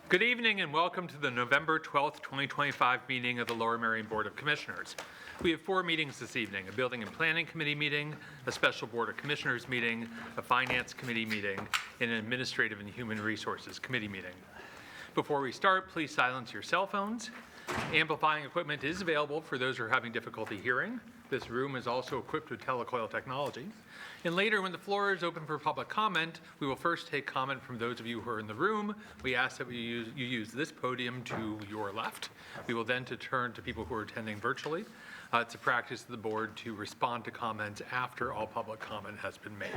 Good evening and welcome to the November 12th, 2025 meeting of the Lower Merion Board of Commissioners. We have 4 meetings this evening: a Building and Planning Committee meeting, a Special Board of Commissioners meeting, a Finance Committee meeting, and an Administrative and Human Resources Committee meeting. Before we start, please silence your cell phones. Amplifying equipment is available for those who are having difficulty hearing. This room is also equipped with telecoil technology. And later, when the floor is open for public comment, we will first take comment from those of you who are in the room. We ask that you use this podium to your left. We will then turn to people who are attending virtually. It's a practice of the board to respond to comments after all public comment has been made.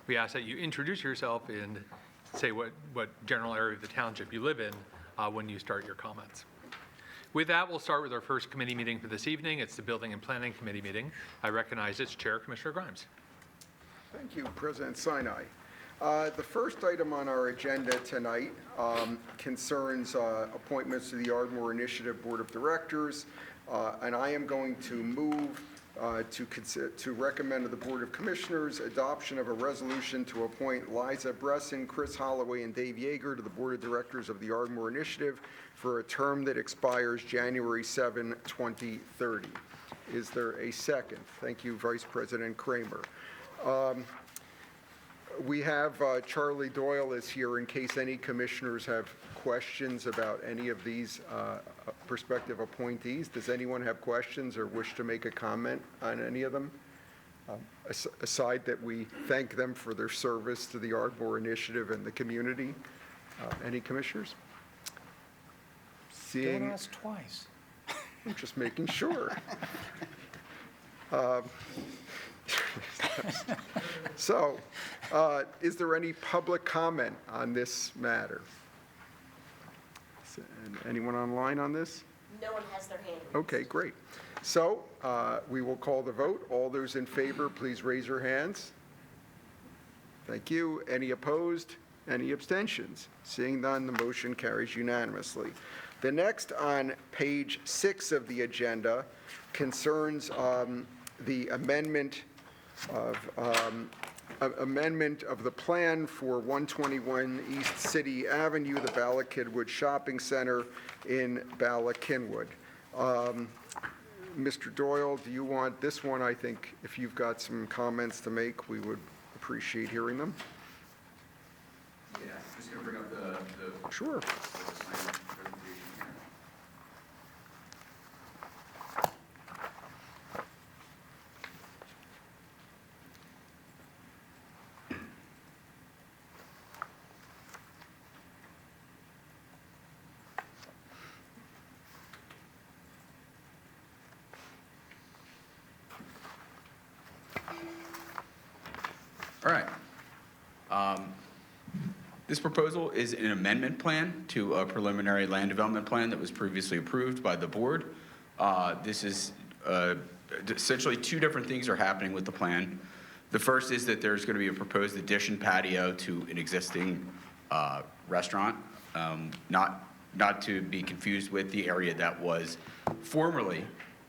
We ask that you introduce yourself and say what general area of the township you live in when you start your comments. With that, we'll start with our first committee meeting for this evening. It's the Building and Planning Committee meeting. I recognize its chair, Commissioner Grimes. Thank you, President Sinai. The first item on our agenda tonight concerns appointments to the Ardmore Initiative Board of Directors, and I am going to move to recommend to the Board of Commissioners adoption of a resolution to appoint Liza Bresson, Chris Holloway, and Dave Yeager to the Board of Directors of the Ardmore Initiative for a term that expires January 7, 2030. Is there a second? Thank you, Vice President Kramer. We have Charlie Doyle is here in case any commissioners have questions about any of these prospective appointees. Does anyone have questions or wish to make a comment on any of them? Aside that we thank them for their service to the Ardmore Initiative and the community. Any commissioners? Don't ask twice. I'm just making sure. So, is there any public comment on this matter? Anyone online on this? No one has their hand raised. Okay, great. So, we will call the vote. All those in favor, please raise your hands. Thank you. Any opposed? Any abstentions? Seeing none, the motion carries unanimously. The next on page 6 of the agenda concerns the amendment of the plan for 121 East City Avenue, the Bala Kidwood Shopping Center in Bala Kidwood. Mr. Doyle, do you want this one? I think if you've got some comments to make, we would appreciate hearing them. Yeah, I'm just going to bring up the Sure. All right. This proposal is an amendment plan to a preliminary land development plan that was previously approved by the board. This is essentially 2 different things are happening with the plan. The first is that there's going to be a proposed addition patio to an existing restaurant, not to be confused with the area that was formerly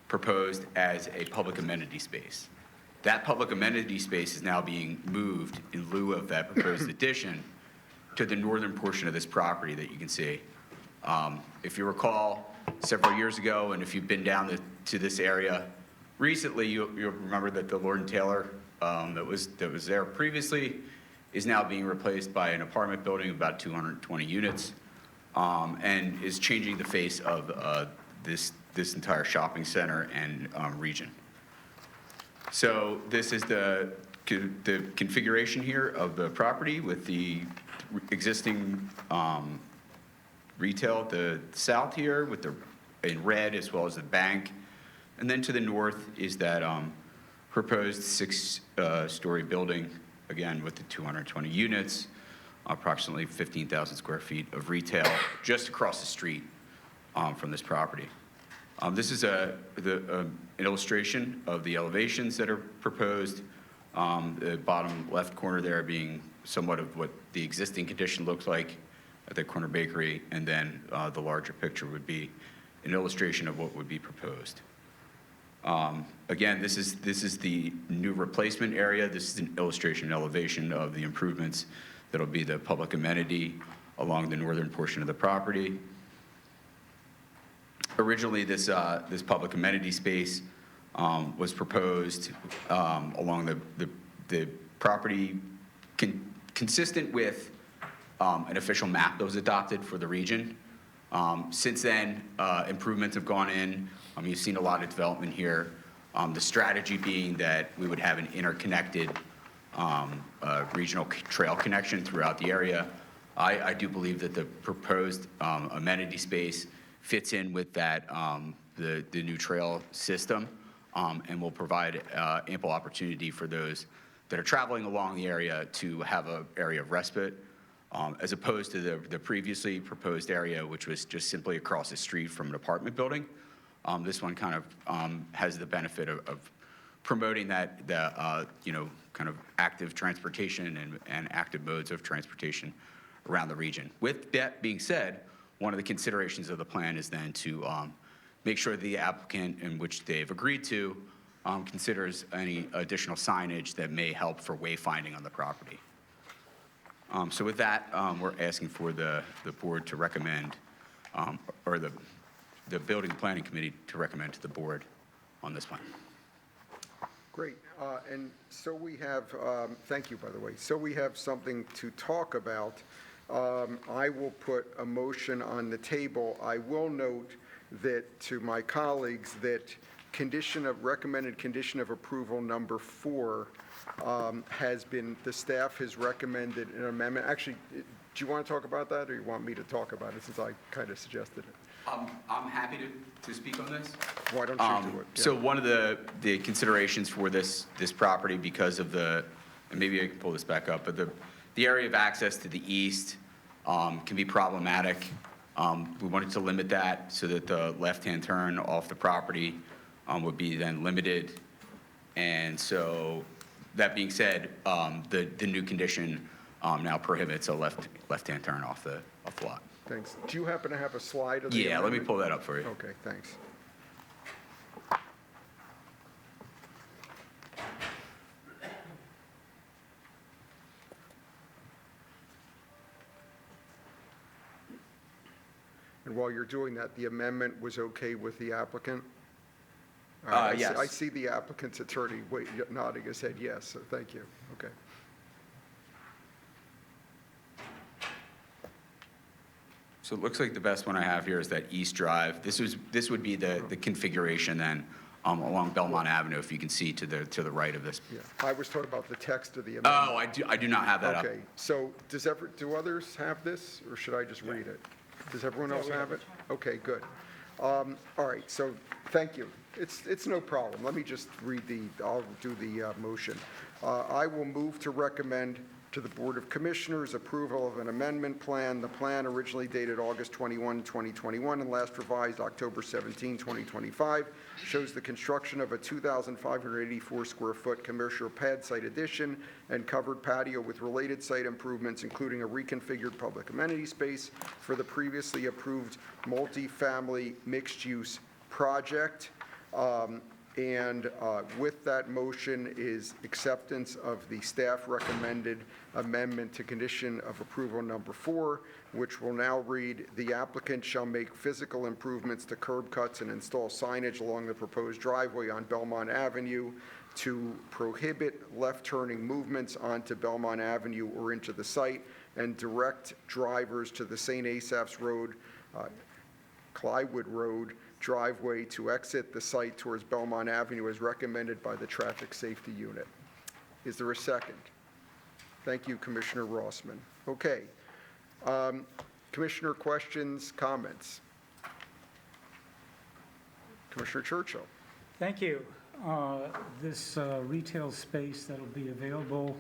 proposed as a public amenity space. That public amenity space is now being moved in lieu of that proposed addition to the northern portion of this property that you can see. If you recall, several years ago, and if you've been down to this area recently, you'll remember that the Lord & Taylor that was there previously is now being replaced by an apartment building of about 220 units, and is changing the face of this entire shopping center and region. So this is the configuration here of the property with the existing retail at the south here with in red, as well as the bank. And then to the north is that proposed 6-story building, again with the 220 units, approximately 15,000 square feet of retail just across the street from this property. This is an illustration of the elevations that are proposed. The bottom left corner there being somewhat of what the existing condition looks like at the corner bakery, and then the larger picture would be an illustration of what would be proposed. Again, this is the new replacement area. This is an illustration elevation of the improvements that'll be the public amenity along the northern portion of the property. Originally, this public amenity space was proposed along the property consistent with an official map that was adopted for the region. Since then, improvements have gone in. You've seen a lot of development here. The strategy being that we would have an interconnected regional trail connection throughout the area. I do believe that the proposed amenity space fits in with that, the new trail system, and will provide ample opportunity for those that are traveling along the area to have an area of respite, as opposed to the previously proposed area, which was just simply across the street from an apartment building. This one kind of has the benefit of promoting that, kind of active transportation and active modes of transportation around the region. With that being said, one of the considerations of the plan is then to make sure the applicant, in which they've agreed to, considers any additional signage that may help for wayfinding on the property. So with that, we're asking for the board to recommend, or the Building and Planning Committee to recommend to the board on this plan. Great. And so we have, thank you, by the way. So we have something to talk about. I will put a motion on the table. I will note that to my colleagues that recommended condition of approval number 4 has been, the staff has recommended an amendment. Actually, do you want to talk about that, or you want me to talk about it since I kind of suggested it? I'm happy to speak on this. Why don't you do it? Yeah. So one of the considerations for this property, because of and maybe I can pull this back up, but the area of access to the east can be problematic. We wanted to limit that so that the left-hand turn off the property would be then limited. And so that being said, the new condition now prohibits a left-hand turn off the lot. Thanks. Do you happen to have a slide of the Yeah, let me amendment? pull that up for you. Okay, thanks. And while you're doing that, the amendment was okay with the applicant? All right, Yes. I see the applicant's attorney nodding his head yes, so thank you. Okay. So it looks like the best one I have here is that East Drive. This would be the configuration then along Belmont Avenue, if you can see to the right of this. Yeah, I was talking about the text of the amendment. Oh, I do not have that up. Okay, so do others have this, or should I just read it? Does everyone else have it? Okay, good. All right, so thank you. It's no problem. Let me just I'll do the motion. I will move to recommend to the Board of Commissioners approval of an amendment plan. The plan, originally dated August 21, 2021, and last revised October 17, 2025, shows the construction of a 2,584 square foot commercial pad site addition and covered patio with related site improvements, including a reconfigured public amenity space for the previously approved multifamily mixed-use project. And with that motion is acceptance of the staff recommended amendment to condition of approval number 4, which will now read, the applicant shall make physical improvements to curb cuts and install signage along the proposed driveway on Belmont Avenue to prohibit left-turning movements onto Belmont Avenue or into the site, and direct drivers to the St. Asaph's Road, Clywood Road driveway to exit the site towards Belmont Avenue as recommended by the Traffic Safety Unit. Is there a second? Thank you, Commissioner Rossman. Okay. Commissioner questions, comments? Commissioner Churchill. Thank you. This retail space that'll be available,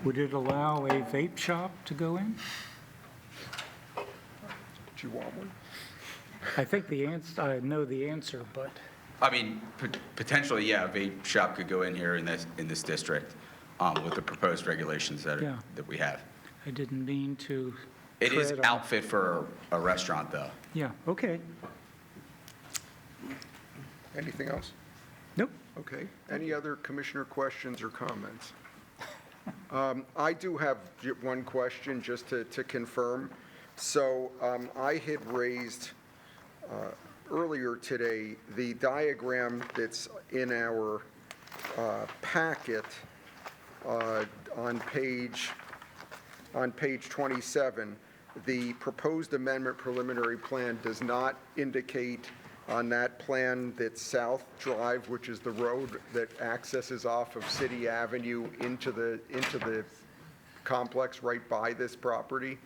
would it allow a vape shop to go in? Do you want one? I think I know the answer, but I mean, potentially, yeah, a vape shop could go in here in this district with the proposed regulations that we have. I didn't mean to. It is tread on- outfit for a restaurant, though. Yeah, okay. Anything else? Nope. Okay. Any other commissioner questions or comments? I do have one question just to confirm. So I had raised earlier today the diagram that's in our packet on page 27. The proposed amendment preliminary plan does not indicate on that plan that South Drive, which is the road that accesses off of City Avenue into the complex right by this property,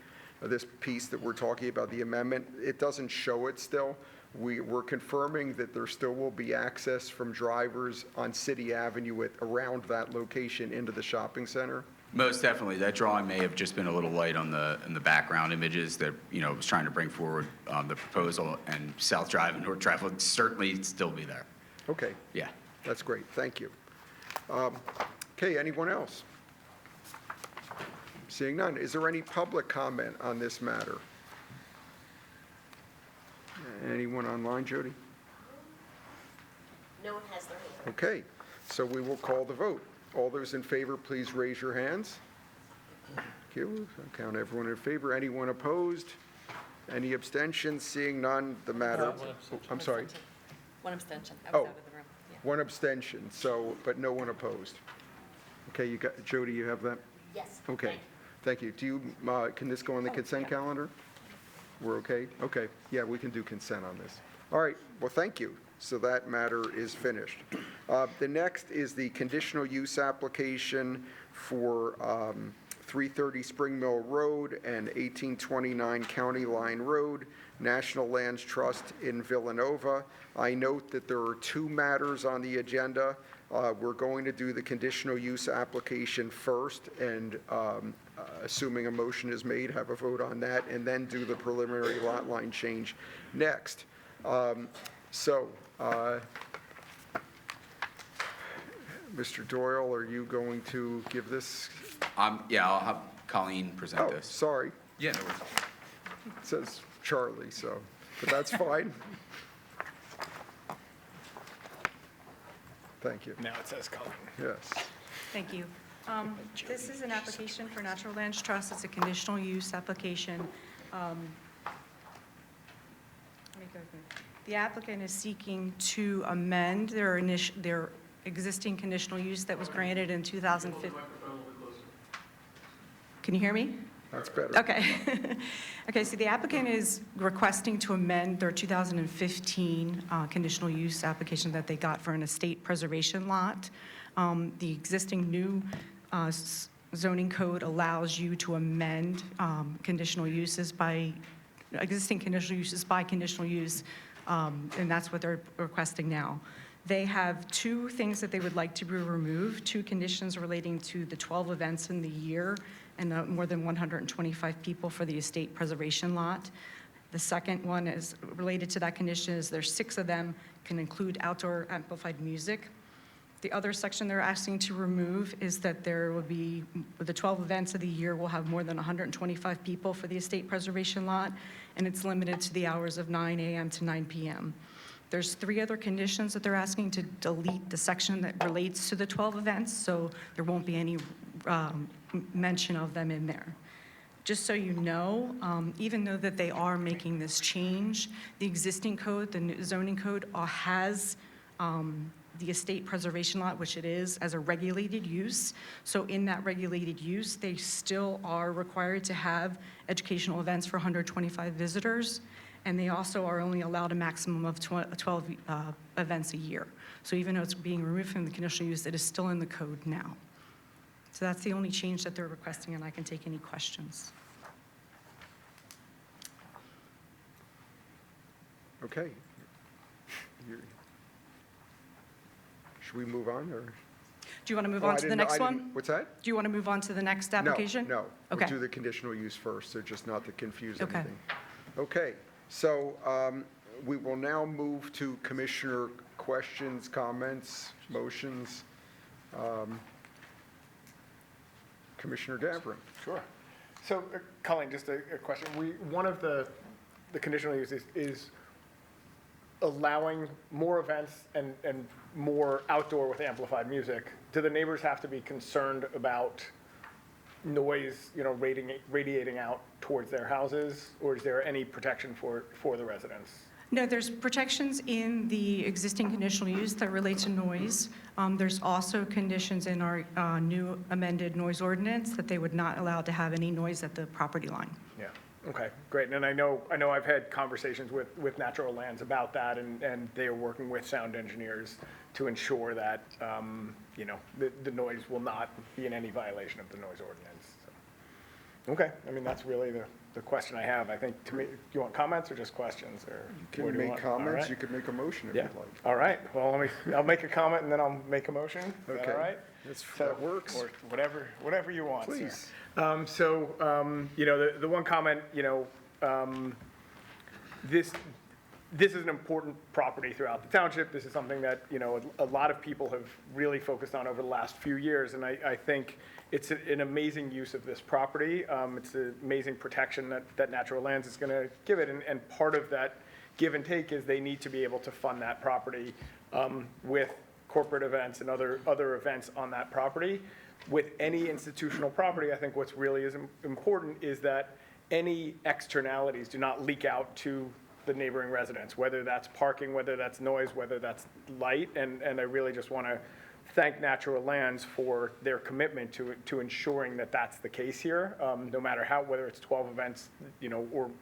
this piece that we're talking about, the amendment, it doesn't show it still. We're confirming that there still will be access from drivers on City Avenue around that location into the shopping center. Most definitely. That drawing may have just been a little light in the background images that, was trying to bring forward the proposal, and South Drive and North Drive would certainly still be there. Okay, Yeah. that's great, thank you. Okay, anyone else? Seeing none, is there any public comment on this matter? Anyone online, Jody? No one has their hand. Okay, so we will call the vote. All those in favor, please raise your hands. Thank you. I'll count everyone in favor. Anyone opposed? Any abstentions? Seeing none, the matter. I'm sorry. One abstention. I Oh. was out of the room. Yeah. One abstention, so, but no one opposed. Okay, you got, Jody, you have that? Yes. Okay, thank you. Do you, can this go on the consent calendar? We're okay? Okay, yeah, we can do consent on this. All right, well, thank you. So that matter is finished. The next is the conditional use application for 330 Spring Mill Road and 1829 County Line Road, National Lands Trust in Villanova. I note that there are two matters on the agenda. We're going to do the conditional use application first, and assuming a motion is made, have a vote on that, and then do the preliminary lot line change next. Mr. Doyle, are you going to give this? Yeah, I'll have Colleen present Oh, this. sorry. Yeah, no worries. It says Charlie, so, but that's fine. Thank you. Now it says Colleen. Yes. Thank you. This is an application for Natural Lands Trust. It's a conditional use application. Let me go through. The applicant is seeking to amend their existing conditional use that was granted in 2015. Can you hear me? That's better. Okay. Okay, so the applicant is requesting to amend their 2015 conditional use application that they got for an estate preservation lot. The existing new zoning code allows you to amend conditional uses by, existing conditional uses by conditional use, and that's what they're requesting now. They have two things that they would like to be removed, two conditions relating to the 12 events in the year and more than 125 people for the estate preservation lot. The second one is related to that condition is there's 6 of them, can include outdoor amplified music. The other section they're asking to remove is that there will be, the 12 events of the year will have more than 125 people for the estate preservation lot, and it's limited to the hours of 9 a.m. to 9 p.m. There's 3 other conditions that they're asking to delete the section that relates to the 12 events, so there won't be any mention of them in there. Just so you know, even though that they are making this change, the existing code, the new zoning code, has the estate preservation lot, which it is, as a regulated use. So in that regulated use, they still are required to have educational events for 125 visitors, and they also are only allowed a maximum of 12 events a year. So even though it's being removed from the conditional use, it is still in the code now. So that's the only change that they're requesting, and I can take any questions. Okay. Should we move on, or? Do you want to move Oh, on I to the didn't- next I didn't- one? What's that? Do you want to move on to the next No, application? No, Okay. we'll do the conditional use first, so just not to confuse Okay. anything. Okay, so we will now move to commissioner questions, comments, motions. Commissioner Davern. Sure. So, Colleen, just a question. One of the conditional uses is allowing more events and more outdoor with amplified music. Do the neighbors have to be concerned about noise, radiating out towards their houses? Or is there any protection for the residents? No, there's protections in the existing conditional use that relate to noise. There's also conditions in our new amended noise ordinance that they would not allow to have any noise at the property line. Yeah, okay, great. And I know I've had conversations with Natural Lands about that, and they are working with sound engineers to ensure that, the noise will not be in any violation of the noise ordinance. So, okay, I mean, that's really the question I have. I think, to me, do you want comments or just questions, or? You what do can make want? All comments, right. you can make a motion if Yeah, you'd like. all right. Well, I'll make a comment and then I'll make a motion. Is that Okay. all right? That works. Or whatever you want, sir. Please. The one comment, this is an important property throughout the township. This is something that, a lot of people have really focused on over the last few years, and I think it's an amazing use of this property. It's an amazing protection that Natural Lands is going to give it, and part of that give and take is they need to be able to fund that property with corporate events and other events on that property. With any institutional property, I think what's really is important is that any externalities do not leak out to the neighboring residents, whether that's parking, whether that's noise, whether that's light. And I really just want to thank Natural Lands for their commitment to ensuring that that's the case here, no matter whether it's 12 events,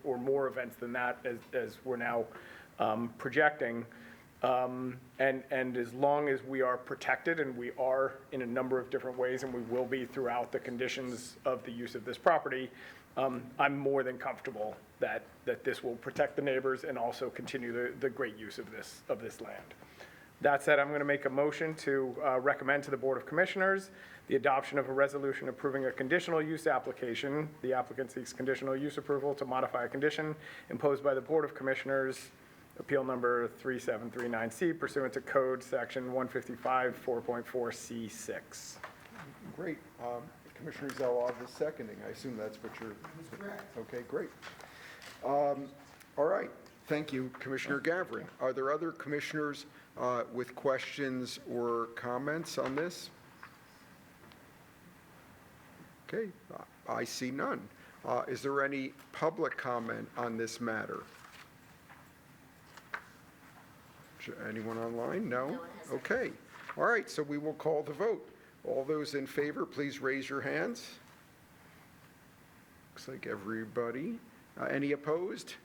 or more events than that, as we're now projecting. And as long as we are protected, and we are in a number of different ways, and we will be throughout the conditions of the use of this property, I'm more than comfortable that this will protect the neighbors and also continue the great use of this land. That said, I'm going to make a motion to recommend to the Board of Commissioners the adoption of a resolution approving a conditional use application. The applicant seeks conditional use approval to modify a condition imposed by the Board of Commissioners, Appeal number 3739C, pursuant to Code Section 155, 4.4C6. Great. Commissioner Zalov is seconding. I assume that's what you're... That's correct. Okay, great. All right. Thank you, Commissioner Gavrin. Are there other commissioners with questions or comments on this? Okay, I see none. Is there any public comment on this matter? Anyone online? No? No one has their Okay. All right, so we will call the vote. All those in favor, please raise your hands. Looks like everybody. Any opposed?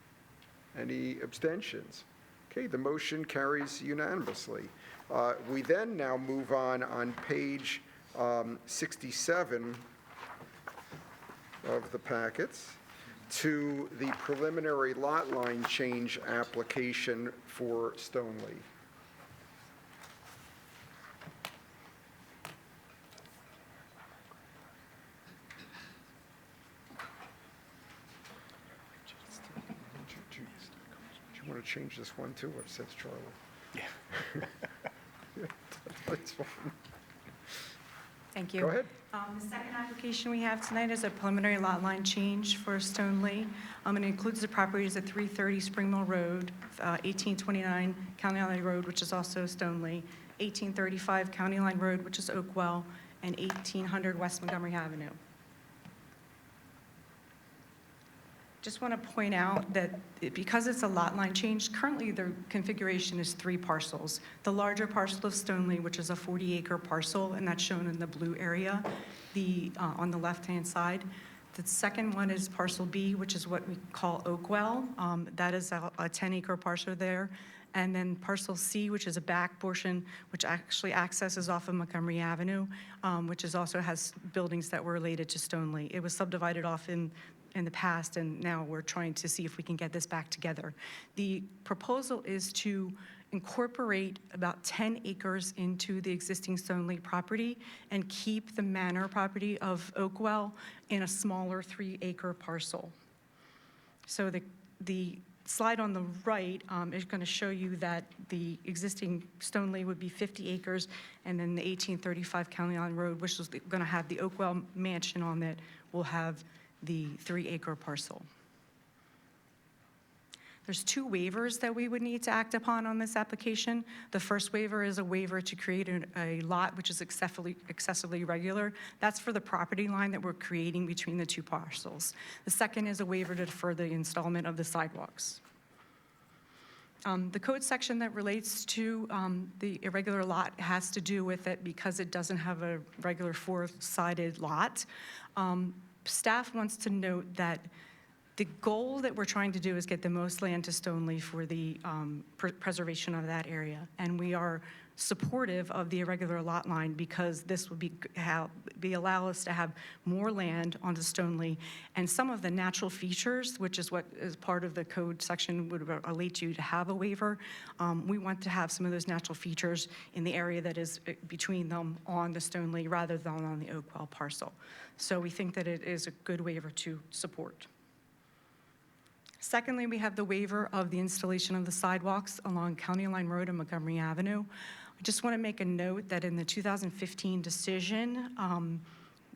Any abstentions? Okay, the motion carries unanimously. We then now move on page 67 of the packets to the preliminary lot line change application for Stoneleigh. Do you want to change this one too, or says Charlie? Yeah. That's fine. Thank you. Go ahead. The second application we have tonight is a preliminary lot line change for Stoneleigh. It includes the properties at 330 Spring Mill Road, 1829 County Line Road, which is also Stoneleigh, 1835 County Line Road, which is Oakwell, and 1800 West Montgomery Avenue. Just want to point out that because it's a lot line change, currently the configuration is 3 parcels. The larger parcel of Stoneleigh, which is a 40-acre parcel, and that's shown in the blue area, on the left-hand side. The second one is parcel B, which is what we call Oakwell. That is a 10-acre parcel there. And then parcel C, which is a back portion, which actually accesses off of Montgomery Avenue, which also has buildings that were related to Stoneleigh. It was subdivided off in the past, and now we're trying to see if we can get this back together. The proposal is to incorporate about 10 acres into the existing Stoneleigh property and keep the manor property of Oakwell in a smaller 3-acre parcel. So the slide on the right is going to show you that the existing Stoneleigh would be 50 acres, and then the 1835 County Line Road, which is going to have the Oakwell mansion on it, will have the 3-acre parcel. There's two waivers that we would need to act upon on this application. The first waiver is a waiver to create a lot which is excessively regular. That's for the property line that we're creating between the two parcels. The second is a waiver to defer the installment of the sidewalks. The code section that relates to the irregular lot has to do with it because it doesn't have a regular four-sided lot. Staff wants to note that the goal that we're trying to do is get the most land to Stoneley for the preservation of that area. And we are supportive of the irregular lot line because this would allow us to have more land onto Stoneley. And some of the natural features, which is what is part of the code section would relate you to have a waiver, we want to have some of those natural features in the area that is between them on the Stoneley rather than on the Oakwell parcel. So we think that it is a good waiver to support. Secondly, we have the waiver of the installation of the sidewalks along County Line Road and Montgomery Avenue. I just want to make a note that in the 2015 decision,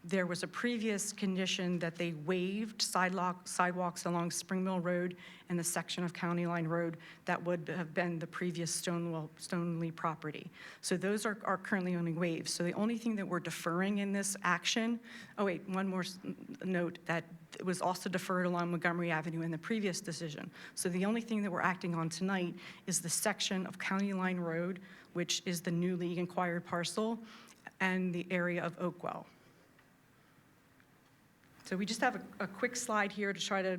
there was a previous condition that they waived sidewalks along Spring Mill Road and the section of County Line Road that would have been the previous Stoneley property. So those are currently only waived. So the only thing that we're deferring in this action, oh wait, one more note, that it was also deferred along Montgomery Avenue in the previous decision. So the only thing that we're acting on tonight is the section of County Line Road, which is the newly acquired parcel, and the area of Oakwell. So we just have a quick slide here to try to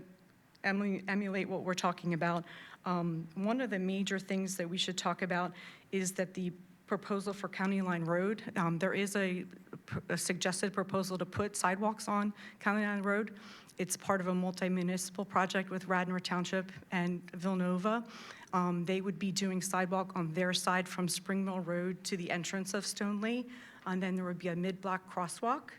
emulate what we're talking about. One of the major things that we should talk about is that the proposal for County Line Road, there is a suggested proposal to put sidewalks on County Line Road. It's part of a multi-municipal project with Radnor Township and Villanova. They would be doing sidewalk on their side from Spring Mill Road to the entrance of Stoneley, and then there would be a mid-block crosswalk.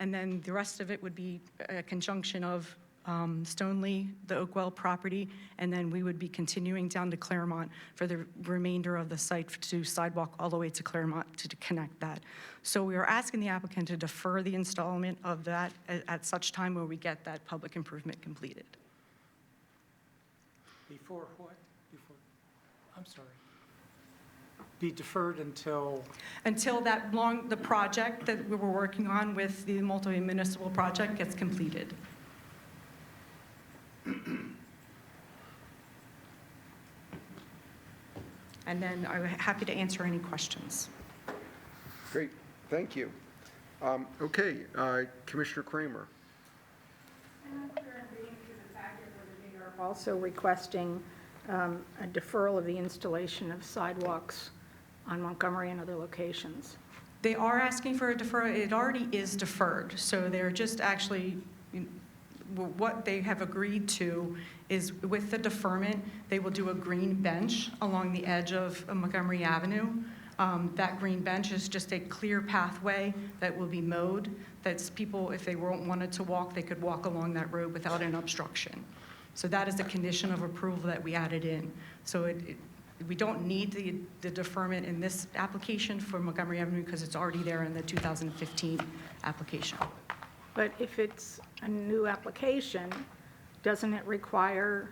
And then the rest of it would be a conjunction of Stoneley, the Oakwell property, and then we would be continuing down to Claremont for the remainder of the site to sidewalk all the way to Claremont to connect that. So we are asking the applicant to defer the installment of that at such time where we get that public improvement completed. Before what? Before, I'm sorry. Be deferred until? Until the project that we were working on with the multi-municipal project gets completed. And then I'm happy to answer any questions. Great, thank you. Okay, Commissioner Kramer. They are also requesting a deferral of the installation of sidewalks on Montgomery and other locations. They are asking for a deferral. It already is deferred. So they're just actually, what they have agreed to is with the deferment, they will do a green bench along the edge of Montgomery Avenue. That green bench is just a clear pathway that will be mowed. That's people, if they wanted to walk, they could walk along that road without an obstruction. So that is the condition of approval that we added in. So we don't need the deferment in this application for Montgomery Avenue because it's already there in the 2015 application. But if it's a new application, doesn't it require,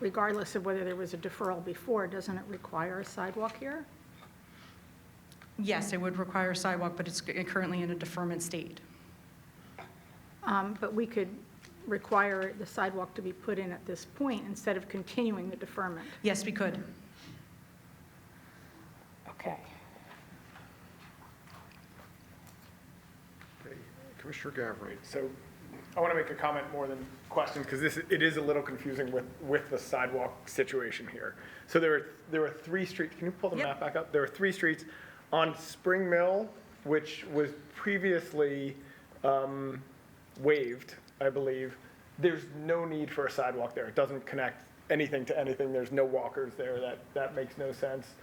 regardless of whether there was a deferral before, doesn't it require a sidewalk here? Yes, it would require a sidewalk, but it's currently in a deferment state. But we could require the sidewalk to be put in at this point instead of continuing the deferment. Yes, we could. Okay. Okay, Commissioner Gavron. So I want to make a comment more than question, because it is a little confusing with the sidewalk situation here. So there are three streets. Can you pull the Yep. map back up? There are three streets on Spring Mill, which was previously waived, I believe. There's no need for a sidewalk there. It doesn't connect anything to anything. There's no walkers there. That makes no sense.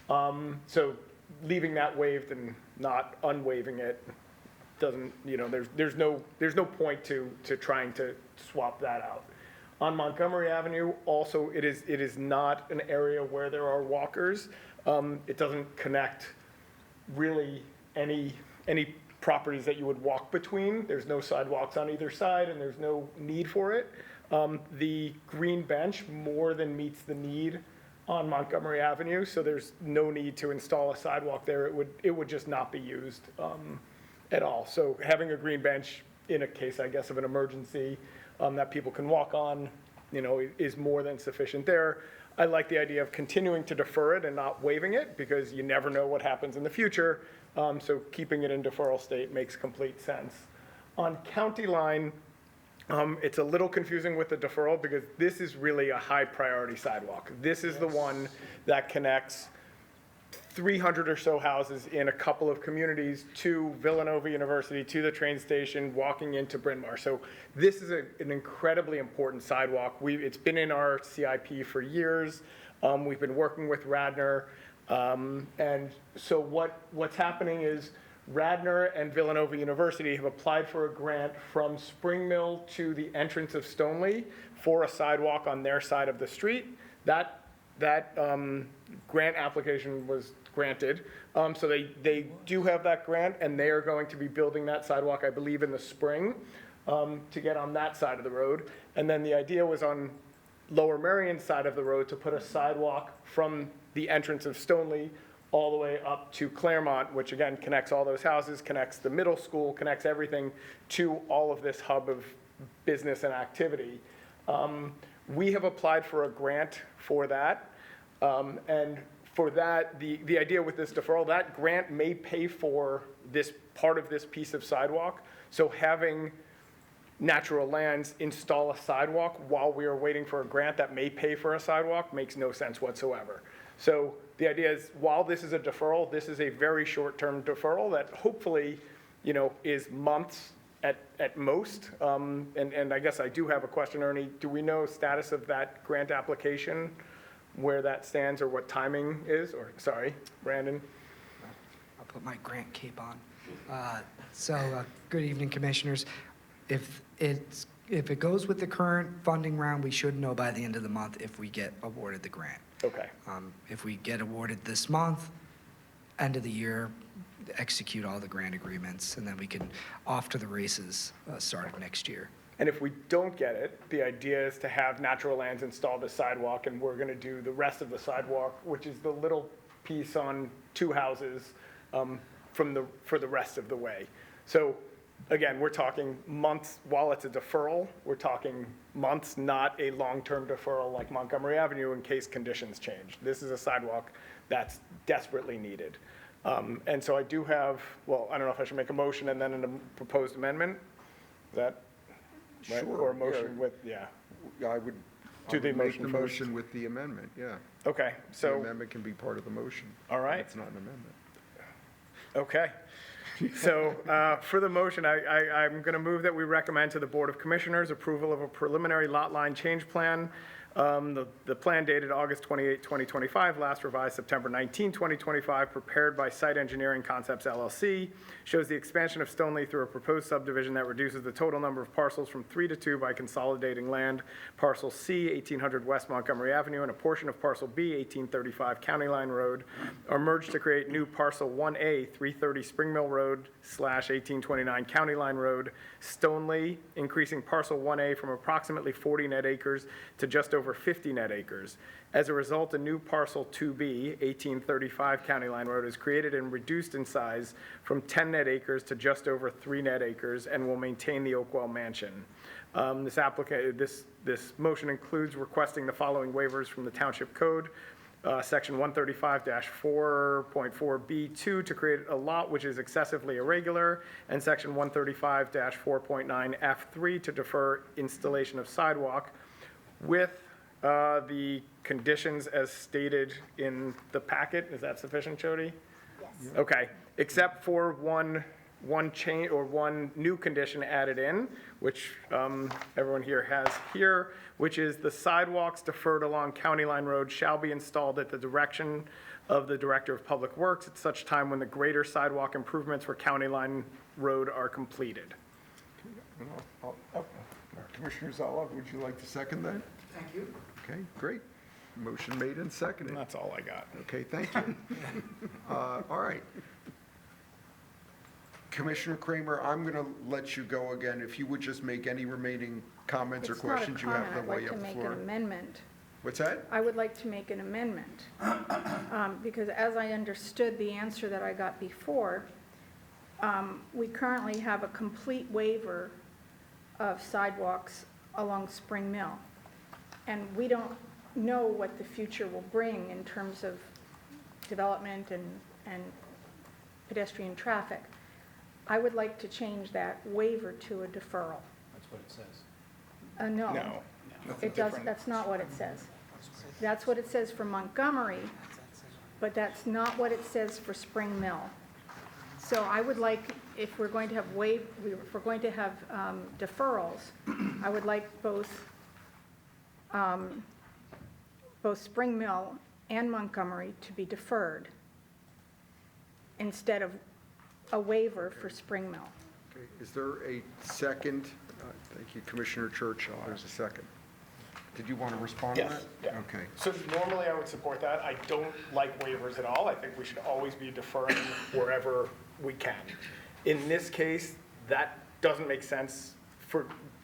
So leaving that waived and not unwaiving it doesn't, there's no point to trying to swap that out. On Montgomery Avenue, also, it is not an area where there are walkers. It doesn't connect really any properties that you would walk between. There's no sidewalks on either side, and there's no need for it. The green bench more than meets the need on Montgomery Avenue, so there's no need to install a sidewalk there. It would just not be used at all. So having a green bench in a case, I guess, of an emergency that people can walk on, is more than sufficient there. I like the idea of continuing to defer it and not waiving it, because you never know what happens in the future. So keeping it in deferral state makes complete sense. On County Line, it's a little confusing with the deferral, because this is really a high priority sidewalk. This is the one that connects 300 or so houses in a couple of communities to Villanova University, to the train station, walking into Bryn Mawr. So this is an incredibly important sidewalk. It's been in our CIP for years. We've been working with Radnor. And so what's happening is Radnor and Villanova University have applied for a grant from Spring Mill to the entrance of Stoneleigh for a sidewalk on their side of the street. That grant application was granted. So they do have that grant, and they are going to be building that sidewalk, I believe, in the spring to get on that side of the road. And then the idea was on Lower Merion side of the road to put a sidewalk from the entrance of Stoneleigh all the way up to Claremont, which again connects all those houses, connects the middle school, connects everything to all of this hub of business and activity. We have applied for a grant for that. And for that, the idea with this deferral, that grant may pay for this part of this piece of sidewalk. So having Natural Lands install a sidewalk while we are waiting for a grant that may pay for a sidewalk makes no sense whatsoever. So the idea is, while this is a deferral, this is a very short-term deferral that hopefully, is months at most. And I guess I do have a question, Ernie. Do we know status of that grant application, where that stands, or what timing is? Or, sorry, Brandon? I'll put my grant cape on. Good evening, Commissioners. If it goes with the current funding round, we should know by the end of the month if we get awarded the grant. Okay. If we get awarded this month, end of the year, execute all the grant agreements, and then we can off to the races start of next year. And if we don't get it, the idea is to have Natural Lands install the sidewalk, and we're going to do the rest of the sidewalk, which is the little piece on two houses for the rest of the way. So again, we're talking months. While it's a deferral, we're talking months, not a long-term deferral like Montgomery Avenue in case conditions change. This is a sidewalk that's desperately needed. And so I do have, well, I don't know if I should make a motion and then a proposed amendment. Is that right? Sure, Or a motion with, yeah. I would Do the make motion the first. motion with the amendment, yeah. Okay, The so, amendment can be part of the motion. all right. It's not an amendment. Okay. So for the motion, I'm going to move that we recommend to the Board of Commissioners approval of a preliminary lot line change plan. The plan dated August 28, 2025, last revised September 19, 2025, prepared by Site Engineering Concepts LLC, shows the expansion of Stoneleigh through a proposed subdivision that reduces the total number of parcels from 3 to 2 by consolidating land. Parcel C, 1800 West Montgomery Avenue, and a portion of Parcel B, 1835 County Line Road, are merged to create new Parcel 1A, 330 Spring Mill Road / 1829 County Line Road, Stoneleigh, increasing Parcel 1A from approximately 40 net acres to just over 50 net acres. As a result, a new Parcel 2B, 1835 County Line Road, is created and reduced in size from 10 net acres to just over 3 net acres and will maintain the Oakwell Mansion. This motion includes requesting the following waivers from the Township Code. Section 135-4.4B2 to create a lot which is excessively irregular, and Section 135-4.9F3 to defer installation of sidewalk, with the conditions as stated in the packet. Is that sufficient, Jody? Yes. Okay, except for one change or one new condition added in, which everyone here has here, which is the sidewalks deferred along County Line Road shall be installed at the direction of the Director of Public Works at such time when the greater sidewalk improvements for County Line Road are completed. Commissioner Zala, would you like to second that? Thank you. Okay, great. Motion made and seconded. That's all I got. Okay, thank you. All right. Commissioner Kramer, I'm going to let you go again. If you would just make any remaining comments or It's not a questions you have comment. while I'd you like have to the make an floor. amendment. What's that? I would like to make an amendment, because as I understood the answer that I got before, we currently have a complete waiver of sidewalks along Spring Mill, and we don't know what the future will bring in terms of development and pedestrian traffic. I would like to change that waiver to a deferral. That's what it says. No. No. It doesn't, that's not what it says. That's what it says for Montgomery, but that's not what it says for Spring Mill. So I would like, if we're going to have if we're going to have deferrals, I would like both Spring Mill and Montgomery to be deferred instead of a waiver for Spring Mill. Okay, is there a second? Thank you, Commissioner Churchill. There's a second. Did you want to respond to that? Yes, yeah. Okay. So normally I would support that. I don't like waivers at all. I think we should always be deferring wherever we can. In this case, that doesn't make sense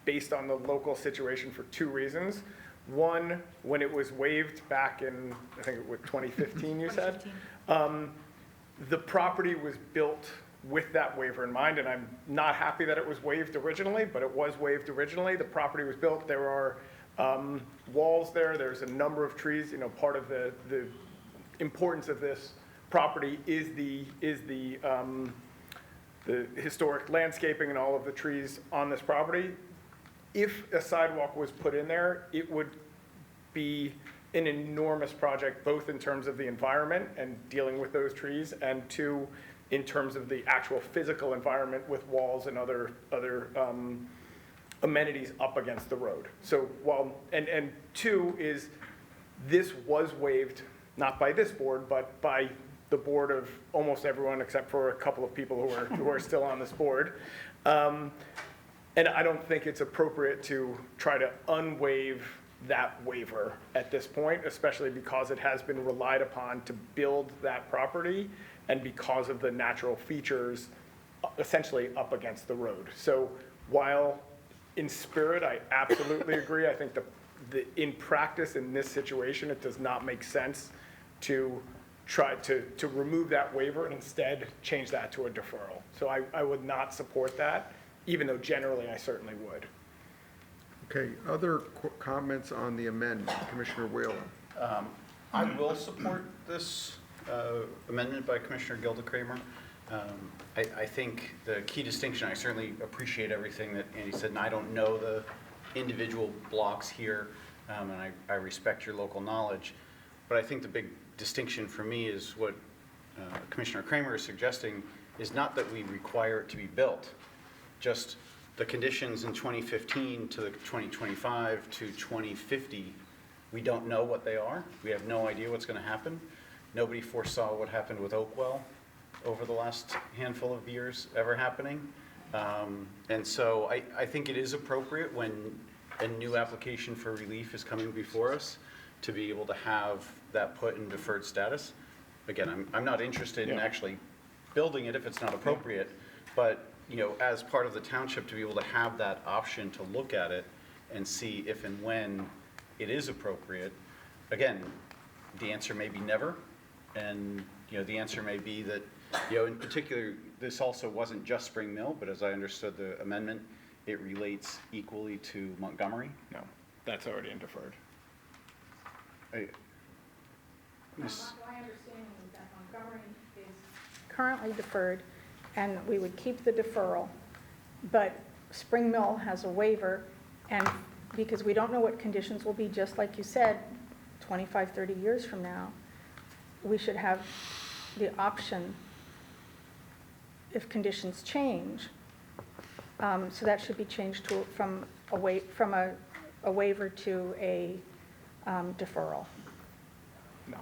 based on the local situation for two reasons. One, when it was waived back in, I think it was 2015, you said? 2015. The property was built with that waiver in mind, and I'm not happy that it was waived originally, but it was waived originally. The property was built, there are walls there, there's a number of trees. You know, part of the importance of this property is the historic landscaping and all of the trees on this property. If a sidewalk was put in there, it would be an enormous project, both in terms of the environment and dealing with those trees, and two, in terms of the actual physical environment with walls and other amenities up against the road. So and two is, this was waived, not by this board, but by the board of almost everyone except for a couple of people who are still on this board. And I don't think it's appropriate to try to unwaive that waiver at this point, especially because it has been relied upon to build that property and because of the natural features essentially up against the road. So while in spirit, I absolutely agree, I think in practice in this situation, it does not make sense to try to remove that waiver and instead change that to a deferral. So I would not support that, even though generally I certainly would. Okay, other comments on the amendment? Commissioner Whalen. I will support this amendment by Commissioner Gilda Kramer. I think the key distinction, I certainly appreciate everything that Andy said, and I don't know the individual blocks here, and I respect your local knowledge, but I think the big distinction for me is what Commissioner Kramer is suggesting is not that we require it to be built, just the conditions in 2015 to the 2025 to 2050, we don't know what they are. We have no idea what's going to happen. Nobody foresaw what happened with Oakwell over the last handful of years ever happening. And so I think it is appropriate when a new application for relief is coming before us to be able to have that put in deferred status. Again, I'm not interested in actually building it if it's not appropriate, but you know, as part of the township, to be able to have that option to look at it and see if and when it is appropriate. Again, the answer may be never, and you know, the answer may be that, you know, in particular, this also wasn't just Spring Mill, but as I understood the amendment, it relates equally to Montgomery. No, that's already in deferred. My understanding is that Montgomery is currently deferred, and we would keep the deferral, but Spring Mill has a waiver, and because we don't know what conditions will be, just like you said, 25, 30 years from now, we should have the option, if conditions change, so that should be changed from a waiver to a deferral. No.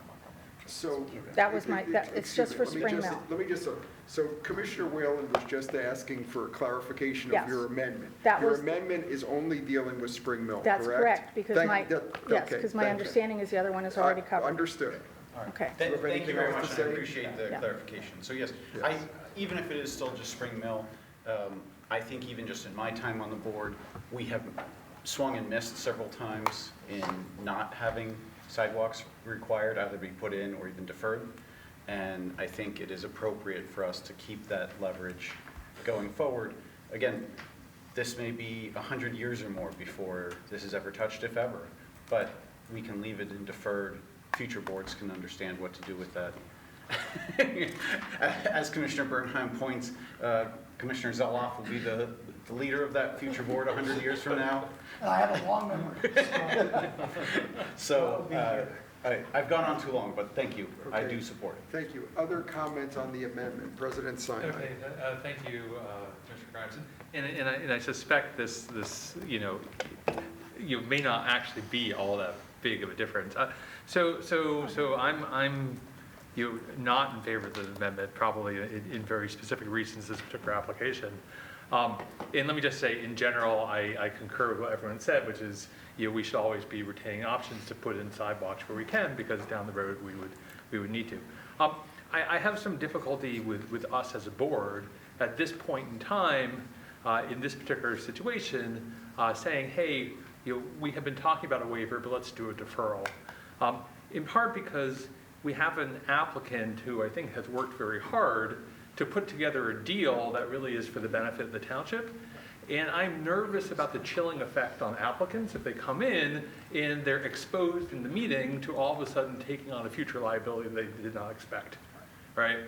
So. That was it's just for Spring Mill. Let me just, so Commissioner Whalen was just asking for clarification of Yes. your amendment. That Your was- amendment is only dealing with Spring Mill, correct? That's correct, because Thank- my, that- yes, okay, because my thank you. understanding is the other one is already covered. Understood. Okay. Do you have Thank anything you very else much, to and I say? appreciate the Yeah. clarification. So yes, Yes. even if it is still just Spring Mill, I think even just in my time on the board, we have swung and missed several times in not having sidewalks required, either be put in or even deferred. And I think it is appropriate for us to keep that leverage going forward. Again, this may be 100 years or more before this is ever touched, if ever, but we can leave it in deferred. Future boards can understand what to do with that. As Commissioner Bernheim points, Commissioner Zeloff will be the leader of that future board 100 years from now. I have a long memory. So I've gone on too long, but thank you. I Okay. do support it. Thank you. Other comments on the amendment? President Sinai. Okay, thank you, Mr. Grimes. And I suspect this, may not actually be all that big of a difference. So I'm not in favor of the amendment, probably in very specific reasons, this particular application. And let me just say, in general, I concur with what everyone said, which is, we should always be retaining options to put in sidewalks where we can, because down the road we would need to. I have some difficulty with us as a board at this point in time, in this particular situation, saying, hey, we have been talking about a waiver, but let's do a deferral. In part because we have an applicant who I think has worked very hard to put together a deal that really is for the benefit of the township. And I'm nervous about the chilling effect on applicants if they come in and they're exposed in the meeting to all of a sudden taking on a future liability they did not expect, right?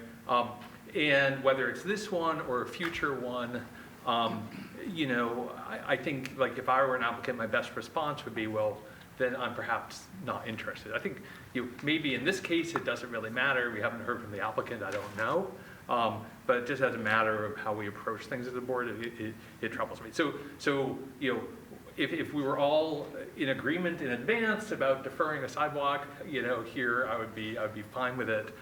And whether it's this one or a future one, I think, like, if I were an applicant, my best response would be, well, then I'm perhaps not interested. I think maybe in this case it doesn't really matter. We haven't heard from the applicant, I don't know. But just as a matter of how we approach things as a board, it troubles me. So if we were all in agreement in advance about deferring a sidewalk, here I would be fine with it.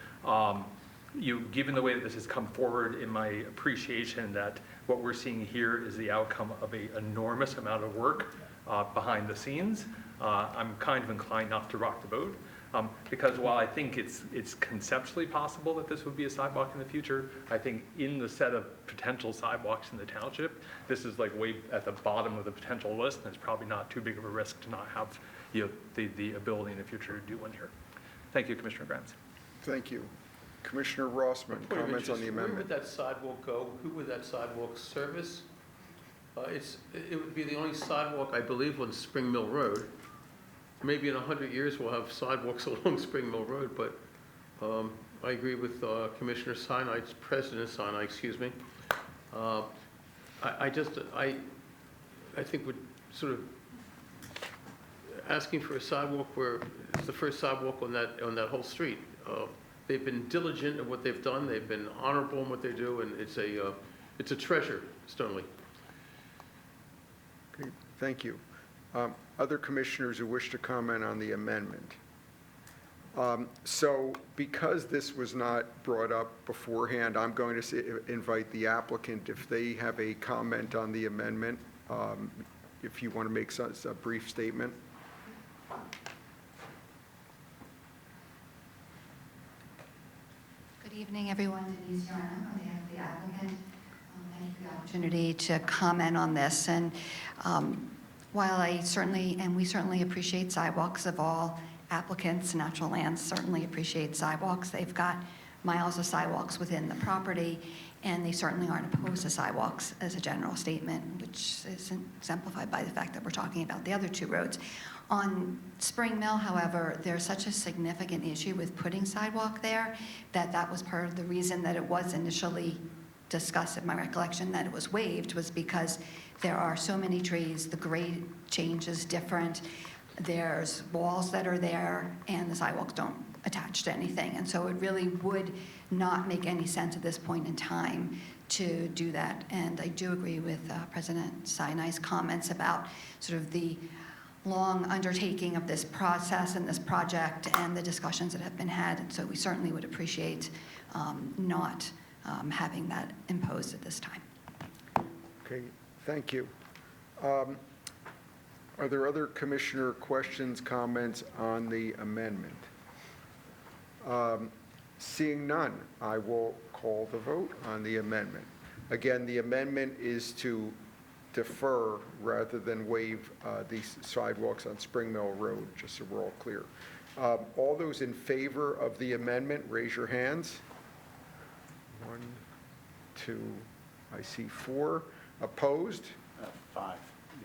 Given the way that this has come forward, in my appreciation that what we're seeing here is the outcome of an enormous amount of work behind the scenes, I'm kind of inclined not to rock the boat. Because while I think it's conceptually possible that this would be a sidewalk in the future, I think in the set of potential sidewalks in the township, this is like way at the bottom of the potential list, and it's probably not too big of a risk to not have the ability in the future to do one here. Thank you, Commissioner Grimes. Thank you. Commissioner Rossman, Point of comments on the interest, where would amendment? that sidewalk go? Who would that sidewalk service? It would be the only sidewalk, I believe, on Spring Mill Road. Maybe in 100 years we'll have sidewalks along Spring Mill Road, but I agree with Commissioner Sinai, President Sinai, excuse me. I think we're sort of asking for a sidewalk where it's the first sidewalk on that whole street. They've been diligent in what they've done. They've been honorable in what they do, and it's a treasure, Stoneleigh. Okay, thank you. Other commissioners who wish to comment on the amendment? So because this was not brought up beforehand, I'm going to invite the applicant, if they have a comment on the amendment, if you want to make a brief statement. Good evening, everyone. Denise Yarnum on behalf of the applicant. Thank you for the opportunity to comment on this. And while we certainly appreciate sidewalks of all applicants, Natural Lands certainly appreciate sidewalks. They've got miles of sidewalks within the property, and they certainly aren't opposed to sidewalks as a general statement, which is exemplified by the fact that we're talking about the other two roads. On Spring Mill, however, there's such a significant issue with putting sidewalk there that was part of the reason that it was initially discussed, in my recollection, that it was waived, was because there are so many trees, the grade change is different, there's walls that are there, and the sidewalks don't attach to anything. And so it really would not make any sense at this point in time to do that. And I do agree with President Sinai's comments about sort of the long undertaking of this process and this project and the discussions that have been had. And so we certainly would appreciate not having that imposed at this time. Okay, thank you. Are there other commissioner questions, comments on the amendment? Seeing none, I will call the vote on the amendment. Again, the amendment is to defer rather than waive these sidewalks on Spring Mill Road, just so we're all clear. All those in favor of the amendment, raise your hands. 1, 2, I see 4. Opposed? 5.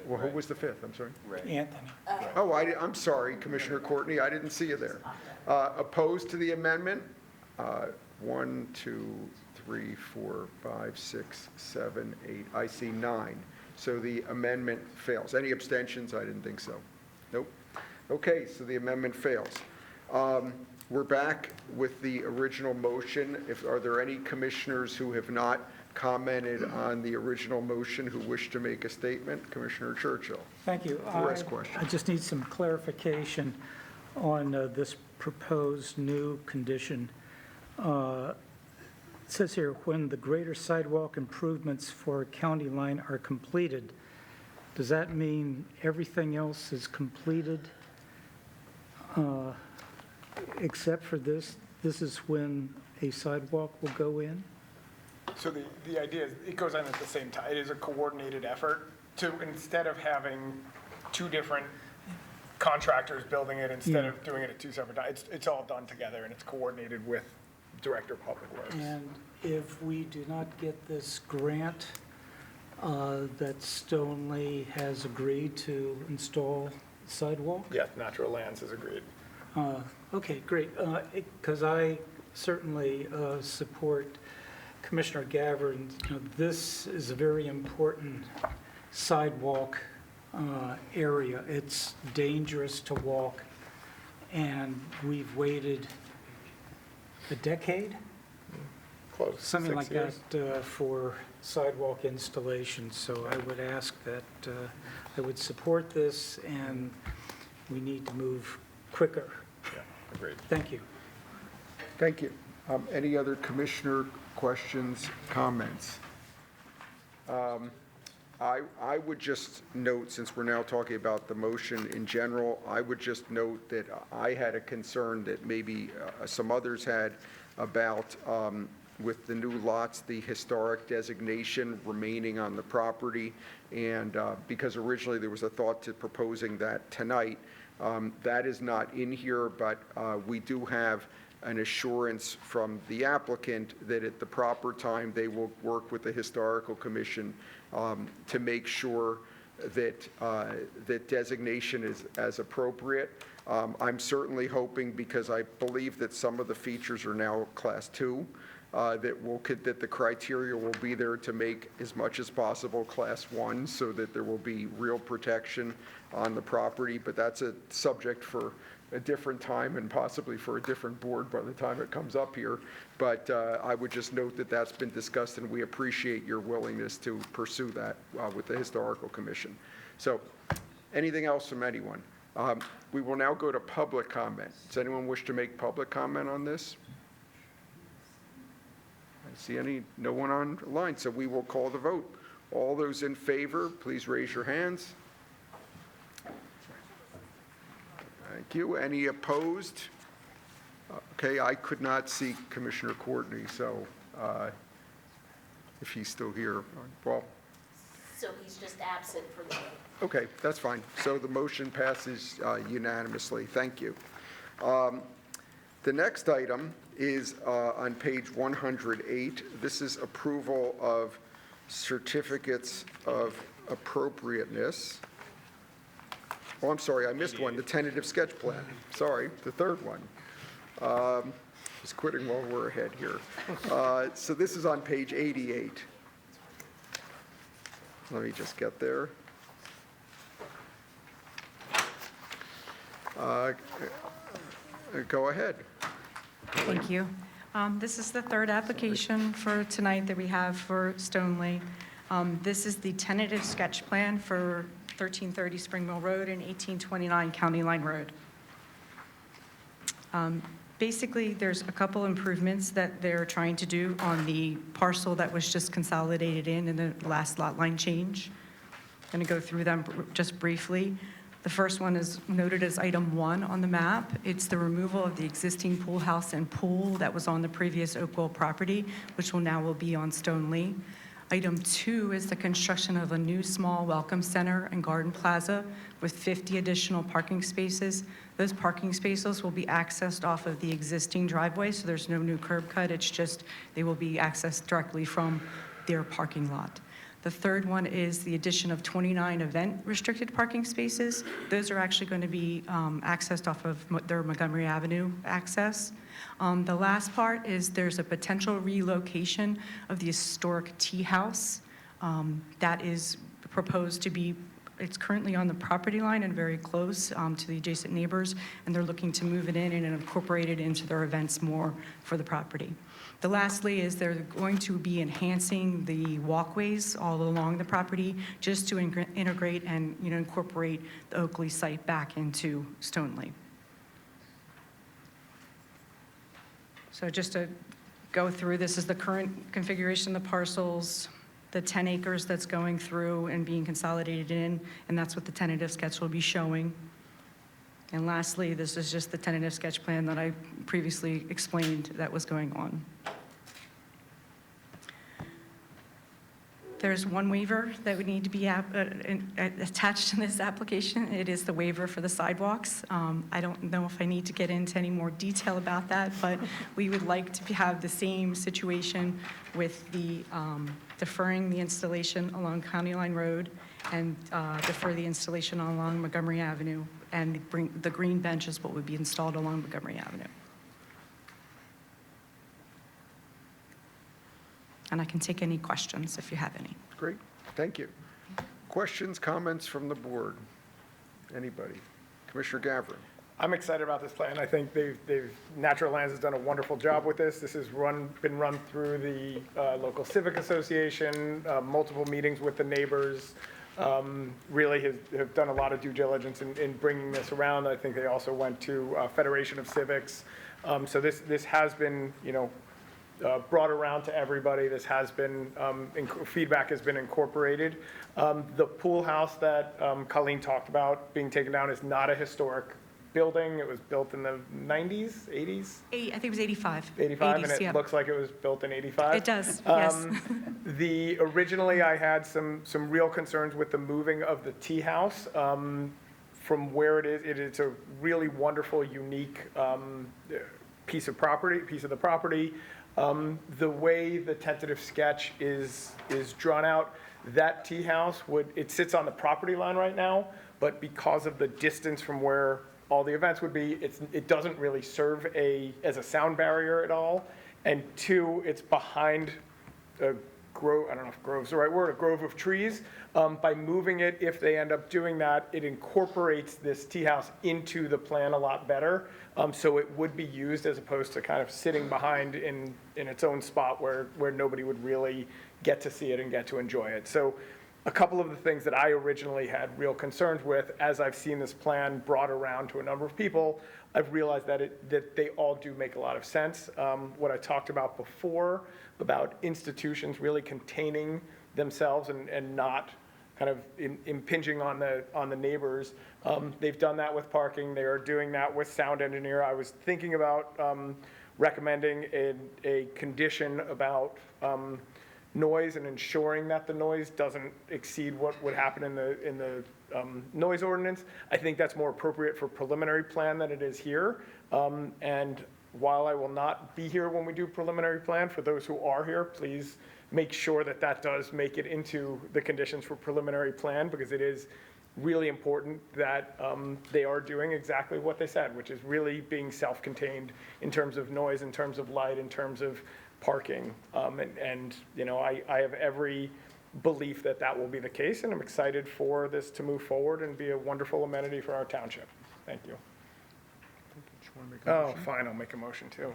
Well, who was the 5th? I'm sorry. Anthony. Oh, I'm sorry, Commissioner Courtney, I didn't see you there. Opposed to the amendment? 1, 2, 3, 4, 5, 6, 7, 8. I see 9. So the amendment fails. Any abstentions? I didn't think so. Nope. Okay, so the amendment fails. We're back with the original motion. Are there any commissioners who have not commented on the original motion who wish to make a statement? Commissioner Churchill. Thank you. First question. I just need some clarification on this proposed new condition. It says here, when the greater sidewalk improvements for county line are completed, does that mean everything else is completed except for this? This is when a sidewalk will go in? So the idea is, it goes on at the same time. It is a coordinated effort to, instead of having 2 different contractors building it, instead of doing it at 2 separate times, it's all done together, and it's coordinated with Director of Public Works. And if we do not get this grant that Stoneley has agreed to install sidewalk? Yes, Natural Lands has agreed. Okay, great, because I certainly support Commissioner Gavin. This is a very important sidewalk area. It's dangerous to walk, and we've waited a decade? Close. Something 6 like years. that for sidewalk installation. So I would ask that, I would support this, and we need to move quicker. Yeah, agreed. Thank you. Thank you. Any other commissioner questions, comments? I would just note, since we're now talking about the motion in general, I would just note that I had a concern that maybe some others had about, with the new lots, the historic designation remaining on the property. And because originally there was a thought to proposing that tonight, that is not in here, but we do have an assurance from the applicant that at the proper time, they will work with the Historical Commission to make sure that that designation is as appropriate. I'm certainly hoping, because I believe that some of the features are now Class 2, that the criteria will be there to make as much as possible Class 1, so that there will be real protection on the property. But that's a subject for a different time and possibly for a different board by the time it comes up here. But I would just note that that's been discussed, and we appreciate your willingness to pursue that with the Historical Commission. So anything else from anyone? We will now go to public comment. Does anyone wish to make public comment on this? I see no one online, so we will call the vote. All those in favor, please raise your hands. Thank you. Any opposed? Okay, I could not see Commissioner Courtney, so if he's still here, well. So he's just absent from the vote. Okay, that's fine. So the motion passes unanimously. Thank you. The next item is on page 108. This is approval of certificates of appropriateness. Oh, I'm sorry, I missed one, the tentative sketch plan. Sorry, the third one. Just quitting while we're ahead here. So this is on page 88. Let me just get there. Go ahead. Thank you. This is the third application for tonight that we have for Stoneley. This is the tentative sketch plan for 1330 Spring Mill Road and 1829 County Line Road. Basically, there's a couple improvements that they're trying to do on the parcel that was just consolidated in the last lot line change. I'm going to go through them just briefly. The first one is noted as item 1 on the map. It's the removal of the existing pool house and pool that was on the previous Oakville property, which will be on Stoneleigh. Item 2 is the construction of a new small welcome center and garden plaza with 50 additional parking spaces. Those parking spaces will be accessed off of the existing driveway, so there's no new curb cut. It's just they will be accessed directly from their parking lot. The third one is the addition of 29 event-restricted parking spaces. Those are actually going to be accessed off of their Montgomery Avenue access. The last part is there's a potential relocation of the historic tea house that is proposed to be, it's currently on the property line and very close to the adjacent neighbors, and they're looking to move it in and incorporate it into their events more for the property. The lastly is they're going to be enhancing the walkways all along the property just to integrate and incorporate the Oakley site back into Stoneleigh. So just to go through, this is the current configuration of the parcels, the 10 acres that's going through and being consolidated in, and that's what the tentative sketch will be showing. And lastly, this is just the tentative sketch plan that I previously explained that was going on. There's one waiver that would need to be attached to this application. It is the waiver for the sidewalks. I don't know if I need to get into any more detail about that, but we would like to have the same situation with the deferring the installation along County Line Road and defer the installation along Montgomery Avenue, and bring the green bench is what would be installed along Montgomery Avenue. And I can take any questions if you have any. Great, thank you. Questions, comments from the board? Anybody? Commissioner Gavrin? I'm excited about this plan. I think Natural Lands has done a wonderful job with this. This has been run through the local civic association, multiple meetings with the neighbors. Really have done a lot of due diligence in bringing this around. I think they also went to Federation of Civics. So this has been, brought around to everybody. This has been, feedback has been incorporated. The pool house that Colleen talked about being taken down is not a historic building. It was built in the 90s, 80s? I think it was 85. 85, 80s, and it yeah. looks like it was built in 85? It does, yes. Originally, I had some real concerns with the moving of the tea house. From where it is a really wonderful, unique piece of the property. The way the tentative sketch is drawn out, that tea house it sits on the property line right now, but because of the distance from where all the events would be, it doesn't really serve as a sound barrier at all. And two, it's behind a grove, I don't know if grove's the right word, a grove of trees. By moving it, if they end up doing that, it incorporates this tea house into the plan a lot better. So it would be used as opposed to kind of sitting behind in its own spot where nobody would really get to see it and get to enjoy it. So a couple of the things that I originally had real concerns with, as I've seen this plan brought around to a number of people, I've realized that they all do make a lot of sense. What I talked about before, about institutions really containing themselves and not kind of impinging on the neighbors. They've done that with parking. They are doing that with sound engineer. I was thinking about recommending a condition about noise and ensuring that the noise doesn't exceed what would happen in the noise ordinance. I think that's more appropriate for preliminary plan than it is here. And while I will not be here when we do preliminary plan, for those who are here, please make sure that does make it into the conditions for preliminary plan, because it is really important that they are doing exactly what they said, which is really being self-contained in terms of noise, in terms of light, in terms of parking. I have every belief that will be the case, and I'm excited for this to move forward and be a wonderful amenity for our township. Thank you. Oh, fine, I'll make a motion too.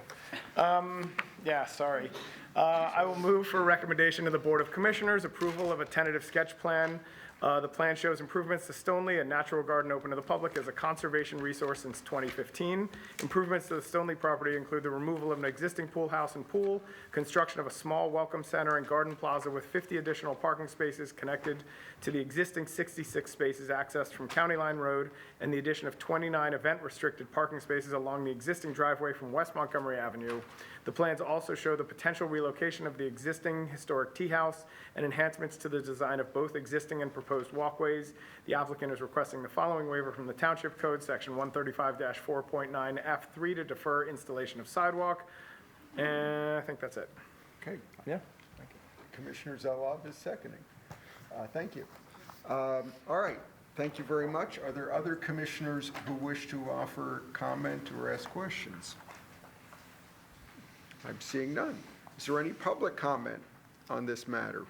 Yeah, sorry. I will move for recommendation to the Board of Commissioners, approval of a tentative sketch plan The plan shows improvements to Stoneleigh, a natural garden open to the public as a conservation resource since 2015. Improvements to the Stoneleigh property include the removal of an existing pool house and pool, construction of a small welcome center and garden plaza with 50 additional parking spaces connected to the existing 66 spaces accessed from County Line Road, and the addition of 29 event-restricted parking spaces along the existing driveway from West Montgomery Avenue. The plans also show the potential relocation of the existing historic tea house and enhancements to the design of both existing and proposed walkways. The applicant is requesting the following waiver from the Township Code, Section 135-4.9F3, to defer installation of sidewalk. And I think that's it. Okay. Yeah. Commissioner Zelov is seconding. Thank you. All right, thank you very much. Are there other commissioners who wish to offer comment or ask questions? I'm seeing none. Is there any public comment on this matter?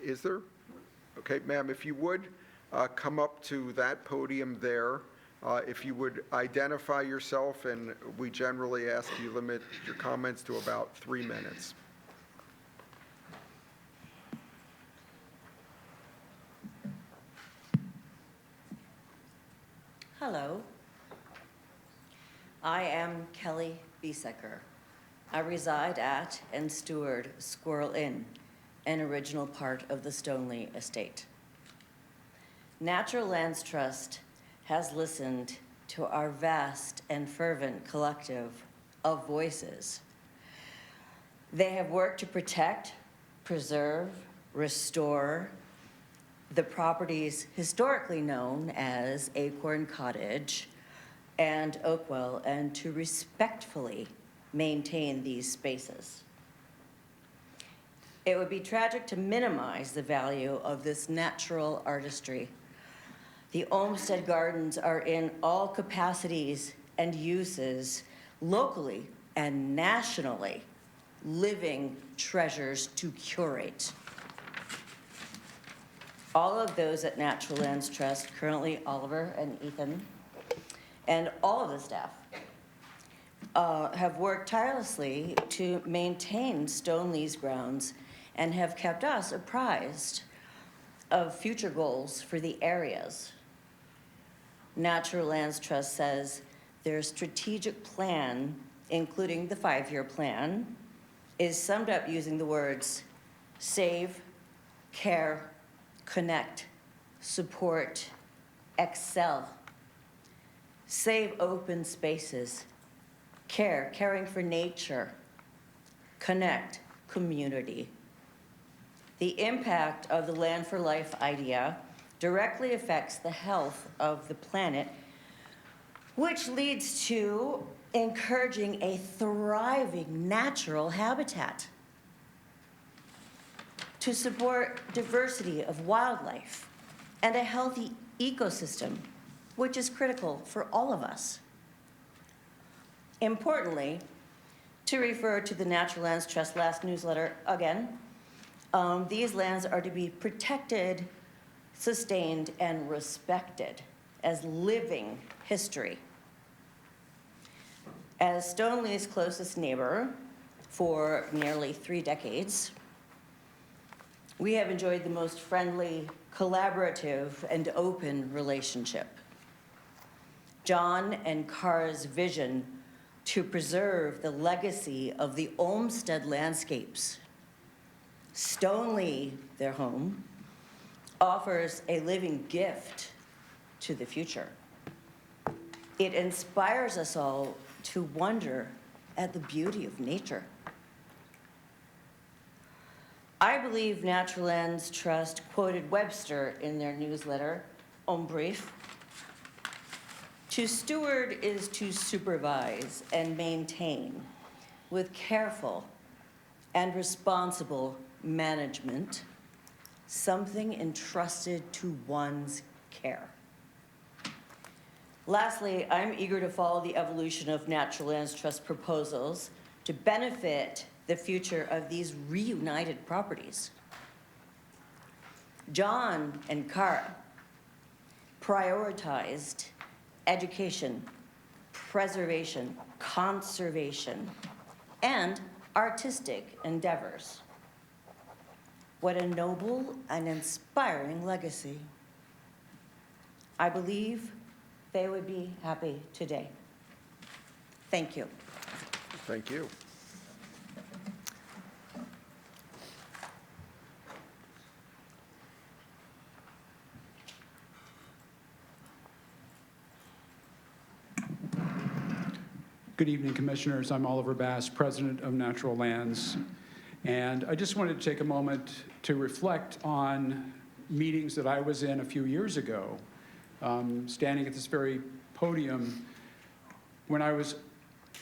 Is there? Okay, ma'am, if you would, come up to that podium there. If you would identify yourself, and we generally ask you limit your comments to about 3 minutes. Hello. I am Kelly Biesecker. I reside at and steward Squirrel Inn, an original part of the Stoneleigh estate. Natural Lands Trust has listened to our vast and fervent collective of voices. They have worked to protect, preserve, restore the properties historically known as Acorn Cottage and Oakwell, and to respectfully maintain these spaces. It would be tragic to minimize the value of this natural artistry. The Olmsted Gardens are in all capacities and uses, locally and nationally, living treasures to curate. All of those at Natural Lands Trust, currently Oliver and Ethan, and all of the staff, have worked tirelessly to maintain Stonelegh's grounds and have kept us apprised of future goals for the areas. Natural Lands Trust says their strategic plan, including the 5-year plan, is summed up using the words save, care, connect, support, excel. Save open spaces, caring for nature, connect, community. The impact of the Land for Life idea directly affects the health of the planet, which leads to encouraging a thriving natural habitat to support diversity of wildlife and a healthy ecosystem, which is critical for all of us. Importantly, to refer to the Natural Lands Trust last newsletter again, these lands are to be protected, sustained, and respected as living history. As Stoneleigh's closest neighbor for nearly 3 decades, we have enjoyed the most friendly, collaborative, and open relationship. John and Kara's vision to preserve the legacy of the Olmsted landscapes, Stoneleigh, their home, offers a living gift to the future. It inspires us all to wonder at the beauty of nature. I believe Natural Lands Trust quoted Webster in their newsletter, en brief. To steward is to supervise and maintain with careful and responsible management something entrusted to one's care. Lastly, I'm eager to follow the evolution of Natural Lands Trust proposals to benefit the future of these reunited properties. John and Kara prioritized education, preservation, conservation, and artistic endeavors. What a noble and inspiring legacy. I believe they would be happy today. Thank you. Thank you. Good evening, Commissioners. I'm Oliver Bass, President of Natural Lands. And I just wanted to take a moment to reflect on meetings that I was in a few years ago, standing at this very podium when I was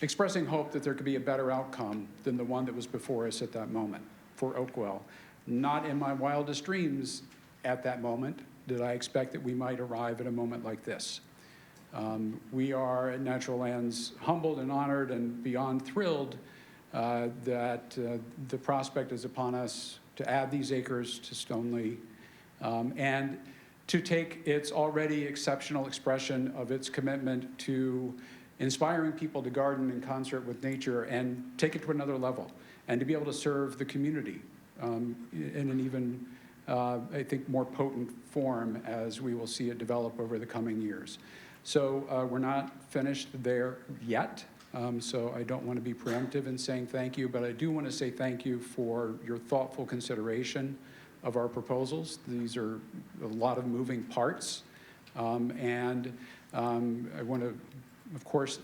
expressing hope that there could be a better outcome than the one that was before us at that moment for Oakwell. Not in my wildest dreams at that moment did I expect that we might arrive at a moment like this. We are at Natural Lands humbled and honored and beyond thrilled that the prospect is upon us to add these acres to Stoneleigh and to take its already exceptional expression of its commitment to inspiring people to garden in concert with nature and take it to another level and to be able to serve the community in an even, I think, more potent form as we will see it develop over the coming years. So we're not finished there yet, so I don't want to be preemptive in saying thank you, but I do want to say thank you for your thoughtful consideration of our proposals. These are a lot of moving parts, and I want to, of course,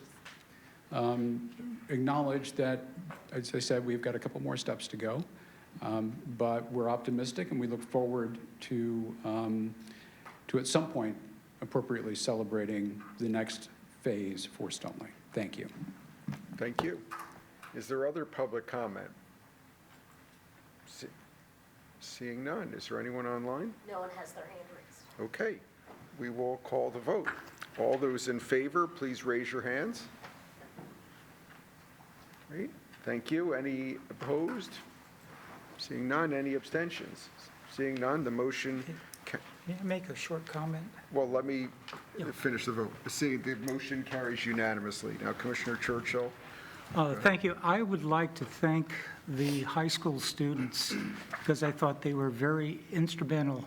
acknowledge that, as I said, we've got a couple more steps to go, but we're optimistic and we look forward to at some point appropriately celebrating the next phase for Stoneleigh. Thank you. Thank you. Is there other public comment? Seeing none, is there anyone online? No one has their hand raised. Okay, we will call the vote. All those in favor, please raise your hands. Great, thank you. Any opposed? Seeing none, any abstentions? Seeing none, the motion. May I make a short comment? Well, let me finish the vote. See, the motion carries unanimously. Now, Commissioner Churchill. Thank you. I would like to thank the high school students because I thought they were very instrumental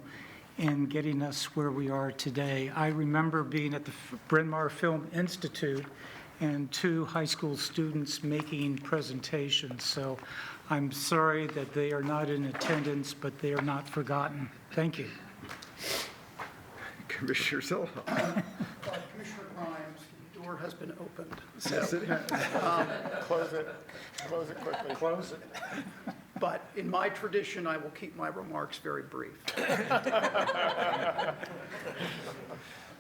in getting us where we are today. I remember being at the Bryn Mawr Film Institute and 2 high school students making presentations. So I'm sorry that they are not in attendance, but they are not forgotten. Thank you. Commissioner Zillow. Commissioner Grimes, the door has been opened. Yes, it has. Close it. Close it quickly. Close it. But in my tradition, I will keep my remarks very brief.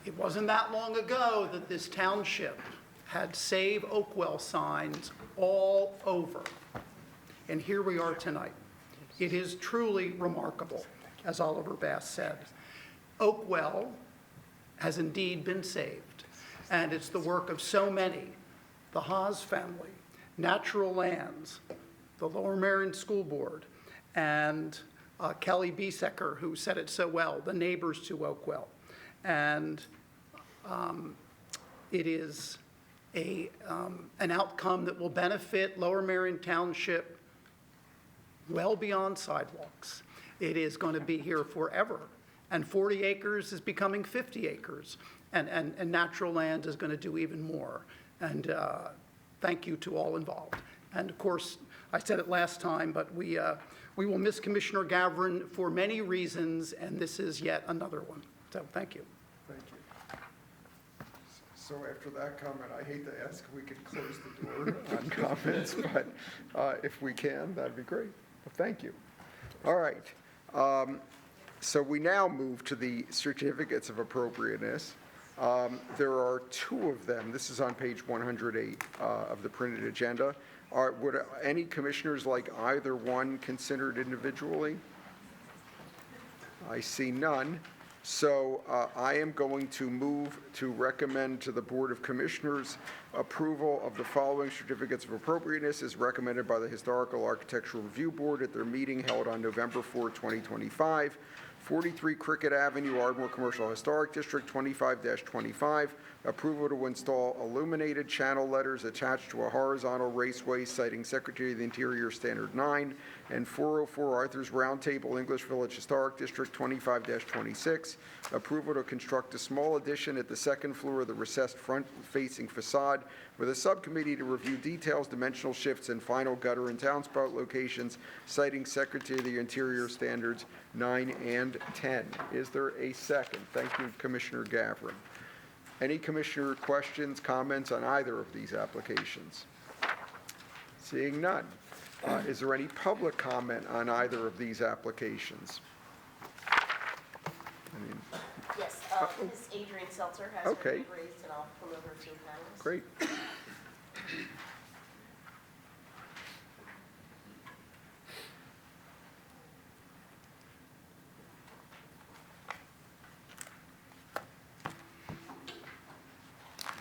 It wasn't that long ago that this township had Save Oakwell signs all over. And here we are tonight. It is truly remarkable, as Oliver Bass said. Oakwell has indeed been saved, and it's the work of so many, the Haas family, Natural Lands, the Lower Merion School Board, and Kelly Biesecker, who said it so well, the neighbors to Oakwell. And it is an outcome that will benefit Lower Merion Township well beyond sidewalks. It is going to be here forever. And 40 acres is becoming 50 acres. And Natural Land is going to do even more. And thank you to all involved. And of course, I said it last time, but we will miss Commissioner Gavrin for many reasons, and this is yet another one. So thank you. Thank you. So after that comment, I hate to ask if we could close the door on comments, but if we can, that'd be great. Well, thank you. All right. So we now move to the certificates of appropriateness. There are 2 of them. This is on page 108 of the printed agenda. Would any commissioners like either one considered individually? I see none. So I am going to move to recommend to the Board of Commissioners approval of the following certificates of appropriateness as recommended by the Historical Architectural Review Board at their meeting held on November 4, 2025. 43 Cricket Avenue, Ardmore Commercial Historic District, 25-25, approval to install illuminated channel letters attached to a horizontal raceway citing Secretary of the Interior Standard 9, and 404 Arthur's Round Table, English Village Historic District, 25-26, approval to construct a small addition at the second floor of the recessed front-facing facade with a subcommittee to review details, dimensional shifts, and final gutter and downspout locations, citing Secretary of the Interior Standards 9 and 10. Is there a second? Thank you, Commissioner Gavrin. Any commissioner questions, comments on either of these applications? Seeing none. Is there any public comment on either of these applications? Yes, Ms. Adrienne Seltzer has her hand raised, and I'll promote her to the panelist. Great.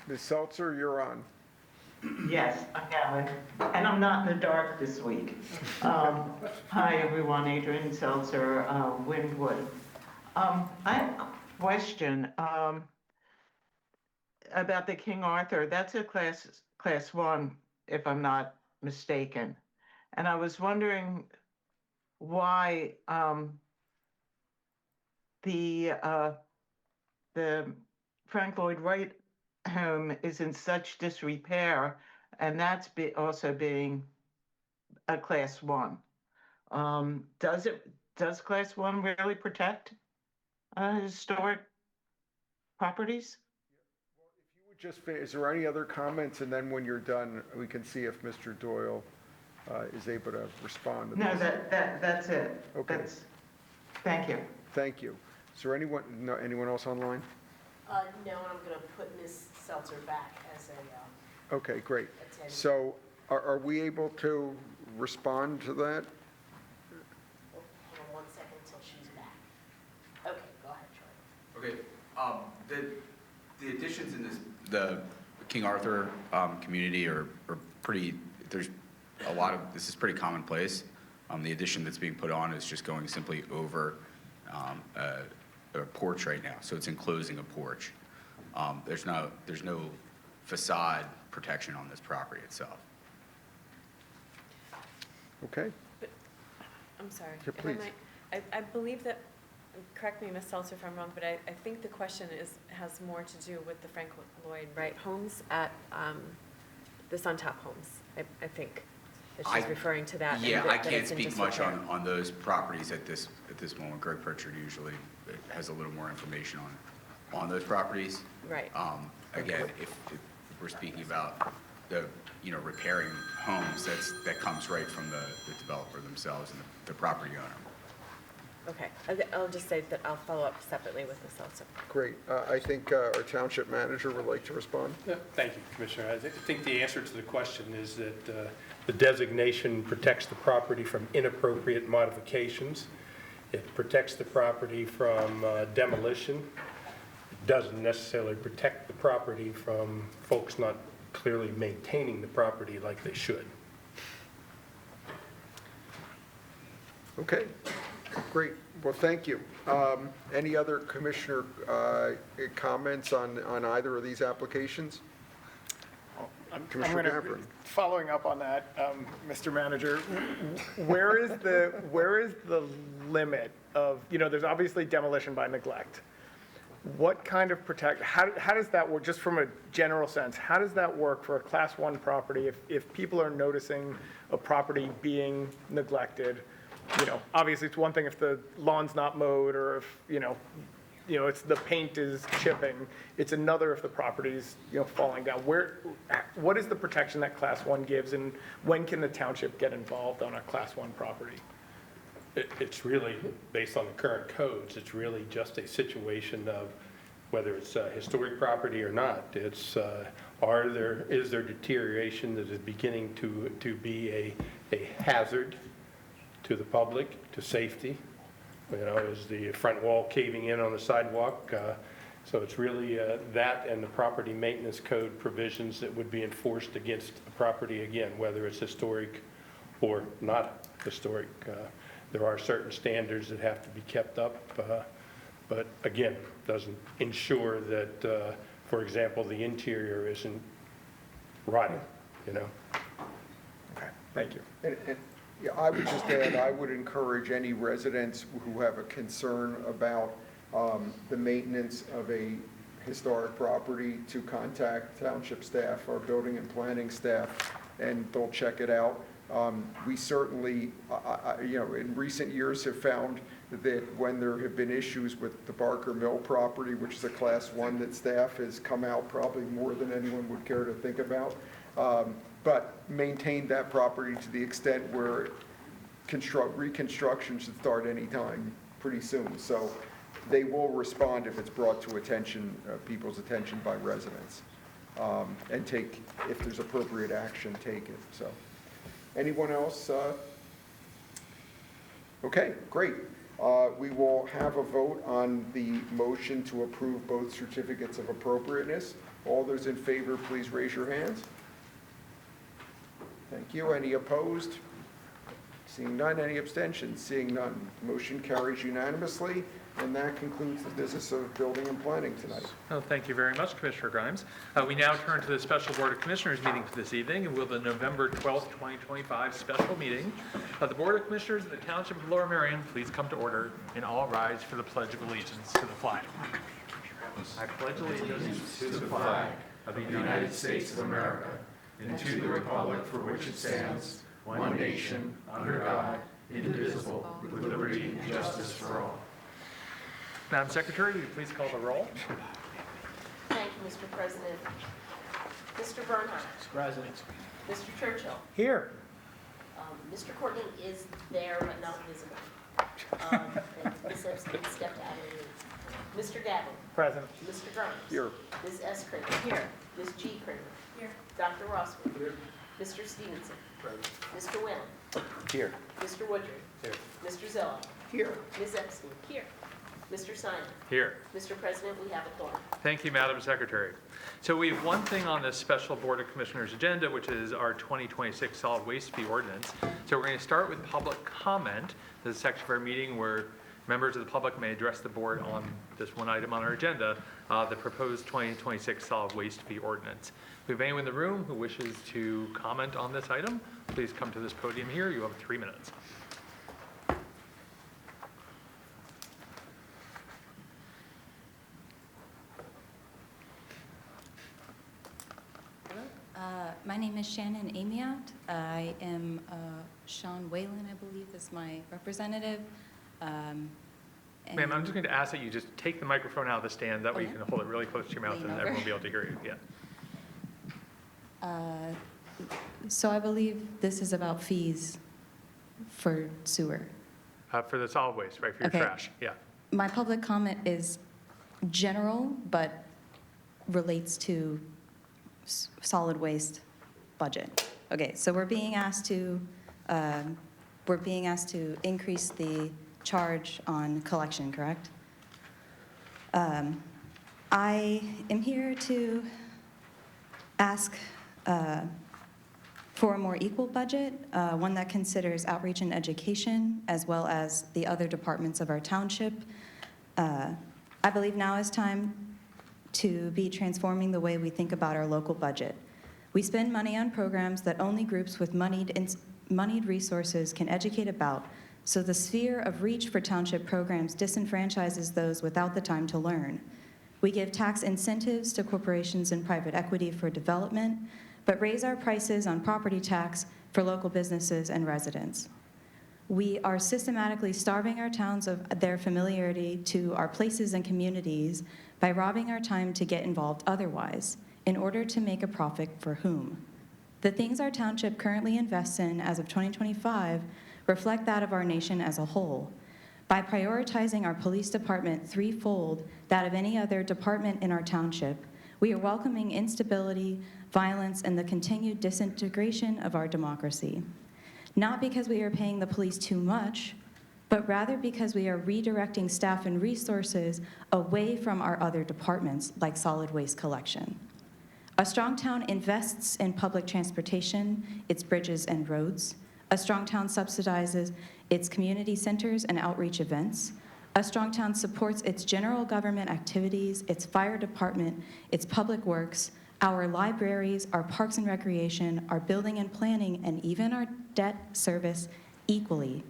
Ms. Seltzer, you're on. Yes, I have it. And I'm not in the dark this week. Hi, everyone. Adrienne Seltzer, Wynwood. I have a question about the King Arthur. That's a class 1, if I'm not mistaken. And I was wondering why the Frank Lloyd Wright home is in such disrepair, and that's also being a class 1. Does class 1 really protect historic properties? Just finish. Is there any other comments? And then when you're done, we can see if Mr. Doyle is able to respond to No, this. that's it. Okay. Thank you. Thank you. Is there anyone else online? No, and I'm going to put Ms. Seltzer back as a Okay, great. attendee. So are we able to respond to that? Oh, hang on 1 second until she's back. Okay, go ahead, Charlie. Okay, the additions in the King Arthur community are pretty, there's a lot of, this is pretty commonplace. The addition that's being put on is just going simply over a porch right now, so it's enclosing a porch. There's no facade protection on this property itself. Okay. I'm sorry. Yeah, if I please. might, I believe that, correct me, Ms. Seltzer, if I'm wrong, but I think the question has more to do with the Frank Lloyd Wright homes at the Suntop homes, I think, that she's referring to that. Yeah, and I that can't it's in speak much disrepair. on those properties at this moment. Greg Pritchard usually has a little more information on those properties. Right. Again, if we're speaking about the, repairing homes, that comes right from the developer themselves and the property owner. Okay, I'll just say that I'll follow up separately with Ms. Seltzer. Great. I think our township manager would like to respond. Yeah, thank you, Commissioner. I think the answer to the question is that the designation protects the property from inappropriate modifications. It protects the property from demolition. It doesn't necessarily protect the property from folks not clearly maintaining the property like they should. Okay, great. Well, thank you. Any other commissioner comments on either of these applications? I'm Commissioner going to, Gavrin. following up on that, Mr. Manager, where is the limit of, there's obviously demolition by neglect. What kind of how does that work, just from a general sense, how does that work for a Class 1 property if people are noticing a property being neglected? Obviously it's one thing if the lawn's not mowed or if, it's the paint is chipping. It's another if the property's, falling down. What is the protection that Class 1 gives, and when can the township get involved on a Class 1 property? It's really, based on the current codes, it's really just a situation of whether it's historic property or not. It's, is there deterioration that is beginning to be a hazard to the public, to safety? Is the front wall caving in on the sidewalk? So it's really that and the property maintenance code provisions that would be enforced against a property, again, whether it's historic or not historic. there are certain standards that have to be kept up, but again, doesn't ensure that, for example, the interior isn't rotting, you know? Okay, thank you. Yeah, I would just add, I would encourage any residents who have a concern about the maintenance of a historic property to contact township staff, our building and planning staff, and they'll check it out. We certainly, in recent years have found that when there have been issues with the Barker Mill property, which is a Class 1, that staff has come out probably more than anyone would care to think about, but maintain that property to the extent where reconstruction should start anytime pretty soon. So they will respond if it's brought to people's attention by residents, and take, if there's appropriate action, take it. So, anyone else? Okay, great. We will have a vote on the motion to approve both certificates of appropriateness. All those in favor, please raise your hands. Thank you. Any opposed? Seeing none. Any abstentions? Seeing none. Motion carries unanimously, and that concludes the business of building and planning tonight. Well, thank you very much, Commissioner Grimes. We now turn to the Special Board of Commissioners meeting for this evening, and will the November 12th, 2025 special meeting of the Board of Commissioners of the Township of Lower Merion please come to order, and all rise for the Pledge of Allegiance to the flag. I pledge allegiance to the flag of the United States of America and to the republic for which it stands, one nation, under God, indivisible, with liberty and justice for all. Madam Secretary, will you please call the roll? Thank you, Mr. President. Mr. Bernhardt. President. Mr. Churchill. Here. Mr. Courtney is there but not visible. And Ms. Epstein stepped out of the meeting. Mr. Gavin. Present. Mr. Grimes. Here. Ms. S. Kramer. Here. Ms. G. Kramer. Here. Dr. Rossman. Here. Mr. Stevenson. Present. Mr. Wynn. Here. Mr. Woodring. Here. Mr. Zillow. Here. Ms. Epstein. Here. Mr. Simon. Here. Mr. President, we have a quorum. Thank you, Madam Secretary. So we have one thing on this special Board of Commissioners agenda, which is our 2026 solid waste fee ordinance. So we're going to start with public comment. This is a section of our meeting where members of the public may address the board on this one item on our agenda, the proposed 2026 solid waste fee ordinance. If we have anyone in the room who wishes to comment on this item, please come to this podium here. You have 3 minutes. My name is Shannon Amiot. I am Sean Whalen, I believe, is my representative. Ma'am, I'm just going to ask that you just take the microphone out of the stand. That way you can hold it really close to your mouth and everyone will be able to hear you. Yeah. So I believe this is about fees for sewer. For the solid waste, right, for your Okay. trash. Yeah. My public comment is general, but relates to solid waste budget. Okay, so we're being asked to increase the charge on collection, correct? I am here to ask for a more equal budget, one that considers outreach and education, as well as the other departments of our township. I believe now is time to be transforming the way we think about our local budget. We spend money on programs that only groups with moneyed resources can educate about, so the sphere of reach for township programs disenfranchises those without the time to learn. We give tax incentives to corporations and private equity for development, but raise our prices on property tax for local businesses and residents. We are systematically starving our towns of their familiarity to our places and communities by robbing our time to get involved otherwise, in order to make a profit for whom? The things our township currently invests in as of 2025 reflect that of our nation as a whole. By prioritizing our police department threefold that of any other department in our township, we are welcoming instability, violence, and the continued disintegration of our democracy. Not because we are paying the police too much, but rather because we are redirecting staff and resources away from our other departments, like solid waste collection. A strong town invests in public transportation, its bridges and roads. A strong town subsidizes its community centers and outreach events. A strong town supports its general government activities, its fire department, its public works, our libraries, our parks and recreation, our building and planning, and even our debt service equally.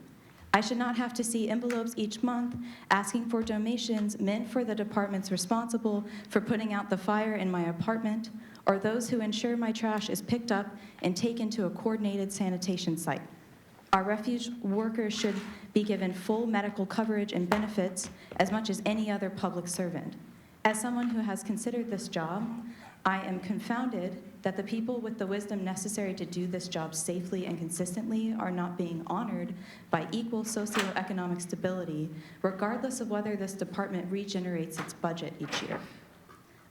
I should not have to see envelopes each month asking for donations meant for the departments responsible for putting out the fire in my apartment, or those who ensure my trash is picked up and taken to a coordinated sanitation site. Our refuge workers should be given full medical coverage and benefits as much as any other public servant. As someone who has considered this job, I am confounded that the people with the wisdom necessary to do this job safely and consistently are not being honored by equal socioeconomic stability, regardless of whether this department regenerates its budget each year.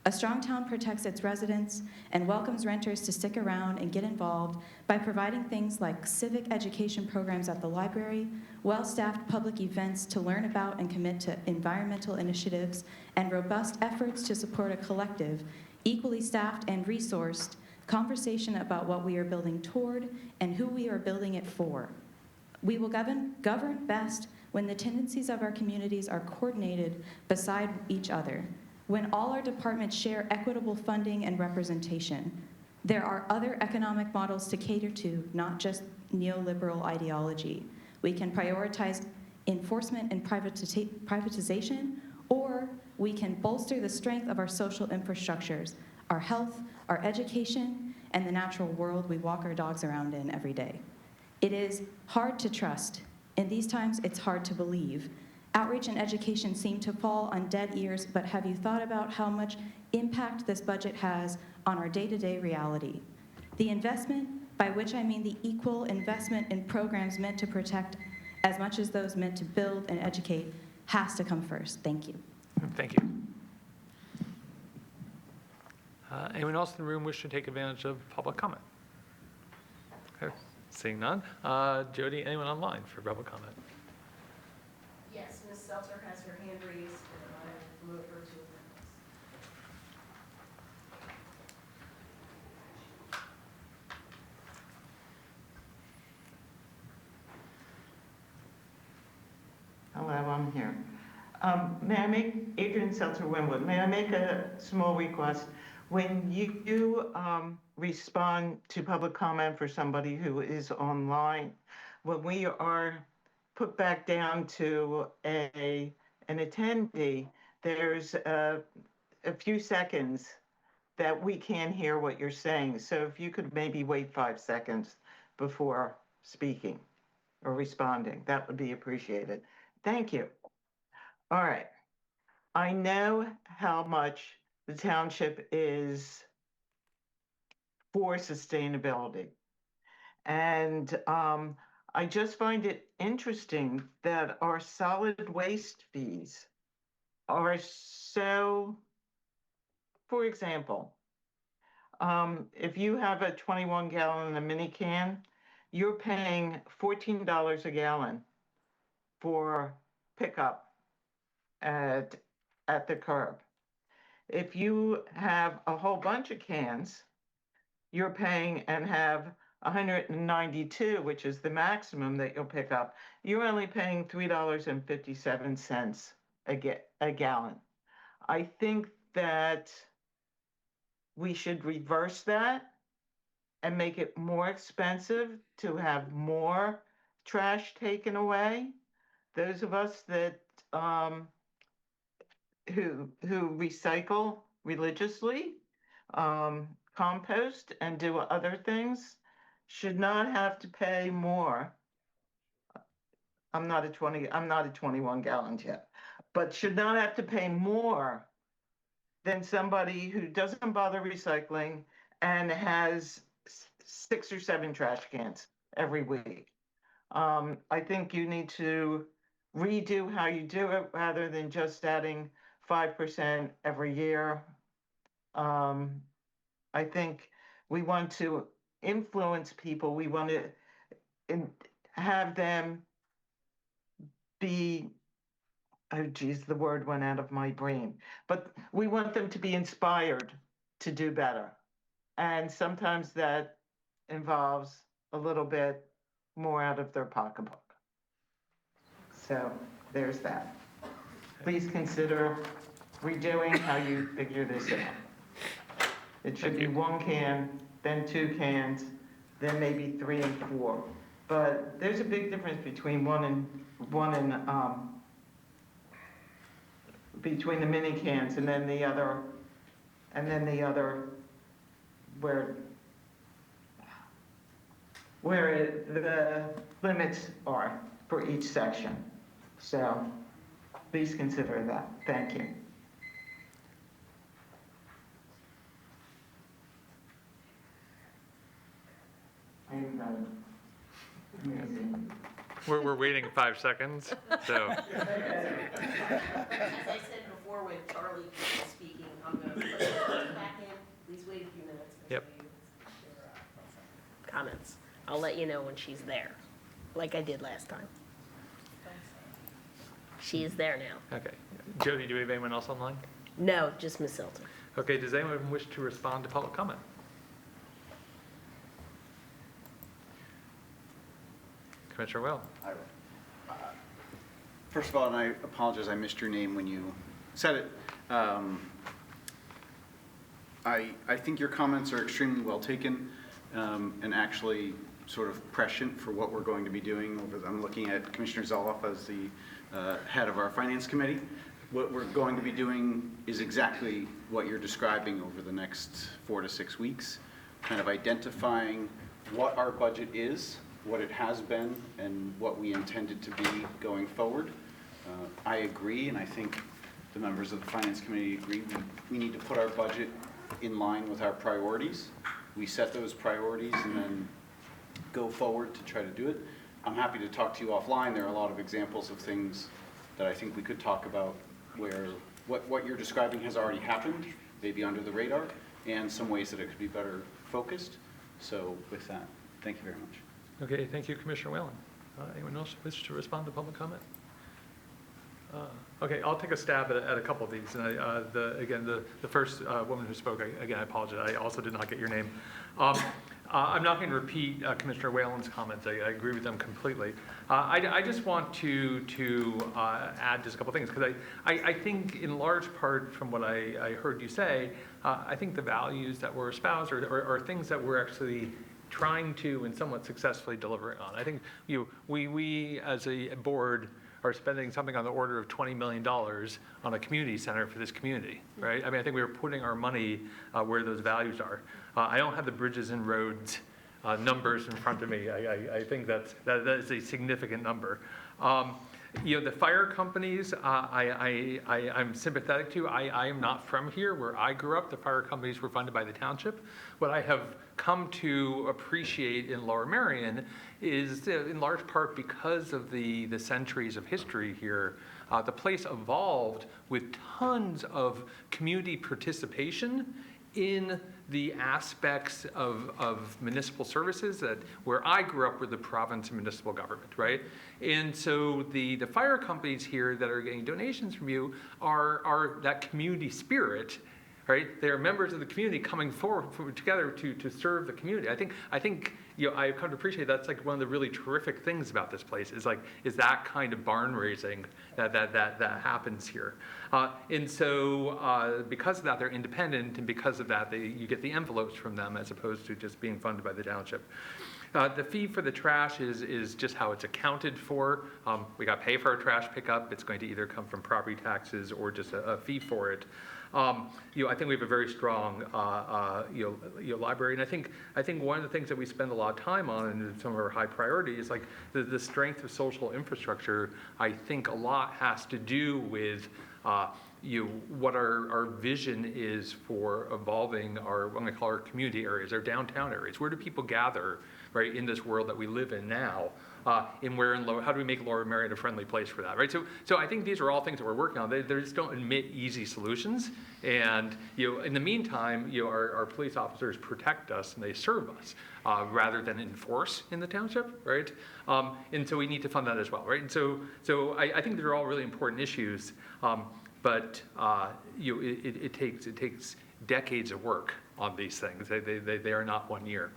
A strong town protects its residents and welcomes renters to stick around and get involved by providing things like civic education programs at the library, well-staffed public events to learn about and commit to environmental initiatives, and robust efforts to support a collective, equally staffed and resourced conversation about what we are building toward and who we are building it for. We will govern best when the tendencies of our communities are coordinated beside each other, when all our departments share equitable funding and representation. There are other economic models to cater to, not just neoliberal ideology. We can prioritize enforcement and privatization, or we can bolster the strength of our social infrastructures, our health, our education, and the natural world we walk our dogs around in every day. It is hard to trust. In these times, it's hard to believe. Outreach and education seem to fall on dead ears, but have you thought about how much impact this budget has on our day-to-day reality? The investment, by which I mean the equal investment in programs meant to protect as much as those meant to build and educate, has to come first. Thank you. Thank you. Anyone else in the room wish to take advantage of public comment? Okay, seeing none. Jody, anyone online for public comment? Yes, Ms. Seltzer has her hand raised, and I will move her to amendments. Hello, I'm here. May I make, Adrian Seltzer, Wynwood, may I make a small request? When you respond to public comment for somebody who is online, when we are put back down to an attendee, there's a few seconds that we can't hear what you're saying. So if you could maybe wait 5 seconds before speaking or responding, that would be appreciated. Thank you. All right. I know how much the township is for sustainability. And I just find it interesting that our solid waste fees are so, for example, if you have a 21-gallon a mini can, you're paying $14 a gallon for pickup at the curb. If you have a whole bunch of cans, you're paying and have 192, which is the maximum that you'll pick up, you're only paying $3.57 a gallon. I think that we should reverse that and make it more expensive to have more trash taken away. Those of us that who recycle religiously, compost and do other things should not have to pay more. I'm not a 21 gallons yet, but should not have to pay more than somebody who doesn't bother recycling and has 6 or 7 trash cans every week. I think you need to redo how you do it rather than just adding 5% every year. I think we want to influence people. We want to have them be, oh geez, the word went out of my brain, but we want them to be inspired to do better. And sometimes that involves a little bit more out of their pocketbook. So there's that. Please consider redoing how you figure this out. It should be 1 can, then 2 cans, then maybe 3 and 4. But there's a big difference between between the mini cans and then the other, where the limits are for each section. So please consider that. Thank you. We're waiting 5 seconds, so. As I said before when Charlie was speaking, I'm going to put it back in. Please wait a few minutes. Yep. Comments. I'll let you know when she's there, like I did last time. She is there now. Okay. Jody, do we have anyone else online? No, just Ms. Selton. Okay, does anyone wish to respond to public comment? Commissioner Will. I will. First of all, and I apologize, I missed your name when you said it. I think your comments are extremely well taken and actually sort of prescient for what we're going to be doing. I'm looking at Commissioner Zoloff as the head of our Finance Committee. What we're going to be doing is exactly what you're describing over the next 4 to 6 weeks, kind of identifying what our budget is, what it has been, and what we intend it to be going forward. I agree, and I think the members of the Finance Committee agree, we need to put our budget in line with our priorities. We set those priorities and then go forward to try to do it. I'm happy to talk to you offline. There are a lot of examples of things that I think we could talk about where what you're describing has already happened, maybe under the radar, and some ways that it could be better focused. So with that, thank you very much. Okay, thank you, Commissioner Whalen. Anyone else wish to respond to public comment? Okay, I'll take a stab at a couple of these. And the first woman who spoke, again, I apologize. I also did not get your name. I'm not going to repeat Commissioner Whalen's comments. I agree with them completely. I just want to add just a couple things, because I think in large part from what I heard you say, I think the values that were espoused are things that we're actually trying to and somewhat successfully delivering on. I think we as a board are spending something on the order of $20 million on a community center for this community, right? I mean, I think we are putting our money where those values are. I don't have the bridges and roads numbers in front of me. I think that is a significant number. The fire companies, I'm sympathetic to. I am not from here. Where I grew up, the fire companies were funded by the township. What I have come to appreciate in Lower Merion is, in large part because of the centuries of history here, the place evolved with tons of community participation in the aspects of municipal services that where I grew up were the province and municipal government, right? And so the fire companies here that are getting donations from you are that community spirit, right? They are members of the community coming forward together to serve the community. I think I've come to appreciate that's like one of the really terrific things about this place is that kind of barn raising that happens here. And so because of that, they're independent, and because of that, you get the envelopes from them as opposed to just being funded by the township. The fee for the trash is just how it's accounted for. We got to pay for our trash pickup. It's going to either come from property taxes or just a fee for it. I think we have a very strong library, and I think one of the things that we spend a lot of time on, and some of our high priorities, is like the strength of social infrastructure. I think a lot has to do with what our vision is for evolving our, what I'm going to call our community areas, our downtown areas. Where do people gather, right, in this world that we live in now? How do we make Lower Merion a friendly place for that, right? So I think these are all things that we're working on. They just don't admit easy solutions. And in the meantime, our police officers protect us and they serve us rather than enforce in the township, right? And so we need to fund that as well, right? And so I think they're all really important issues. But it takes decades of work on these things. They are not 1 year.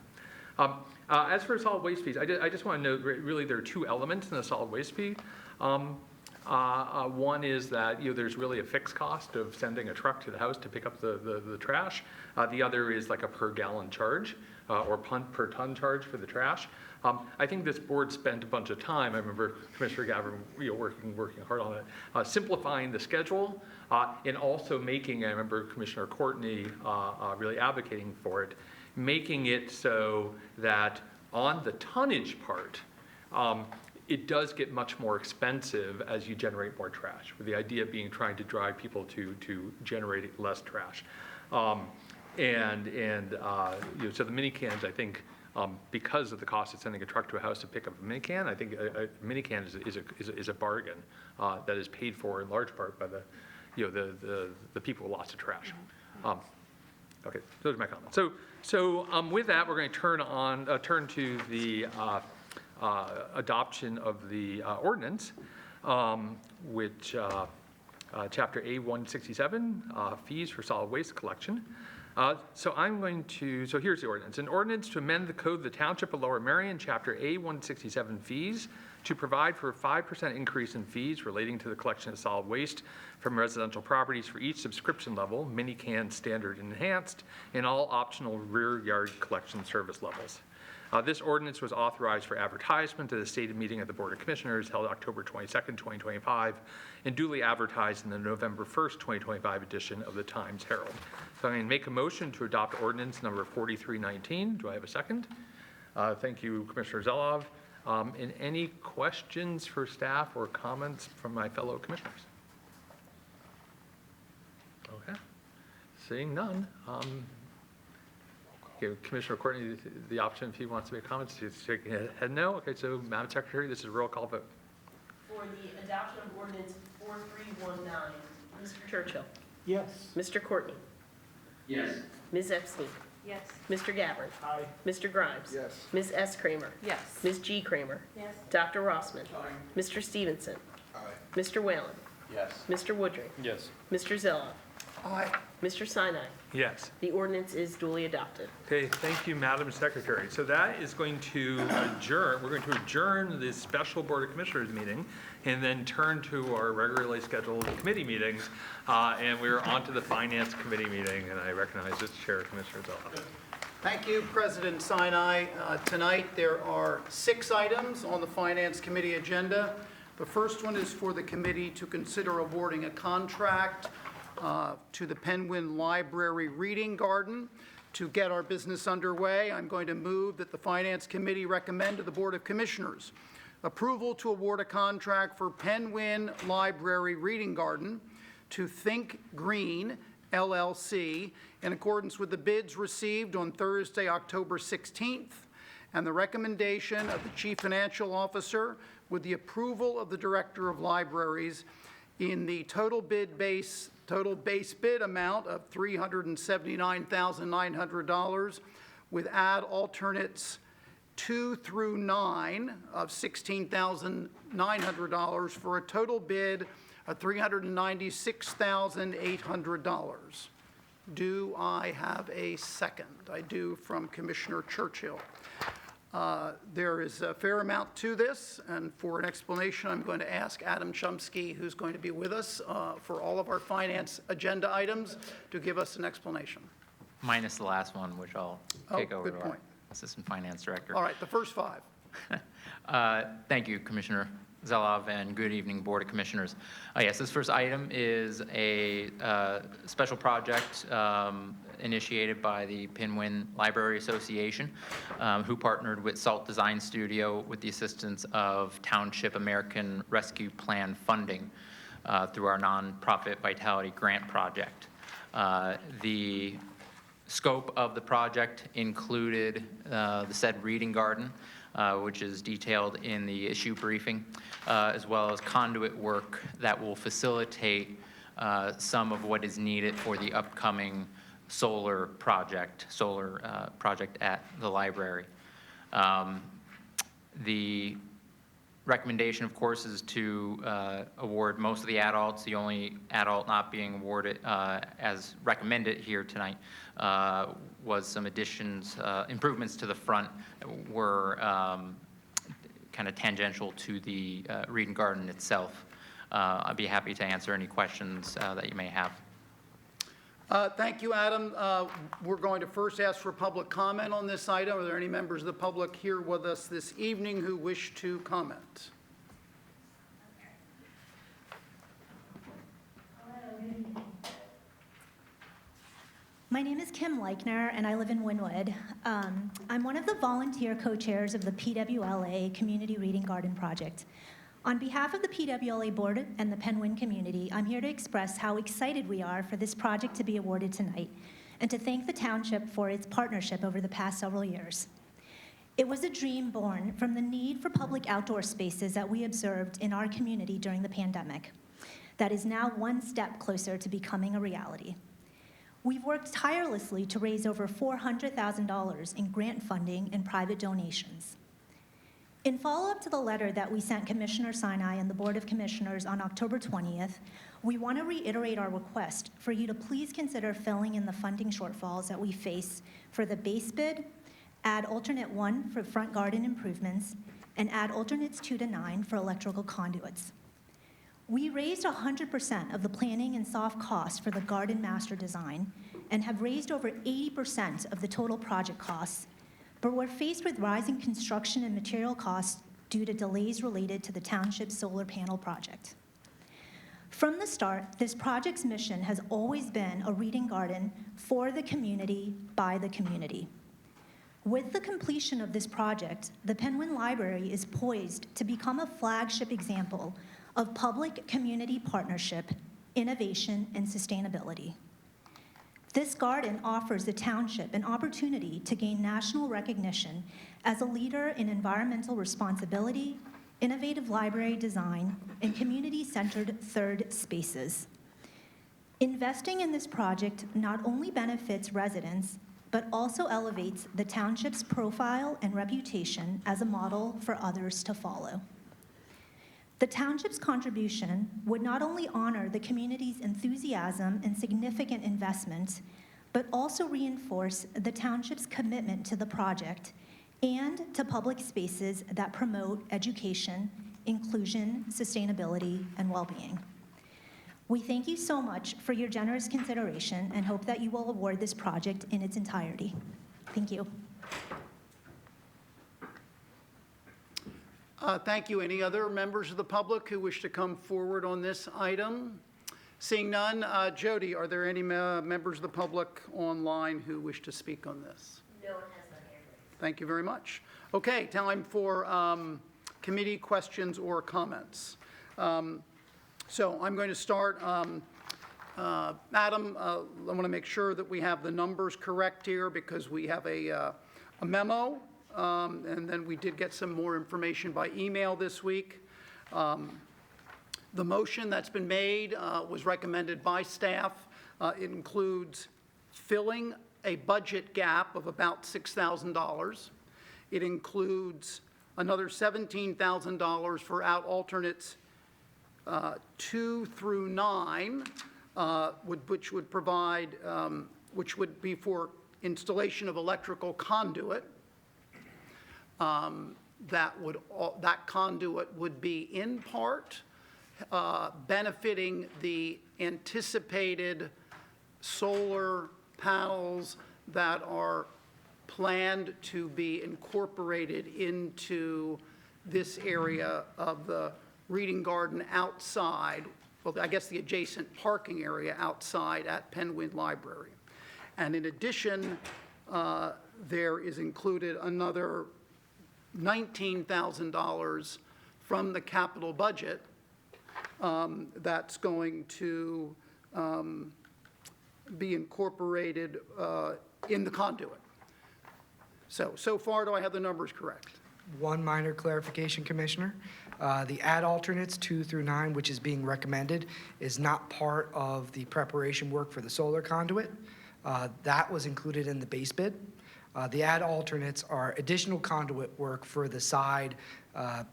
As for solid waste fees, I just want to note, really, there are two elements in the solid waste fee. One is that, there's really a fixed cost of sending a truck to the house to pick up the trash. The other is like a per gallon charge or per ton charge for the trash. I think this board spent a bunch of time, I remember Commissioner Gavin, working hard on it, simplifying the schedule and also making, I remember Commissioner Courtney really advocating for it, making it so that on the tonnage part, it does get much more expensive as you generate more trash, with the idea being trying to drive people to generate less trash. So the mini cans, I think, because of the cost of sending a truck to a house to pick up a mini can, I think a mini can is a bargain that is paid for in large part by the people with lots of trash. Okay, those are my comments. So with that, we're going to turn to the adoption of the ordinance, which Chapter A167, fees for solid waste collection. So here's the ordinance. An ordinance to amend the code of the Township of Lower Merion, Chapter A167, fees, to provide for a 5% increase in fees relating to the collection of solid waste from residential properties for each subscription level, mini can, standard, and enhanced, and all optional rear yard collection service levels. This ordinance was authorized for advertisement at the stated meeting of the Board of Commissioners held October 22nd, 2025, and duly advertised in the November 1st, 2025 edition of the Times Herald. So I'm going to make a motion to adopt ordinance number 4319. Do I have a second? Thank you, Commissioner Zelov. And any questions for staff or comments from my fellow commissioners? Okay. Seeing none. Give Commissioner Courtney the option if he wants to make comments. He's shaking his head no. Okay, so Madam Secretary, this is a roll call vote. For the adoption of ordinance 4319, Mr. Churchill. Yes. Mr. Courtney. Yes. Ms. Epstein. Yes. Mr. Gabbard. Aye. Mr. Grimes. Yes. Ms. S. Kramer. Yes. Ms. G. Kramer. Yes. Dr. Rossman. Mr. Stevenson. Mr. Whalen. Yes. Mr. Woodring. Yes. Mr. Zelloff. Aye. Mr. Sinai. Yes. The ordinance is duly adopted. Okay, thank you, Madam Secretary. So that is going to adjourn. We're going to adjourn this special Board of Commissioners meeting and then turn to our regularly scheduled committee meetings. And we're on to the Finance Committee meeting, and I recognize this Chair, Commissioner Zelloff. Thank you, President Sinai. Tonight, there are 6 items on the Finance Committee agenda. The first one is for the committee to consider awarding a contract to the PENN Library Reading Garden. To get our business underway, I'm going to move that the Finance Committee recommend to the Board of Commissioners approval to award a contract for PENN Library Reading Garden to Think Green, LLC, in accordance with the bids received on Thursday, October 16th, and the recommendation of the Chief Financial Officer with the approval of the Director of Libraries in the total base bid amount of $379,900 with add alternates 2 through 9 of $16,900 for a total bid of $396,800. Do I have a second? I do, from Commissioner Churchill. There is a fair amount to this, and for an explanation, I'm going to ask Adam Chomsky, who's going to be with us for all of our finance agenda items, to give us an explanation. Minus the last one, which I'll take over to our Assistant Finance Director. All right, the first 5. Thank you, Commissioner Zelov, and good evening, Board of Commissioners. Yes, this first item is a special project initiated by the PENN Library Association, who partnered with SALT Design Studio with the assistance of Township American Rescue Plan funding through our nonprofit Vitality Grant Project. The scope of the project included the said reading garden, which is detailed in the issue briefing, as well as conduit work that will facilitate some of what is needed for the upcoming solar project at the library. The recommendation, of course, is to award most of the adults. The only adult not being awarded as recommended here tonight was some additions, improvements to the front were kind of tangential to the Reading Garden itself. I'd be happy to answer any questions that you may have. Thank you, Adam. We're going to first ask for public comment on this item. Are there any members of the public here with us this evening who wish to comment? My name is Kim Leichner, and I live in Wynwood. I'm one of the volunteer co-chairs of the PWLA Community Reading Garden Project. On behalf of the PWLA Board and the PENN community, I'm here to express how excited we are for this project to be awarded tonight, and to thank the township for its partnership over the past several years. It was a dream born from the need for public outdoor spaces that we observed in our community during the pandemic that is now one step closer to becoming a reality. We've worked tirelessly to raise over $400,000 in grant funding and private donations. In follow-up to the letter that we sent Commissioner Sinai and the Board of Commissioners on October 20th, we want to reiterate our request for you to please consider filling in the funding shortfalls that we face for the base bid, add alternate 1 for front garden improvements, and add alternates 2 to 9 for electrical conduits. We raised 100% of the planning and soft costs for the garden master design and have raised over 80% of the total project costs, but we're faced with rising construction and material costs due to delays related to the township's solar panel project. From the start, this project's mission has always been a reading garden for the community, by the community. With the completion of this project, the PENN Library is poised to become a flagship example of public-community partnership, innovation, and sustainability. This garden offers the township an opportunity to gain national recognition as a leader in environmental responsibility, innovative library design, and community-centered third spaces. Investing in this project not only benefits residents, but also elevates the township's profile and reputation as a model for others to follow. The township's contribution would not only honor the community's enthusiasm and significant investment, but also reinforce the township's commitment to the project and to public spaces that promote education, inclusion, sustainability, and well-being. We thank you so much for your generous consideration and hope that you will award this project in its entirety. Thank you. Thank you. Any other members of the public who wish to come forward on this item? Seeing none, Jody, are there any members of the public online who wish to speak on this? No one has their hand raised. Thank you very much. Okay, time for committee questions or comments. So I'm going to start. Adam, I want to make sure that we have the numbers correct here because we have a memo. And then we did get some more information by email this week. The motion that's been made was recommended by staff. It includes filling a budget gap of about $6,000. It includes another $17,000 for out alternates 2 through 9, which would provide, which would be for installation of electrical conduit. That conduit would be in part benefiting the anticipated solar panels that are planned to be incorporated into this area of the reading garden outside, well, I guess the adjacent parking area outside at PENN Library. And in addition, there is included another $19,000 from the capital budget that's going to be incorporated in the conduit. So far, do I have the numbers correct? One minor clarification, Commissioner. The add alternates 2 through 9, which is being recommended, is not part of the preparation work for the solar conduit. That was included in the base bid. The add alternates are additional conduit work for the side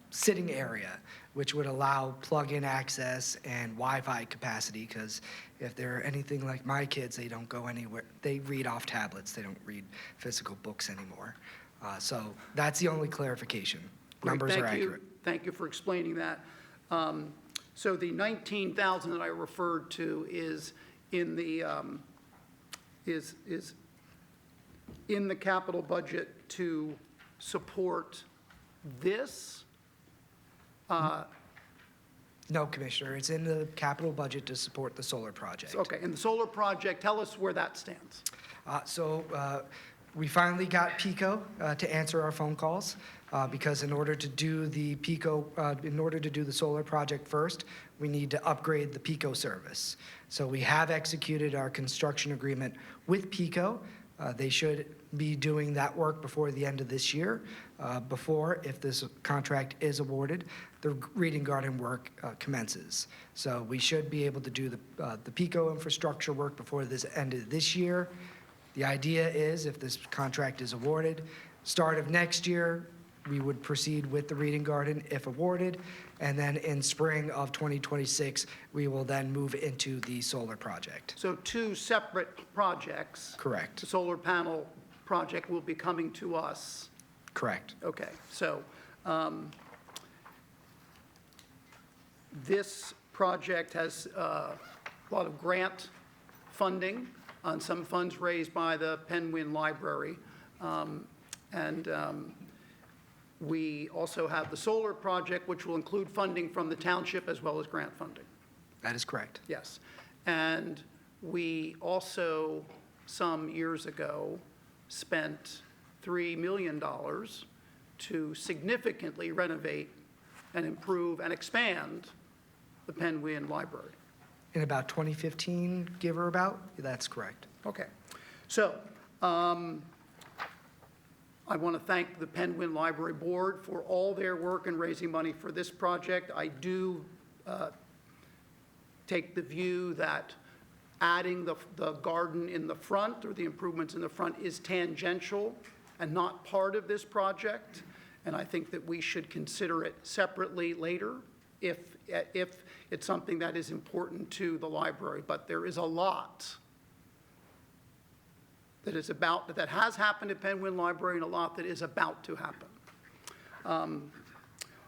sitting area, which would allow plug-in access and Wi-Fi capacity, because if they're anything like my kids, they don't go anywhere. They read off tablets. They don't read physical books anymore. So that's the only clarification. Great, numbers are thank you. accurate. Thank you for explaining that. So the 19,000 that I referred to is in the, is in the capital budget to support this? No, Commissioner, it's in the capital budget to support the solar project. Okay, and the solar project, tell us where that stands. We finally got PICO to answer our phone calls because in order to do the in order to do the solar project first, we need to upgrade the PICO service. So we have executed our construction agreement with PICO. They should be doing that work before the end of this year. Before, if this contract is awarded, the reading garden work commences. So we should be able to do the PICO infrastructure work before this end of this year. The idea is, if this contract is awarded, start of next year, we would proceed with the reading garden if awarded, and then in spring of 2026, we will then move into the solar project. So two separate projects. Correct. The solar panel project will be coming to us. Correct. Okay, so this project has a lot of grant funding on some funds raised by the PENN Library. We also have the solar project, which will include funding from the township as well as grant funding. That is correct. Yes. And we also, some years ago, spent $3 million to significantly renovate and improve and expand the PENN Library. In about 2015, give or about? That's correct. Okay. So I want to thank the PENN Library Board for all their work in raising money for this project. I do take the view that adding the garden in the front or the improvements in the front is tangential and not part of this project. And I think that we should consider it separately later if it's something that is important to the library. But there is a lot that has happened at PENN Library and a lot that is about to happen.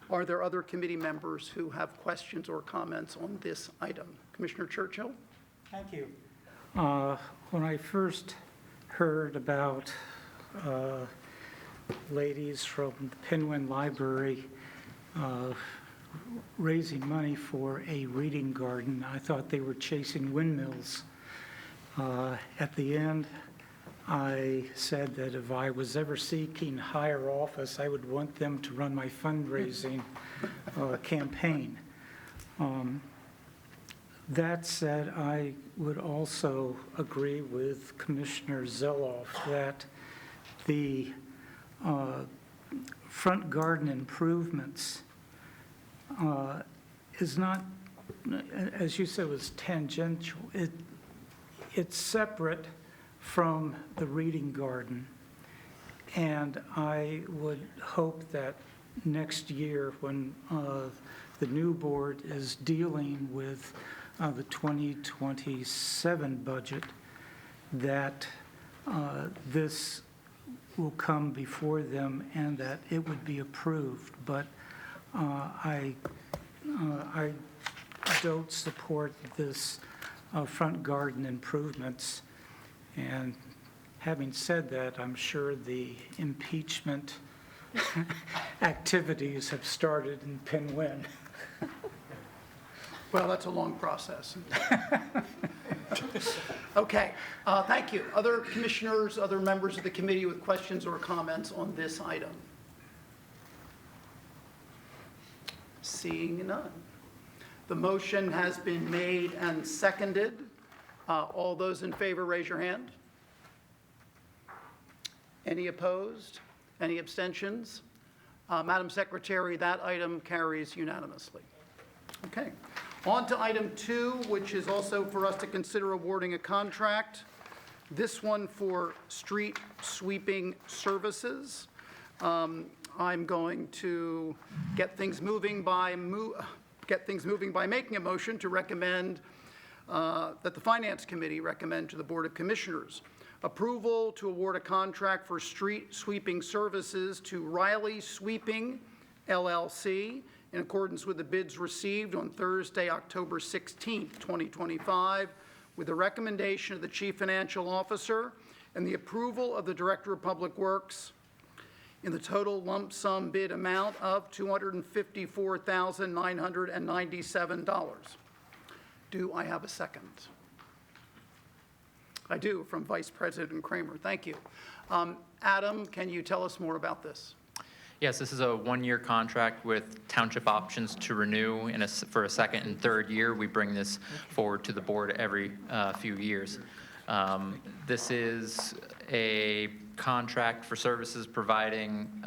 Are there other committee members who have questions or comments on this item? Commissioner Churchill? Thank you. When I first heard about ladies from the PENN Library raising money for a reading garden, I thought they were chasing windmills. At the end, I said that if I was ever seeking higher office, I would want them to run my fundraising campaign. That said, I would also agree with Commissioner Zeloff that the front garden improvements is not, as you said, was tangential. It's separate from the reading garden. And I would hope that next year when the new board is dealing with the 2027 budget, that this will come before them and that it would be approved. But I don't support this front garden improvements. And having said that, I'm sure the impeachment activities have started in PENN. Well, that's a long process. Okay, thank you. Other commissioners, other members of the committee with questions or comments on this item? Seeing none. The motion has been made and seconded. All those in favor, raise your hand. Any opposed? Any abstentions? Madam Secretary, that item carries unanimously. Okay. On to item 2, which is also for us to consider awarding a contract. This one for street sweeping services. I'm going to get things moving by making a motion to recommend that the Finance Committee recommend to the Board of Commissioners approval to award a contract for street sweeping services to Riley Sweeping LLC, in accordance with the bids received on Thursday, October 16th, 2025, with the recommendation of the Chief Financial Officer and the approval of the Director of Public Works in the total lump sum bid amount of $254,997. Do I have a second? I do, from Vice President Kramer. Thank you. Adam, can you tell us more about this? Yes, this is a one-year contract with township options to renew for a second and third year. We bring this forward to the board every few years. This is a contract for services providing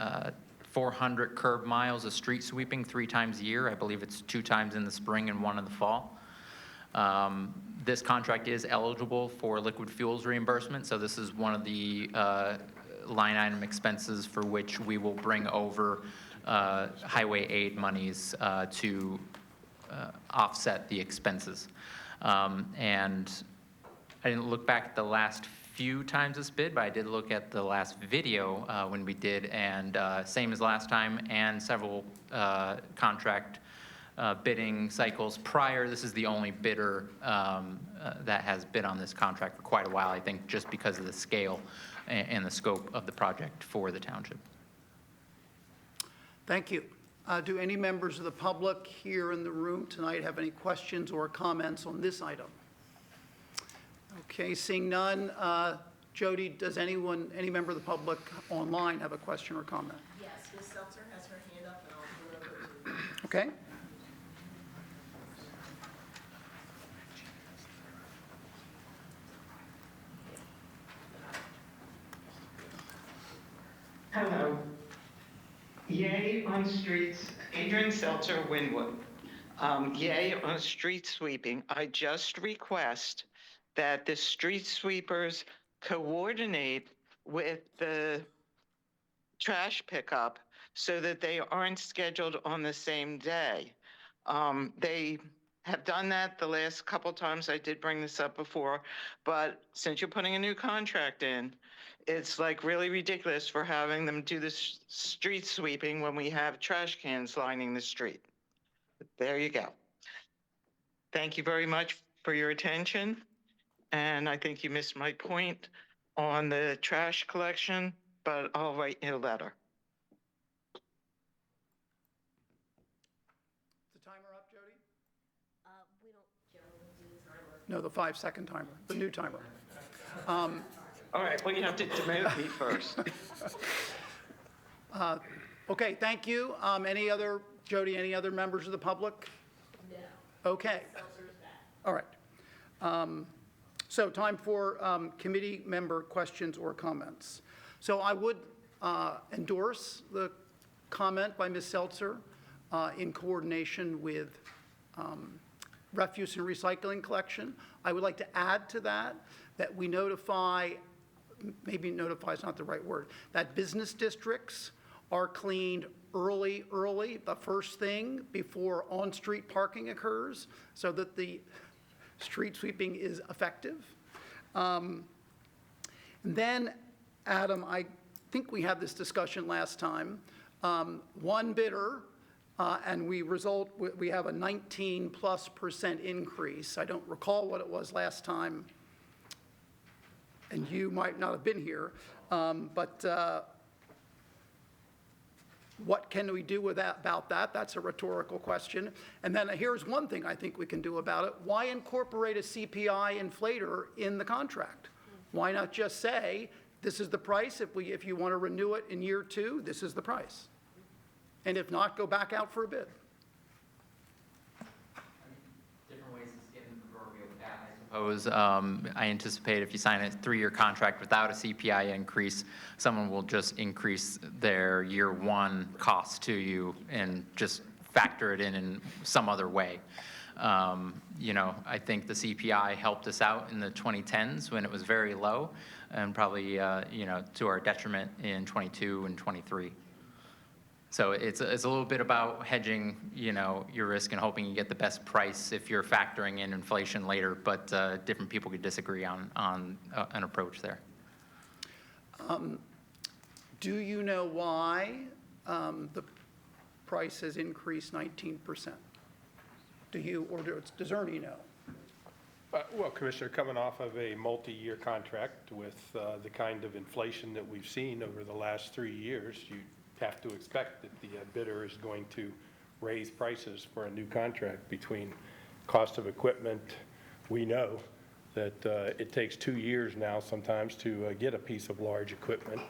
400 curb miles of street sweeping 3 times a year. I believe it's 2 times in the spring and 1 in the fall. This contract is eligible for liquid fuels reimbursement, so this is one of the line item expenses for which we will bring over highway aid monies to offset the expenses. And I didn't look back at the last few times this bid, but I did look at the last video when we did, and same as last time, and several contract bidding cycles prior. This is the only bidder that has bid on this contract for quite a while, I think, just because of the scale and the scope of the project for the township. Thank you. Do any members of the public here in the room tonight have any questions or comments on this item? Okay, seeing none. Jody, does any member of the public online have a question or comment? Yes, Ms. Seltzer has her hand up, and I'll turn it over to you. Okay. Hello. Yay on streets, Adrian Seltzer, Wynwood. Yay on street sweeping. I just request that the street sweepers coordinate with the trash pickup so that they aren't scheduled on the same day. They have done that the last couple times. I did bring this up before, but since you're putting a new contract in, it's like really ridiculous for having them do this street sweeping when we have trash cans lining the street. There you go. Thank you very much for your attention. And I think you missed my point on the trash collection, but I'll write you a letter. Is the timer up, Jody? We don't generally do the timer. No, the 5-second timer, the new timer. All right, well, you have to demote me first. Okay, thank you. Jody, any other members of the public? No. Okay. Seltzer's back. All right. So time for committee member questions or comments. So I would endorse the comment by Ms. Seltzer in coordination with refuse and recycling collection. I would like to add to that we notify, maybe notify is not the right word, that business districts are cleaned early, the first thing before on-street parking occurs, so that the street sweeping is effective. And then, Adam, I think we had this discussion last time. One bidder, and we have a 19+% increase. I don't recall what it was last time, and you might not have been here, but what can we do about that? That's a rhetorical question. And then here's one thing I think we can do about it. Why incorporate a CPI inflator in the contract? Why not just say, this is the price, if you want to renew it in year 2, this is the price. And if not, go back out for a bid. Different ways to skin the proverbial cat, I suppose. I anticipate if you sign a 3-year contract without a CPI increase, someone will just increase their year 1 cost to you and just factor it in some other way. I think the CPI helped us out in the 2010s when it was very low, and probably, to our detriment in 22 and 23. So it's a little bit about hedging, your risk and hoping you get the best price if you're factoring in inflation later, but different people could disagree on an approach there. Do you know why the price has increased 19%. Do you, or does Ernie know? Well, Commissioner, coming off of a multi-year contract with the kind of inflation that we've seen over the last 3 years, you have to expect that the bidder is going to raise prices for a new contract. Between cost of equipment, we know that it takes 2 years now sometimes to get a piece of large equipment.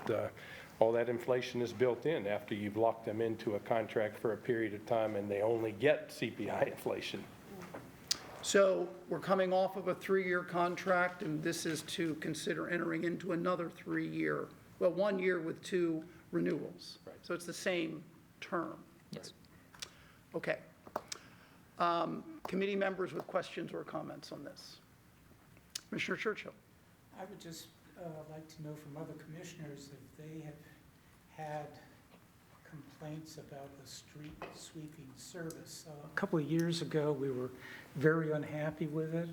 All that inflation is built in after you've locked them into a contract for a period of time and they only get CPI inflation. So we're coming off of a 3-year contract, and this is to consider entering into another 3-year, well, 1 year with 2 renewals. Right. So it's the same term. Yes. Okay. Committee members with questions or comments on this? Commissioner Churchill. I would just like to know from other commissioners if they have had complaints about the street sweeping service. A couple of years ago, we were very unhappy with it,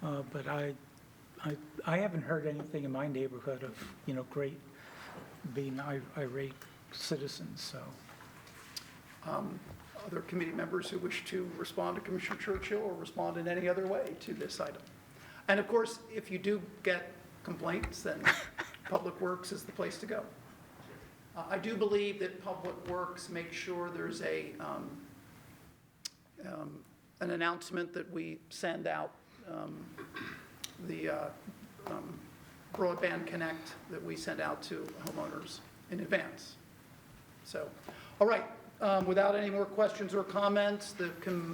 but I haven't heard anything in my neighborhood of, great being irate citizens, so. Other committee members who wish to respond to Commissioner Churchill or respond in any other way to this item? And of course, if you do get complaints, then Public Works is the place to go. I do believe that Public Works makes sure there's an announcement that we send out, the Broadband Connect that we send out to homeowners in advance. So, all right, without any more questions or comments, the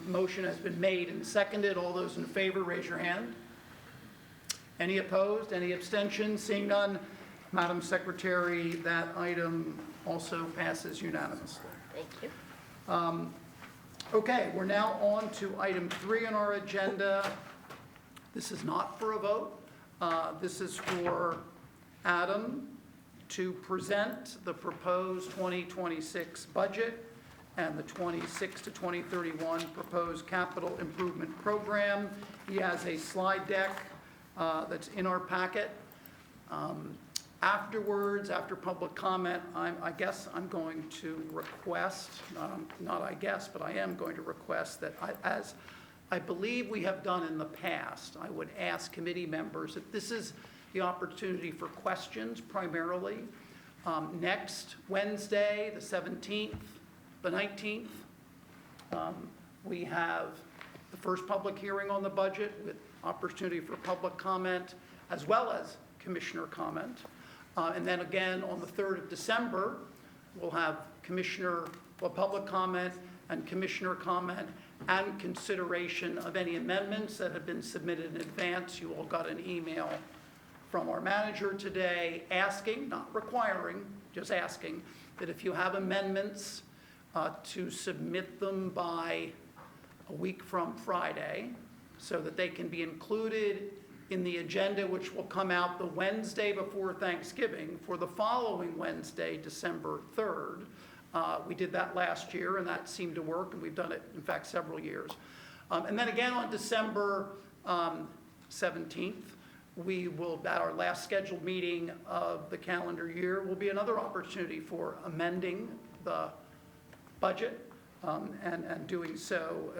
motion has been made and seconded. All those in favor, raise your hand. Any opposed? Any abstentions? Seeing none, Madam Secretary, that item also passes unanimously. Thank you. Okay, we're now on to item 3 on our agenda. This is not for a vote. This is for Adam to present the proposed 2026 budget and the 26 to 2031 proposed capital improvement program. He has a slide deck that's in our packet. Afterwards, after public comment, I guess I'm going to request, not I guess, but I am going to request that as I believe we have done in the past, I would ask committee members that this is the opportunity for questions primarily. Next Wednesday, the 17th, the 19th, we have the first public hearing on the budget with opportunity for public comment as well as commissioner comment. And then again, on the 3rd of December, we'll have public comment and commissioner comment and consideration of any amendments that have been submitted in advance. You all got an email from our manager today asking, not requiring, just asking, that if you have amendments, to submit them by a week from Friday so that they can be included in the agenda, which will come out the Wednesday before Thanksgiving for the following Wednesday, December 3rd. We did that last year, and that seemed to work, and we've done it, in fact, several years. And then again on December 17th, we will, at our last scheduled meeting of the calendar year, will be another opportunity for amending the budget. And doing so,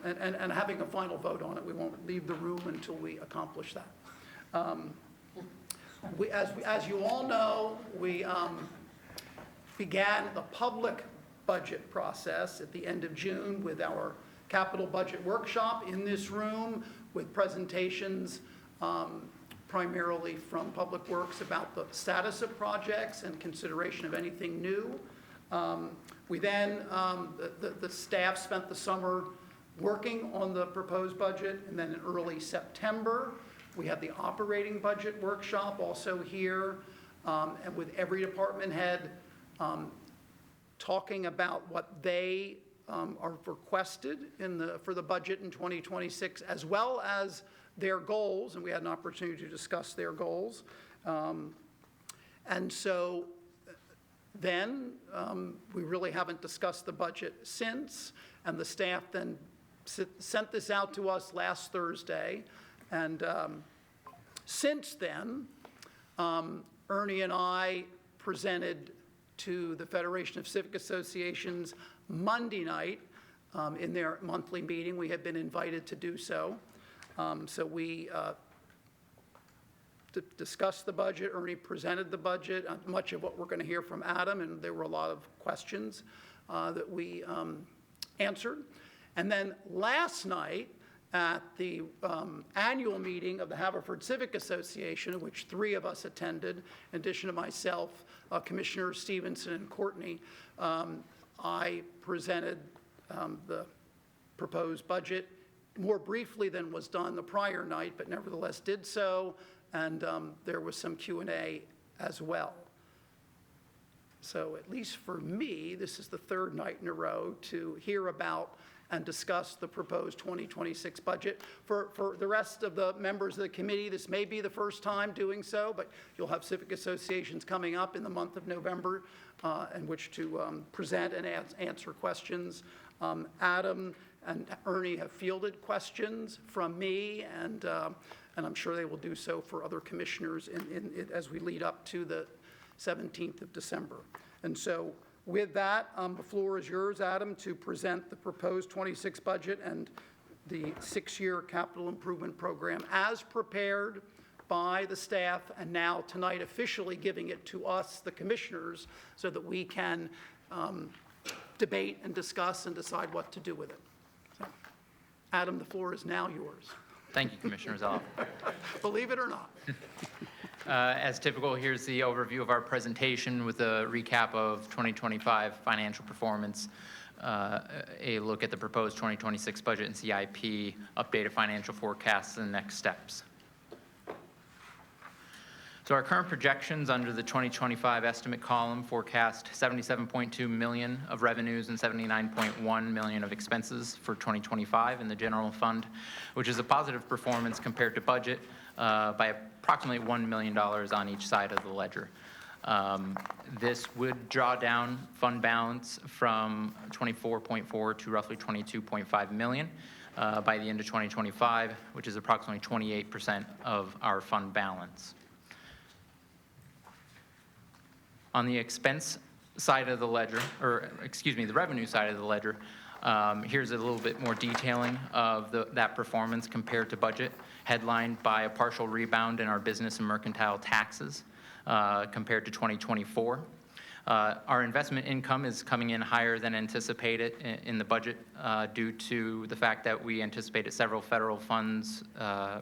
and having a final vote on it. We won't leave the room until we accomplish that. As you all know, we began the public budget process at the end of June with our capital budget workshop in this room with presentations primarily from Public Works about the status of projects and consideration of anything new. We then, the staff spent the summer working on the proposed budget, and then in early September, we had the operating budget workshop also here, and with every department head talking about what they are requested for the budget in 2026, as well as their goals, and we had an opportunity to discuss their goals. And so then we really haven't discussed the budget since, and the staff then sent this out to us last Thursday. And since then, Ernie and I presented to the Federation of Civic Associations Monday night in their monthly meeting. We have been invited to do so. So we discussed the budget. Ernie presented the budget, much of what we're going to hear from Adam, and there were a lot of questions that we answered. And then last night, at the annual meeting of the Haverford Civic Association, of which 3 of us attended, in addition to myself, Commissioners Stevenson and Courtney, I presented the proposed budget more briefly than was done the prior night, but nevertheless did so, and there was some Q&A as well. So at least for me, this is the 3rd night in a row to hear about and discuss the proposed 2026 budget. For the rest of the members of the committee, this may be the first time doing so, but you'll have civic associations coming up in the month of November in which to present and answer questions. Adam and Ernie have fielded questions from me, and I'm sure they will do so for other commissioners as we lead up to the 17th of December. And so with that, the floor is yours, Adam, to present the proposed 26 budget and the 6-year capital improvement program as prepared by the staff, and now tonight officially giving it to us, the commissioners, so that we can debate and discuss and decide what to do with it. So, Adam, the floor is now yours. Thank you, Commissioner Zella. Believe it or not. As typical, here's the overview of our presentation with a recap of 2025 financial performance, a look at the proposed 2026 budget and CIP, updated financial forecasts, and next steps. So our current projections under the 2025 estimate column forecast $77.2 million of revenues and $79.1 million of expenses for 2025 in the general fund, which is a positive performance compared to budget by approximately $1 million on each side of the ledger. This would draw down fund balance from 24.4 to roughly 22.5 million by the end of 2025, which is approximately 28% of our fund balance. On the expense side of the ledger, or excuse me, the revenue side of the ledger, here's a little bit more detailing of that performance compared to budget, headlined by a partial rebound in our business and mercantile taxes compared to 2024. Our investment income is coming in higher than anticipated in the budget due to the fact that we anticipated several federal funds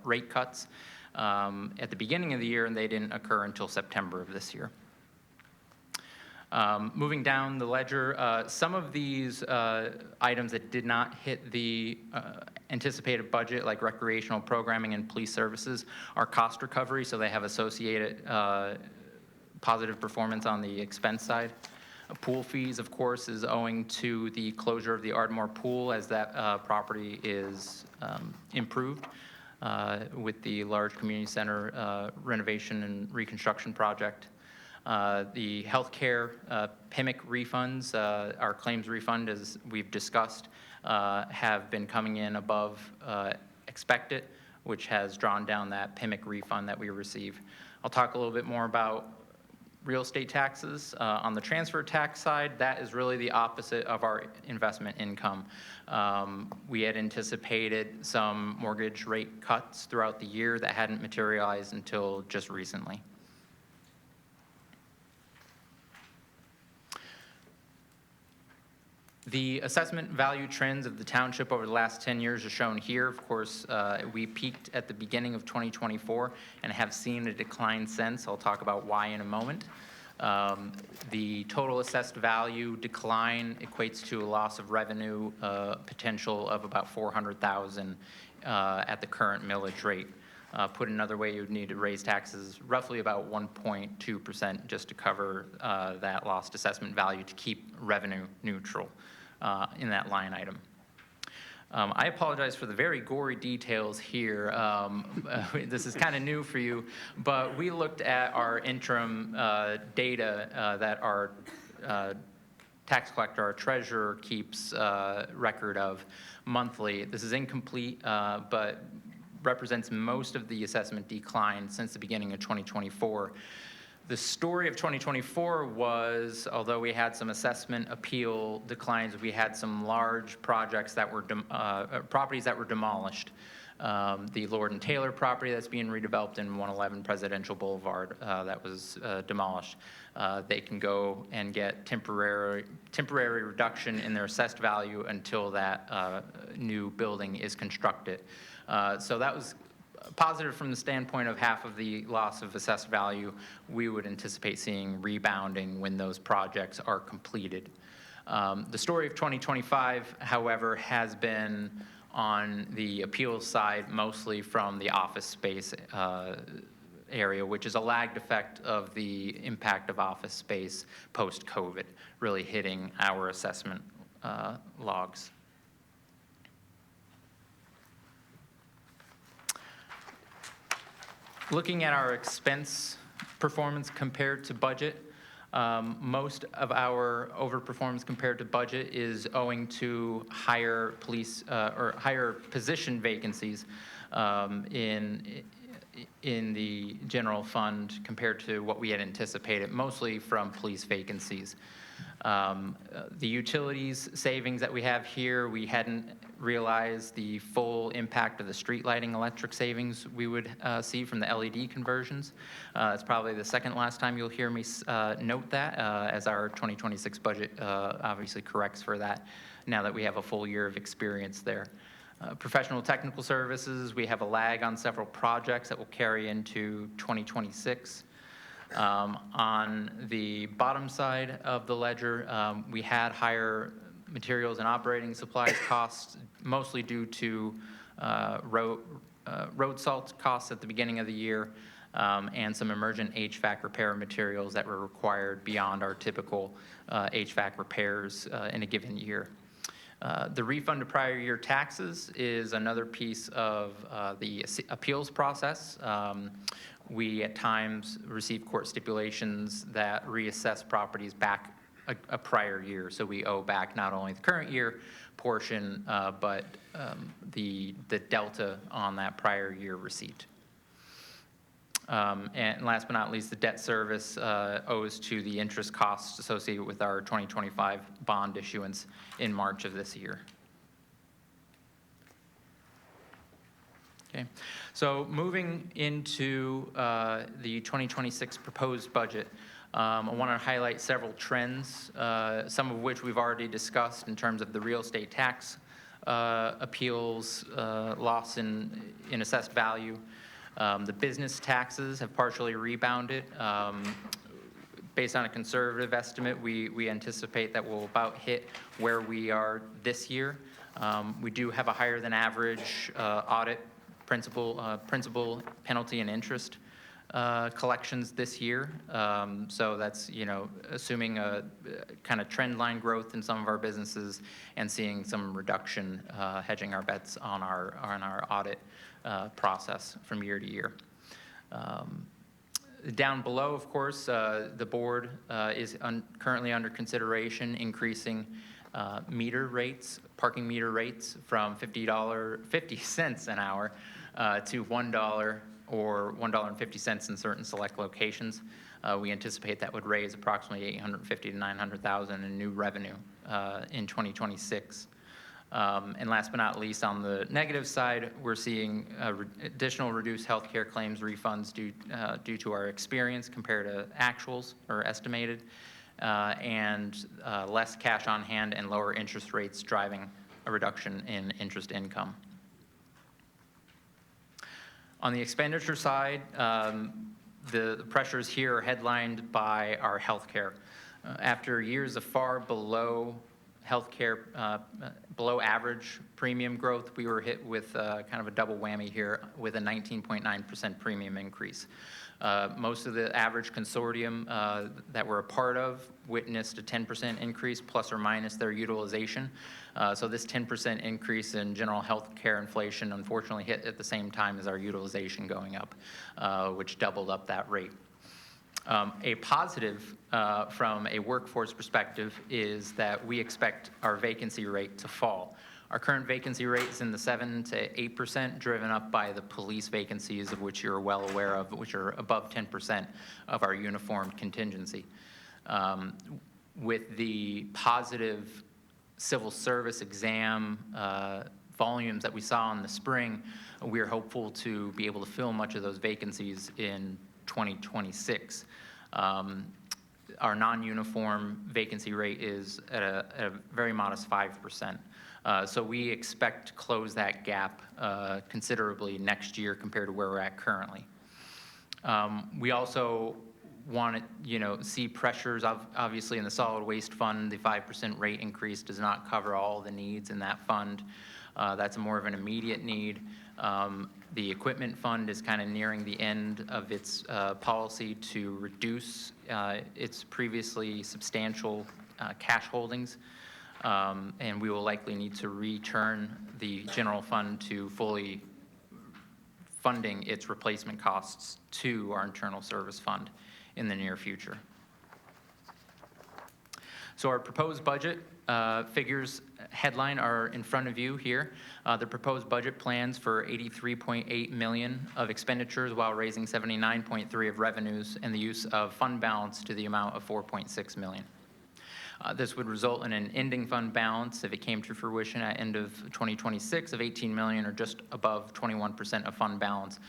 rate cuts at the beginning of the year, and they didn't occur until September of this year. Moving down the ledger, some of these items that did not hit the anticipated budget, like recreational programming and police services, are cost recovery, so they have associated positive performance on the expense side. Pool fees, of course, is owing to the closure of the Ardmore pool as that property is improved with the large community center renovation and reconstruction project. The healthcare PMIC refunds, our claims refund, as we've discussed, have been coming in above expected, which has drawn down that PMIC refund that we receive. I'll talk a little bit more about real estate taxes. On the transfer tax side, that is really the opposite of our investment income. We had anticipated some mortgage rate cuts throughout the year that hadn't materialized until just recently. The assessment value trends of the township over the last 10 years are shown here. Of course, we peaked at the beginning of 2024 and have seen a decline since. I'll talk about why in a moment. The total assessed value decline equates to a loss of revenue potential of about $400,000 at the current millage rate. Put another way, you would need to raise taxes roughly about 1.2% just to cover that lost assessment value to keep revenue neutral in that line item. I apologize for the very gory details here. This is kind of new for you, but we looked at our interim data that our tax collector, our treasurer, keeps record of monthly. This is incomplete, but represents most of the assessment decline since the beginning of 2024. The story of 2024 was, although we had some assessment appeal declines, we had some large projects that were, properties that were demolished. The Lord and Taylor property that's being redeveloped in 111 Presidential Boulevard that was demolished. They can go and get temporary reduction in their assessed value until that new building is constructed. So that was positive from the standpoint of half of the loss of assessed value. We would anticipate seeing rebounding when those projects are completed. The story of 2025, however, has been on the appeals side, mostly from the office space area, which is a lagged effect of the impact of office space post-COVID, really hitting our assessment logs. Looking at our expense performance compared to budget, most of our overperformance compared to budget is owing to higher police or higher position vacancies in the general fund compared to what we had anticipated, mostly from police vacancies. The utilities savings that we have here, we hadn't realized the full impact of the street lighting electric savings we would see from the LED conversions. It's probably the second last time you'll hear me note that, as our 2026 budget obviously corrects for that now that we have a full year of experience there. Professional technical services, we have a lag on several projects that will carry into 2026. On the bottom side of the ledger, we had higher materials and operating supplies costs, mostly due to road salt costs at the beginning of the year, and some emergent HVAC repair materials that were required beyond our typical HVAC repairs in a given year. The refund of prior year taxes is another piece of the appeals process. We at times receive court stipulations that reassess properties back a prior year. So we owe back not only the current year portion, but the delta on that prior year receipt. And last but not least, the debt service owes to the interest costs associated with our 2025 bond issuance in March of this year. Okay, so moving into the 2026 proposed budget, I want to highlight several trends, some of which we've already discussed in terms of the real estate tax appeals, loss in assessed value. The business taxes have partially rebounded. Based on a conservative estimate, we anticipate that we'll about hit where we are this year. We do have a higher than average audit principal, penalty, and interest collections this year. So that's, assuming a kind of trend line growth in some of our businesses and seeing some reduction, hedging our bets on our audit process from year to year. Down below, of course, the board is currently under consideration increasing parking meter rates from $50 cents an hour to $1 or $1.50 in certain select locations. We anticipate that would raise approximately $850,000 to $900,000 in new revenue in 2026. And last but not least, on the negative side, we're seeing additional reduced healthcare claims refunds due to our experience compared to actuals or estimated, and less cash on hand and lower interest rates driving a reduction in interest income. On the expenditure side, the pressures here are headlined by our healthcare. After years of far below healthcare, below average premium growth, we were hit with kind of a double whammy here with a 19.9% premium increase. Most of the average consortium that we're a part of witnessed a 10% increase plus or minus their utilization. So this 10% increase in general health care inflation unfortunately hit at the same time as our utilization going up, which doubled up that rate. A positive from a workforce perspective is that we expect our vacancy rate to fall. Our current vacancy rate is in the 7 to 8%, driven up by the police vacancies, of which you're well aware of, which are above 10% of our uniformed contingency. With the positive civil service exam volumes that we saw in the spring, we're hopeful to be able to fill much of those vacancies in 2026. Our non-uniform vacancy rate is at a very modest 5%. So we expect to close that gap considerably next year compared to where we're at currently. We also want to, see pressures obviously in the solid waste fund. The 5% rate increase does not cover all the needs in that fund. That's more of an immediate need. The equipment fund is kind of nearing the end of its policy to reduce its previously substantial cash holdings. And we will likely need to return the general fund to fully funding its replacement costs to our internal service fund in the near future. So our proposed budget figures headline are in front of you here. The proposed budget plans for $83.8 million of expenditures while raising $79.3 of revenues and the use of fund balance to the amount of $4.6 million. This would result in an ending fund balance, if it came to fruition at end of 2026, of $18 million, or just above 21% of fund balance,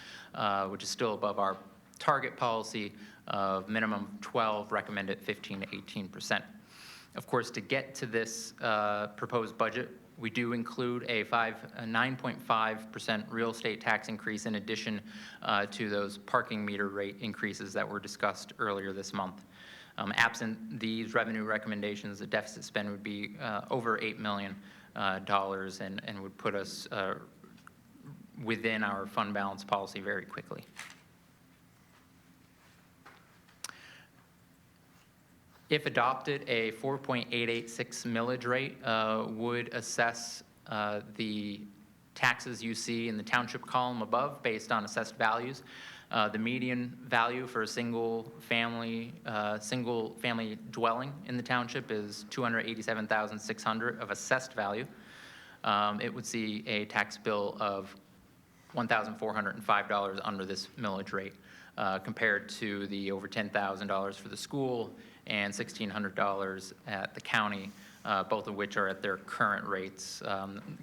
which is still above our target policy of minimum 12, recommended 15 to 18%. Of course, to get to this proposed budget, we do include a 9.5% real estate tax increase in addition to those parking meter rate increases that were discussed earlier this month. Absent these revenue recommendations, the deficit spend would be over $8 million and would put us within our fund balance policy very quickly. If adopted, a 4.886 millage rate would assess the taxes you see in the township column above based on assessed values. The median value for a single family dwelling in the township is $287,600 of assessed value. It would see a tax bill of $1,405 under this millage rate, compared to the over $10,000 for the school and $1,600 at the county, both of which are at their current rates.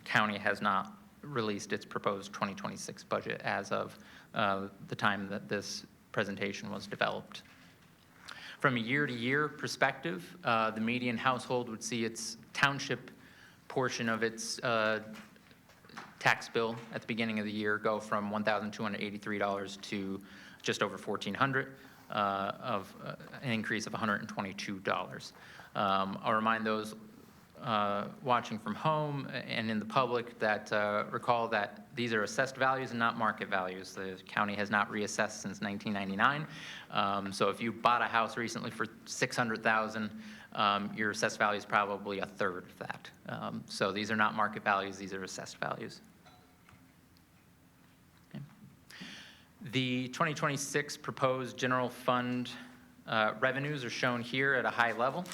County has not released its proposed 2026 budget as of the time that this presentation was developed. From a year-to-year perspective, the median household would see its township portion of its tax bill at the beginning of the year go from $1,283 to just over $1,400, of an increase of $122. I'll remind those watching from home and in the public that recall that these are assessed values and not market values. The county has not reassessed since 1999. So if you bought a house recently for $600,000, your assessed value is probably a third of that. So these are not market values, these are assessed values. Okay. The 2026 proposed general fund revenues are shown here at a high level.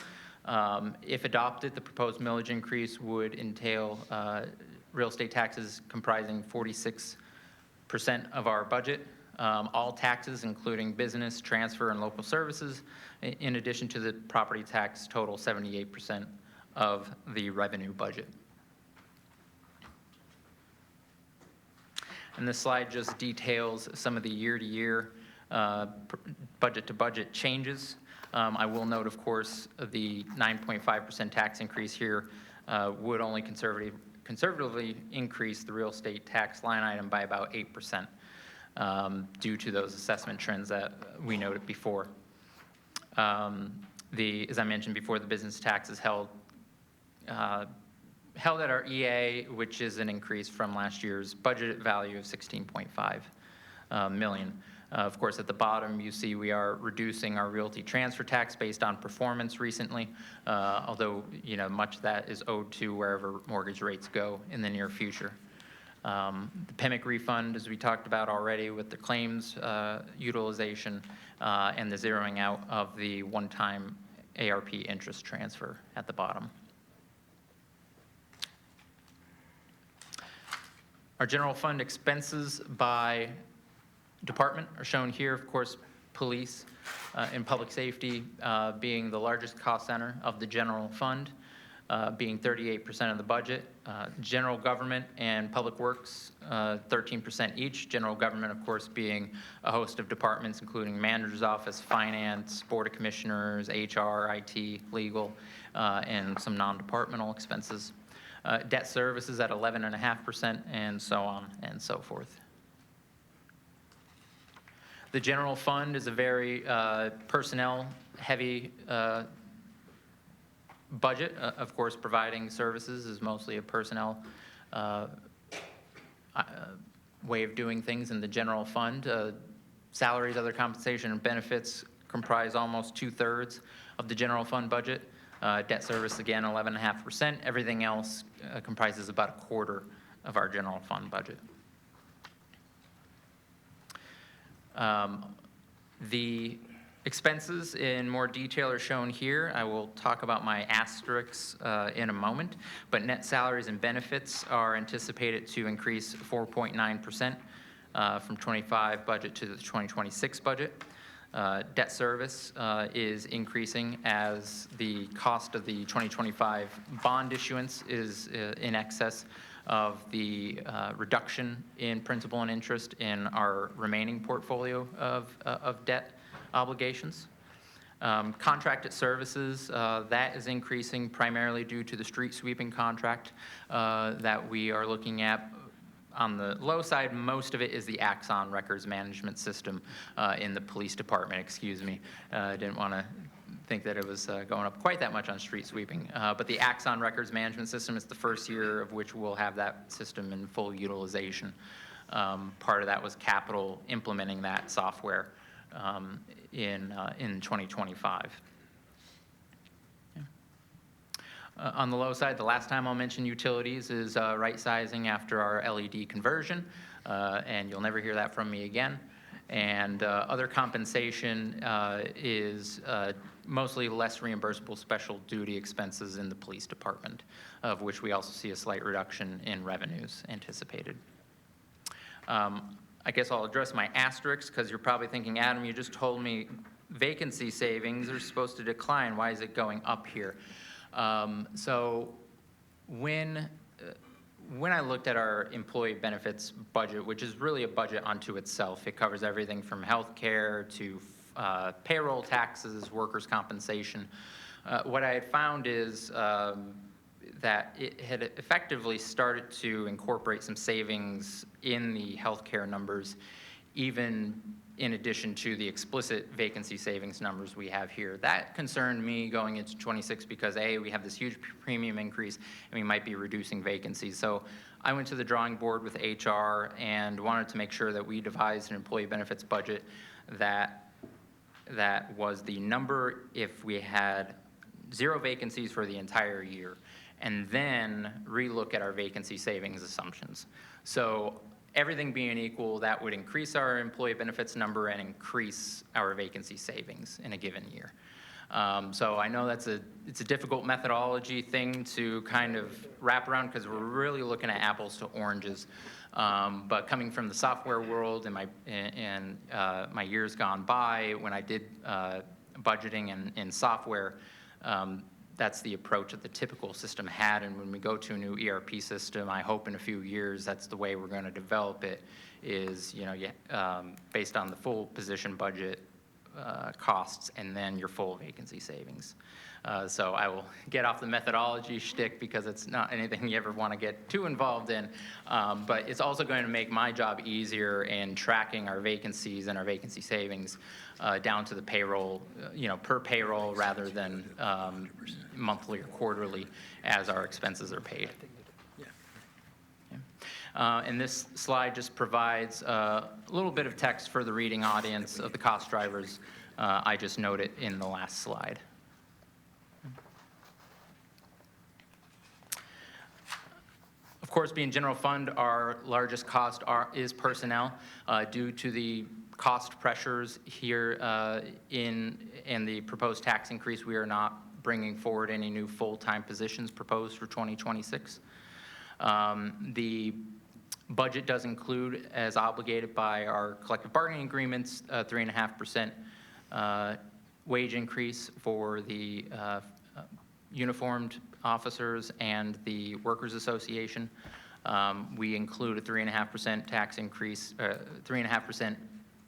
If adopted, the proposed millage increase would entail real estate taxes comprising 46% of our budget, all taxes including business, transfer, and local services, in addition to the property tax, total 78% of the revenue budget. And this slide just details some of the year-to-year budget-to-budget changes. I will note, of course, the 9.5% tax increase here would only conservatively increase the real estate tax line item by about 8% due to those assessment trends that we noted before. As I mentioned before, the business tax is held at our EA, which is an increase from last year's budgeted value of $16.5 million. Of course, at the bottom, you see we are reducing our realty transfer tax based on performance recently, although much of that is owed to wherever mortgage rates go in the near future. The PEMIC refund, as we talked about already, with the claims utilization and the zeroing out of the one-time ARP interest transfer at the bottom. Our general fund expenses by department are shown here. Of course, police and public safety being the largest cost center of the general fund, being 38% of the budget. General government and public works, 13% each. General government, of course, being a host of departments, including manager's office, finance, board of commissioners, HR, IT, legal, and some non-departmental expenses. Debt services at 11.5%, and so on and so forth. The general fund is a very personnel-heavy budget. Of course, providing services is mostly a personnel way of doing things in the general fund. Salaries, other compensation, and benefits comprise almost 2/3 of the general fund budget. Debt service, again, 11.5%. Everything else comprises about 1/4 of our general fund budget. The expenses in more detail are shown here. I will talk about my asterisks in a moment, but net salaries and benefits are anticipated to increase 4.9% from 25 budget to the 2026 budget. Debt service is increasing as the cost of the 2025 bond issuance is in excess of the reduction in principal and interest in our remaining portfolio of debt obligations. Contracted services, that is increasing primarily due to the street sweeping contract that we are looking at. On the low side, most of it is the Axon records management system in the police department, excuse me. I didn't want to think that it was going up quite that much on street sweeping. But the Axon records management system is the first year of which we'll have that system in full utilization. Part of that was capital implementing that software in 2025. On the low side, the last time I'll mention utilities is right sizing after our LED conversion, and you'll never hear that from me again. And other compensation is mostly less reimbursable special duty expenses in the police department, of which we also see a slight reduction in revenues anticipated. I guess I'll address my asterisks because you're probably thinking, Adam, you just told me vacancy savings are supposed to decline. Why is it going up here? So when I looked at our employee benefits budget, which is really a budget unto itself, it covers everything from health care to payroll taxes, workers' compensation. What I had found is that it had effectively started to incorporate some savings in the healthcare numbers, even in addition to the explicit vacancy savings numbers we have here. That concerned me going into 26 because A, we have this huge premium increase and we might be reducing vacancies. So I went to the drawing board with HR and wanted to make sure that we devised an employee benefits budget that was the number if we had 0 vacancies for the entire year, and then relook at our vacancy savings assumptions. So everything being equal, that would increase our employee benefits number and increase our vacancy savings in a given year. So I know it's a difficult methodology thing to kind of wrap around because we're really looking at apples to oranges. But coming from the software world and my years gone by, when I did budgeting in software, that's the approach that the typical system had. And when we go to a new ERP system, I hope in a few years that's the way we're going to develop it, is based on the full position budget costs and then your full vacancy savings. So I will get off the methodology shtick because it's not anything you ever want to get too involved in. But it's also going to make my job easier in tracking our vacancies and our vacancy savings down to the payroll, per payroll rather than monthly or quarterly as our expenses are paid. And this slide just provides a little bit of text for the reading audience of the cost drivers I just noted in the last slide. Of course, being general fund, our largest cost is personnel due to the cost pressures here in the proposed tax increase. We are not bringing forward any new full-time positions proposed for 2026. The Budget does include, as obligated by our collective bargaining agreements, 3.5% wage increase for the uniformed officers and the Workers Association. We include a 3.5% tax increase, 3.5%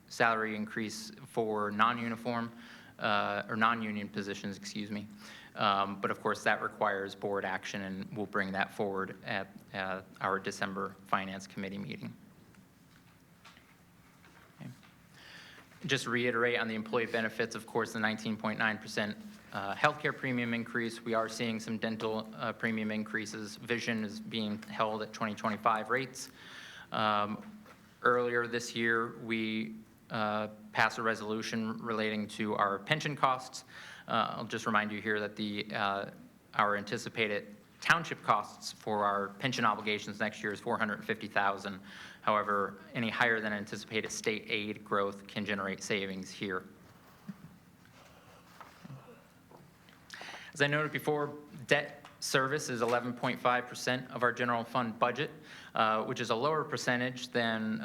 salary increase for non-uniform or non-union positions, excuse me. But of course, that requires board action, and we'll bring that forward at our December Finance Committee meeting. Okay. Just to reiterate on the employee benefits, of course, the 19.9% healthcare premium increase. We are seeing some dental premium increases. Vision is being held at 2025 rates. Earlier this year, we passed a resolution relating to our pension costs. I'll just remind you here that our anticipated township costs for our pension obligations next year is $450,000. However, any higher than anticipated state aid growth can generate savings here. As I noted before, debt service is 11.5% of our general fund budget, which is a lower percentage than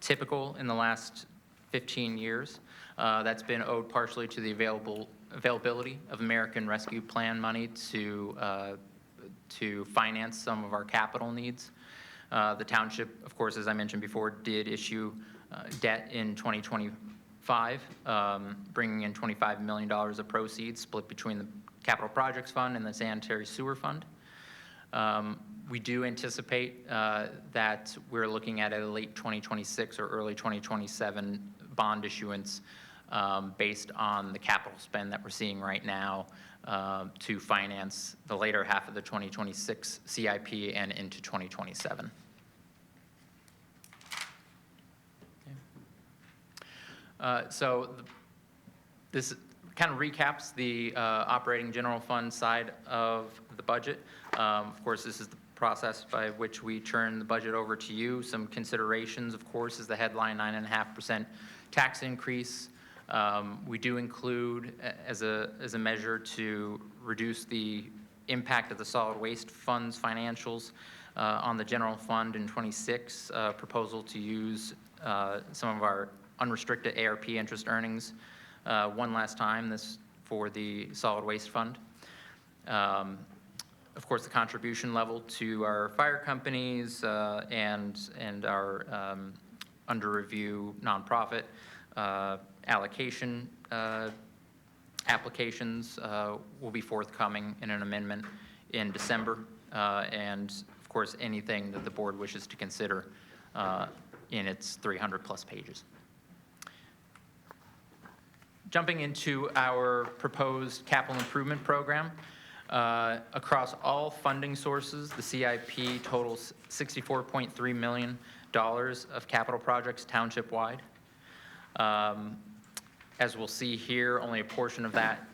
typical in the last 15 years. That's been owed partially to the availability of American Rescue Plan money to finance some of our capital needs. The township, of course, as I mentioned before, did issue debt in 2025, bringing in $25 million of proceeds split between the Capital Projects Fund and the Sanitary Sewer Fund. We do anticipate that we're looking at a late 2026 or early 2027 bond issuance based on the capital spend that we're seeing right now to finance the later half of the 2026 CIP and into 2027. This kind of recaps the operating general fund side of the budget. Of course, this is the process by which we turn the budget over to you. Some considerations, of course, is the headline 9.5% tax increase. We do include, as a measure to reduce the impact of the solid waste fund's financials on the general fund in 26, proposal to use some of our unrestricted ARP interest earnings one last time, this for the solid waste fund. Of course, the contribution level to our fire companies and our under review nonprofit allocation applications will be forthcoming in an amendment in December. And of course, anything that the board wishes to consider in its 300+ pages. Jumping into our proposed capital improvement program, across all funding sources, the CIP totals $64.3 million of capital projects township-wide. As we'll see here, only a portion of that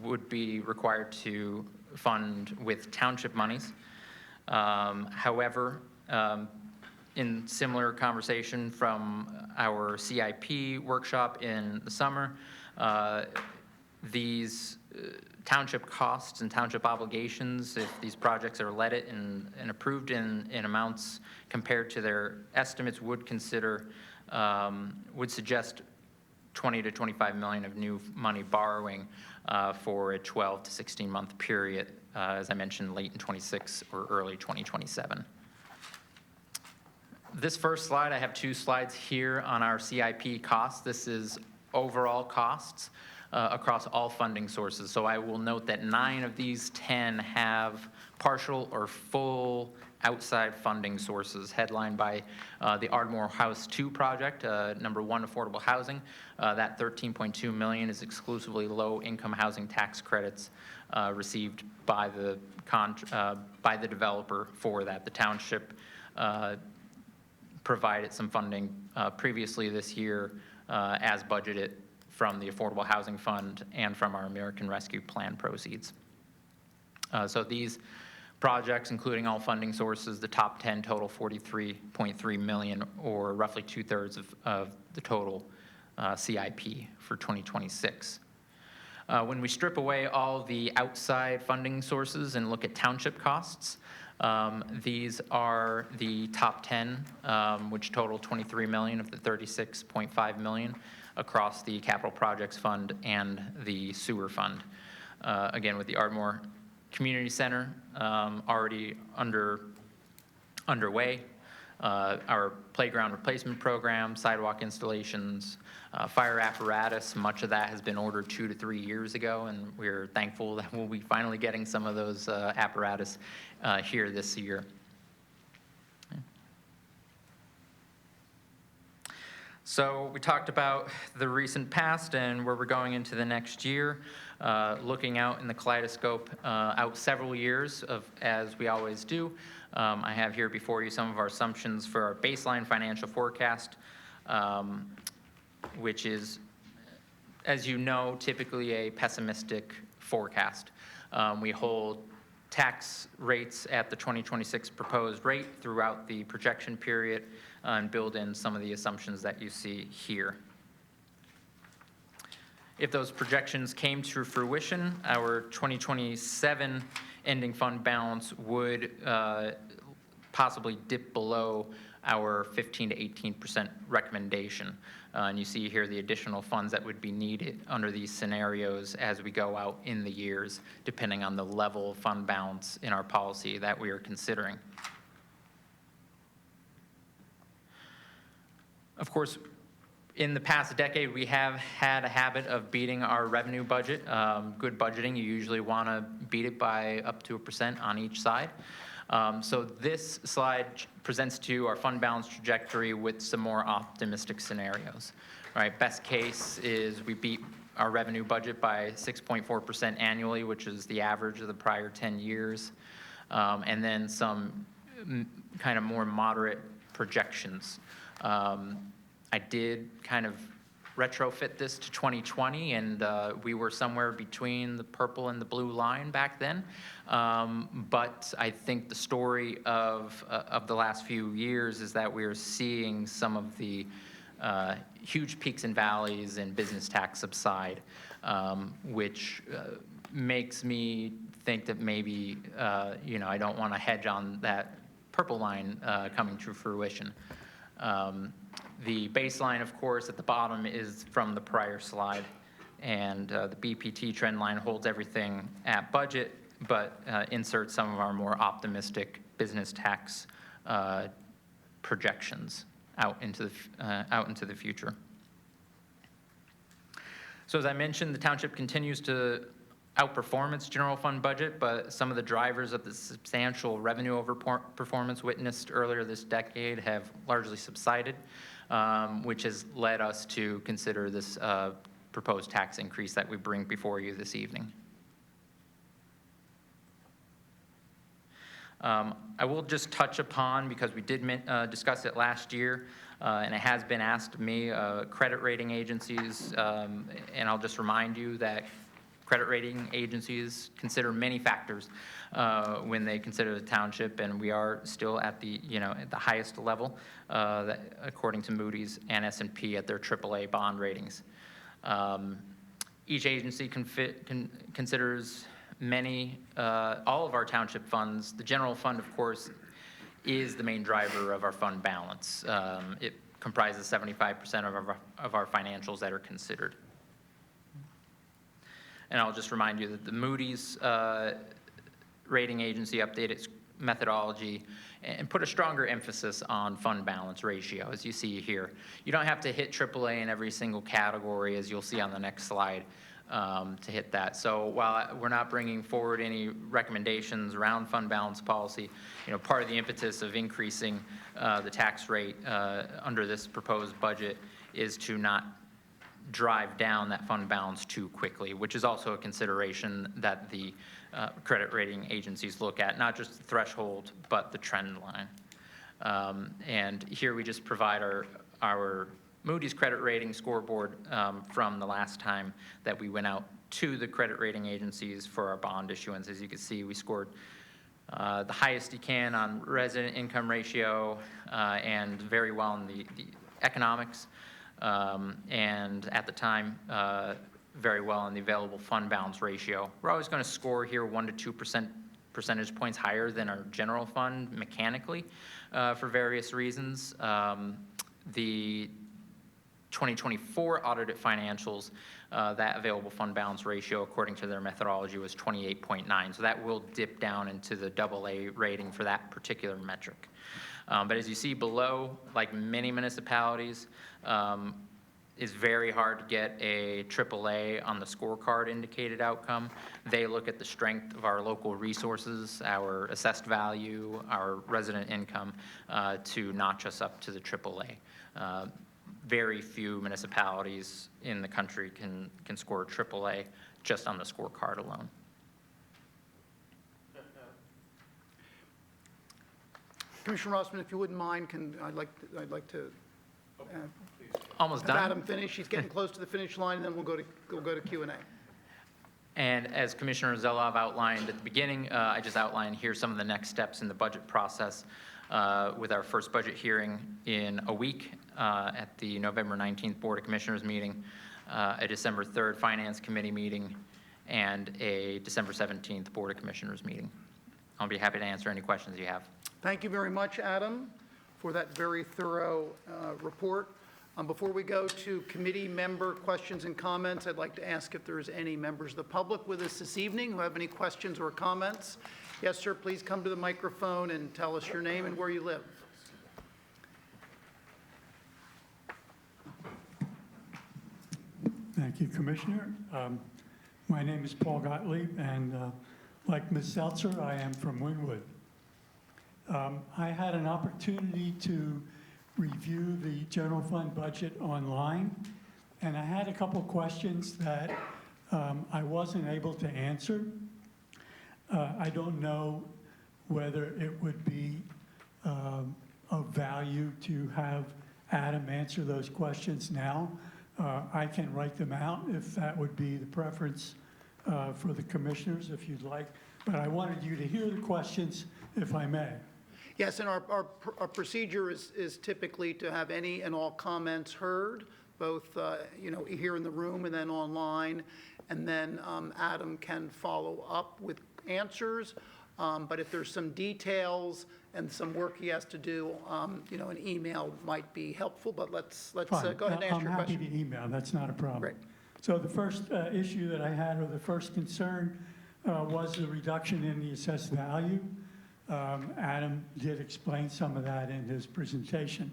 would be required to fund with township monies. However, in similar conversation from our CIP workshop in the summer, these township costs and township obligations, if these projects are leaded and approved in amounts compared to their estimates, would suggest 20 to 25 million of new money borrowing for a 12 to 16 month period, as I mentioned, late in 26 or early 2027. This first slide, I have two slides here on our CIP costs. This is overall costs across all funding sources. So I will note that 9 of these 10 have partial or full outside funding sources, headlined by the Ardmore House 2 project, number 1 affordable housing. That $13.2 million is exclusively low-income housing tax credits received by the developer for that. The township provided some funding previously this year as budgeted from the Affordable Housing Fund and from our American Rescue Plan proceeds. So these projects, including all funding sources, the top 10 total $43.3 million, or roughly 2/3 of the total CIP for 2026. When we strip away all the outside funding sources and look at township costs, These are the top 10, which total $23 million of the $36.5 million across the Capital Projects Fund and the Sewer Fund. Again, with the Ardmore Community Center already underway, our playground replacement program, sidewalk installations, fire apparatus, much of that has been ordered 2 to 3 years ago, and we're thankful that we'll be finally getting some of those apparatus here this year. So we talked about the recent past and where we're going into the next year, looking out in the kaleidoscope out several years, as we always do. I have here before you some of our assumptions for our baseline financial forecast, which is, as you know, typically a pessimistic forecast. We hold tax rates at the 2026 proposed rate throughout the projection period and build in some of the assumptions that you see here. If those projections came to fruition, our 2027 ending fund balance would possibly dip below our 15 to 18% recommendation. And you see here the additional funds that would be needed under these scenarios as we go out in the years, depending on the level of fund balance in our policy that we are considering. Of course, in the past decade, we have had a habit of beating our revenue budget. Good budgeting, you usually want to beat it by up to 1% on each side. So this slide presents to you our fund balance trajectory with some more optimistic scenarios. Right, best case is we beat our revenue budget by 6.4% annually, which is the average of the prior 10 years, and then some kind of more moderate projections. I did kind of retrofit this to 2020, and we were somewhere between the purple and the blue line back then. But I think the story of the last few years is that we're seeing some of the huge peaks and valleys in business tax subside, which makes me think that maybe, I don't want to hedge on that purple line coming to fruition. The baseline, of course, at the bottom is from the prior slide, and the BPT trend line holds everything at budget, but inserts some of our more optimistic business tax projections out into the future. So as I mentioned, the township continues to outperform its general fund budget, but some of the drivers of the substantial revenue overperformance witnessed earlier this decade have largely subsided, which has led us to consider this proposed tax increase that we bring before you this evening. I will just touch upon, because we did discuss it last year, and it has been asked of me, credit rating agencies, and I'll just remind you that credit rating agencies consider many factors when they consider the township, and we are still at the highest level, according to Moody's and S&P at their AAA bond ratings. Each agency considers all of our township funds. The general fund, of course, is the main driver of our fund balance. It comprises 75% of our financials that are considered. And I'll just remind you that the Moody's rating agency updated its methodology and put a stronger emphasis on fund balance ratio, as you see here. You don't have to hit AAA in every single category, as you'll see on the next slide, to hit that. So while we're not bringing forward any recommendations around fund balance policy, part of the impetus of increasing the tax rate under this proposed budget is to not drive down that fund balance too quickly, which is also a consideration that the credit rating agencies look at, not just the threshold, but the trend line. And here we just provide our Moody's credit rating scoreboard from the last time that we went out to the credit rating agencies for our bond issuance. As you can see, we scored the highest you can on resident income ratio and very well in the economics. And at the time, very well in the available fund balance ratio. We're always going to score here 1 to 2% percentage points higher than our general fund mechanically for various reasons. The 2024 audited financials, that available fund balance ratio, according to their methodology, was 28.9. So that will dip down into the AA rating for that particular metric. But as you see below, like many municipalities, it's very hard to get a AAA on the scorecard indicated outcome. They look at the strength of our local resources, our assessed value, our resident income to notch us up to the AAA. Very few municipalities in the country can score AAA just on the scorecard alone. Commissioner Rossman, if you wouldn't mind, I'd like to Almost done. have Adam finish. He's getting close to the finish line, and then we'll go to Q&A. And as Commissioner Zelov outlined at the beginning, I just outlined here some of the next steps in the budget process with our first budget hearing in a week at the November 19th Board of Commissioners meeting, a December 3rd Finance Committee meeting, and a December 17th Board of Commissioners meeting. I'll be happy to answer any questions you have. Thank you very much, Adam, for that very thorough report. Before we go to committee member questions and comments, I'd like to ask if there's any members of the public with us this evening who have any questions or comments. Yes, sir, please come to the microphone and tell us your name and where you live. Thank you, Commissioner. My name is Paul Gottlieb, and like Ms. Seltzer, I am from Wynnewood. I had an opportunity to review the general fund budget online, and I had a couple questions that I wasn't able to answer. I don't know whether it would be of value to have Adam answer those questions now. I can write them out if that would be the preference for the commissioners, if you'd like. But I wanted you to hear the questions, if I may. Yes, and our procedure is typically to have any and all comments heard, both here in the room and then online, and then Adam can follow up with answers. But if there's some details and some work he has to do, an email might be helpful. But let's go ahead and ask your question. I'm happy to email. That's not a problem. Great. So the first issue that I had, or the first concern, was the reduction in the assessed value. Adam did explain some of that in his presentation.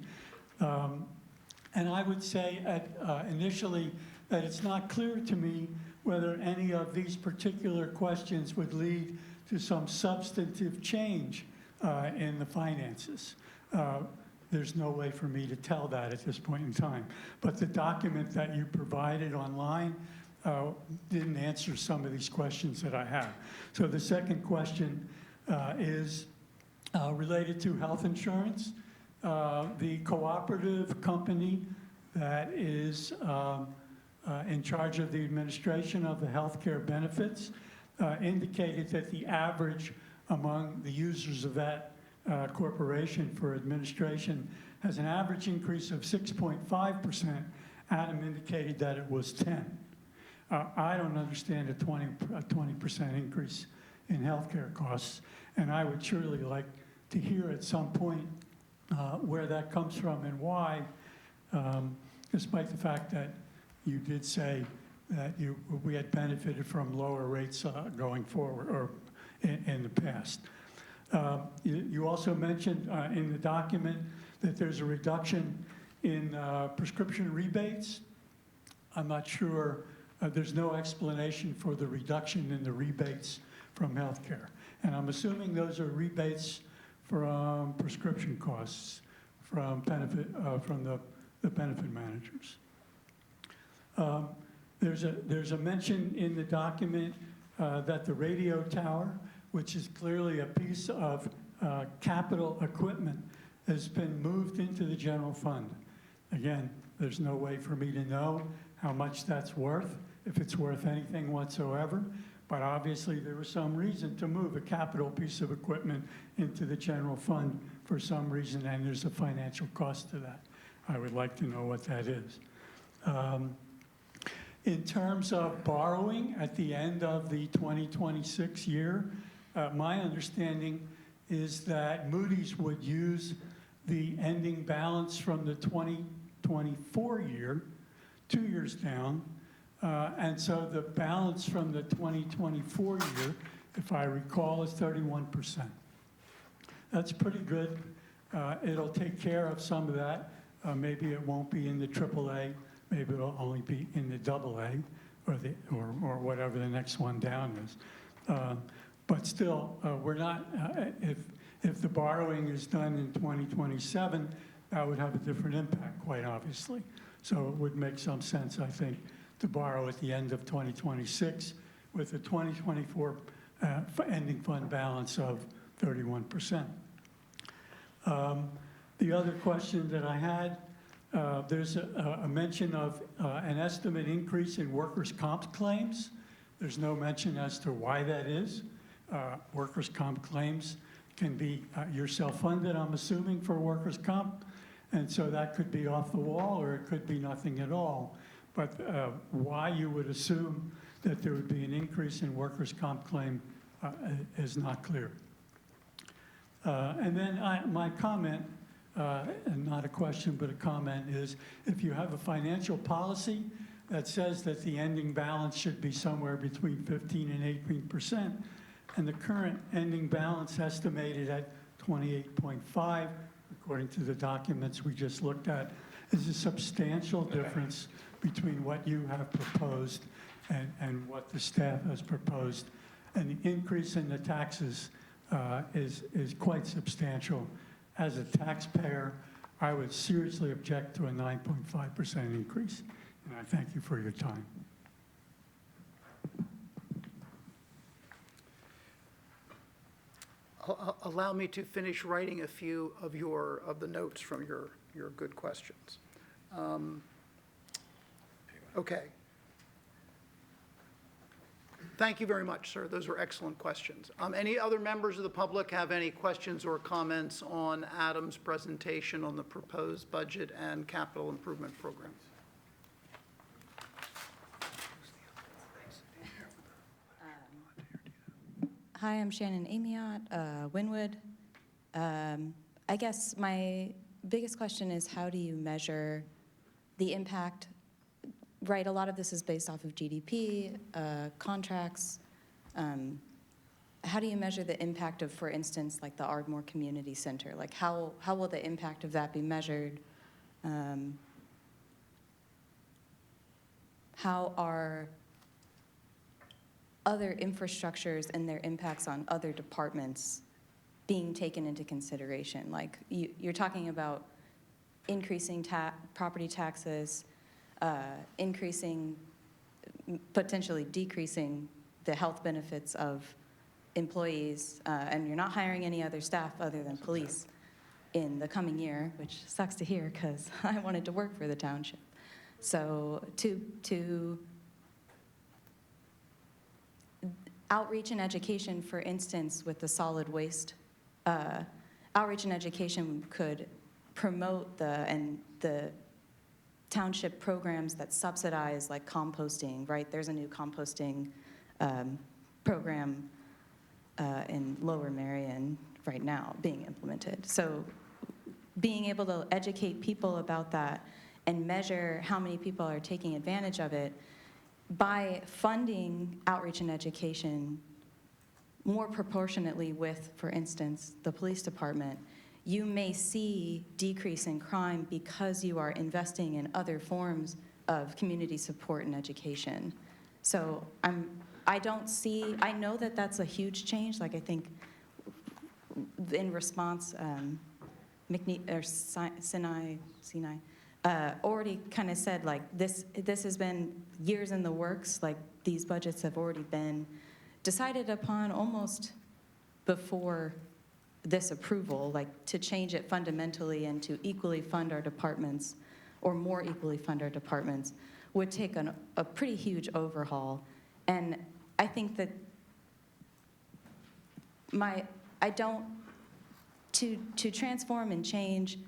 And I would say initially that it's not clear to me whether any of these particular questions would lead to some substantive change in the finances. There's no way for me to tell that at this point in time. But the document that you provided online didn't answer some of these questions that I have. So the second question is related to health insurance. The cooperative company that is in charge of the administration of the health care benefits indicated that the average among the users of that corporation for administration has an average increase of 6.5%. Adam indicated that it was 10. I don't understand a 20% increase in healthcare costs, and I would surely like to hear at some point where that comes from and why, despite the fact that you did say that we had benefited from lower rates going forward or in the past. You also mentioned in the document that there's a reduction in prescription rebates. I'm not sure, there's no explanation for the reduction in the rebates from healthcare. And I'm assuming those are rebates from prescription costs from the benefit managers. There's a mention in the document that the radio tower, which is clearly a piece of capital equipment, has been moved into the general fund. Again, there's no way for me to know how much that's worth, if it's worth anything whatsoever, but obviously there was some reason to move a capital piece of equipment into the general fund for some reason, and there's a financial cost to that. I would like to know what that is. In terms of borrowing at the end of the 2026 year, my understanding is that Moody's would use the ending balance from the 2024 year, 2 years down, and so the balance from the 2024 year, if I recall, is 31%. That's pretty good. It'll take care of some of that. Maybe it won't be in the AAA. Maybe it'll only be in the AA or whatever the next one down is. But still, we're not, if the borrowing is done in 2027, that would have a different impact, quite obviously. So it would make some sense, I think, to borrow at the end of 2026 with a 2024 ending fund balance of 31%. The other question that I had, there's a mention of an estimate increase in workers' comp claims. There's no mention as to why that is. Workers' comp claims can be, you're self-funded, I'm assuming, for workers' comp, and so that could be off the wall or it could be nothing at all. But why you would assume that there would be an increase in workers' comp claim is not clear. And then my comment, and not a question but a comment, is if you have a financial policy that says that the ending balance should be somewhere between 15 and 18%, and the current ending balance estimated at 28.5, according to the documents we just looked at, is a substantial difference between what you have proposed and what the staff has proposed. And the increase in the taxes is quite substantial. As a taxpayer, I would seriously object to a 9.5% increase. And I thank you for your time. Allow me to finish writing a few of the notes from your good questions. Okay. Thank you very much, sir. Those were excellent questions. Any other members of the public have any questions or comments on Adam's presentation on the proposed budget and capital improvement programs? Hi, I'm Shannon Amiot, Wynwood. I guess my biggest question is, how do you measure the impact? Right, a lot of this is based off of GDP, contracts. How do you measure the impact of, for instance, like the Ardmore Community Center? Like how will the impact of that be measured? How are other infrastructures and their impacts on other departments being taken into consideration? Like you're talking about increasing property taxes, increasing, potentially decreasing the health benefits of employees, and you're not hiring any other staff other than police in the coming year, which sucks to hear because I wanted to work for the township. So to outreach and education, for instance, with the solid waste, outreach and education could promote the township programs that subsidize like composting, right? There's a new composting program in Lower Marion right now being implemented. So being able to educate people about that and measure how many people are taking advantage of it by funding outreach and education more proportionately with, for instance, the police department, you may see decrease in crime because you are investing in other forms of community support and education. So I know that that's a huge change. Like I think in response, Sinai already kind of said like this has been years in the works. Like these budgets have already been decided upon almost before this approval, like to change it fundamentally and to equally fund our departments or more equally fund our departments would take a pretty huge overhaul. And I think that to transform and change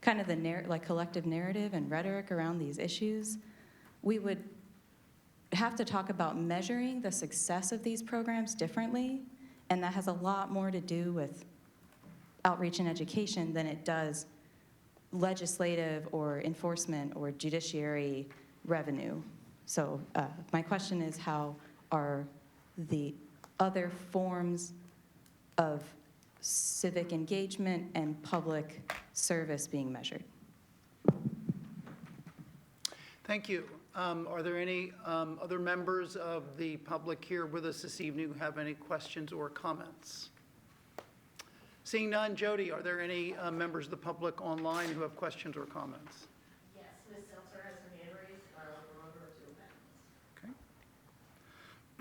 kind of the collective narrative and rhetoric around these issues, we would have to talk about measuring the success of these programs differently And that has a lot more to do with outreach and education than it does legislative or enforcement or judiciary revenue. So my question is, how are the other forms of civic engagement and public service being measured? Thank you. Are there any other members of the public here with us this evening who have any questions or comments? Seeing none, Jody, are there any members of the public online who have questions or comments? Yes, Ms. Seltzer has her hand raised. I'll go over to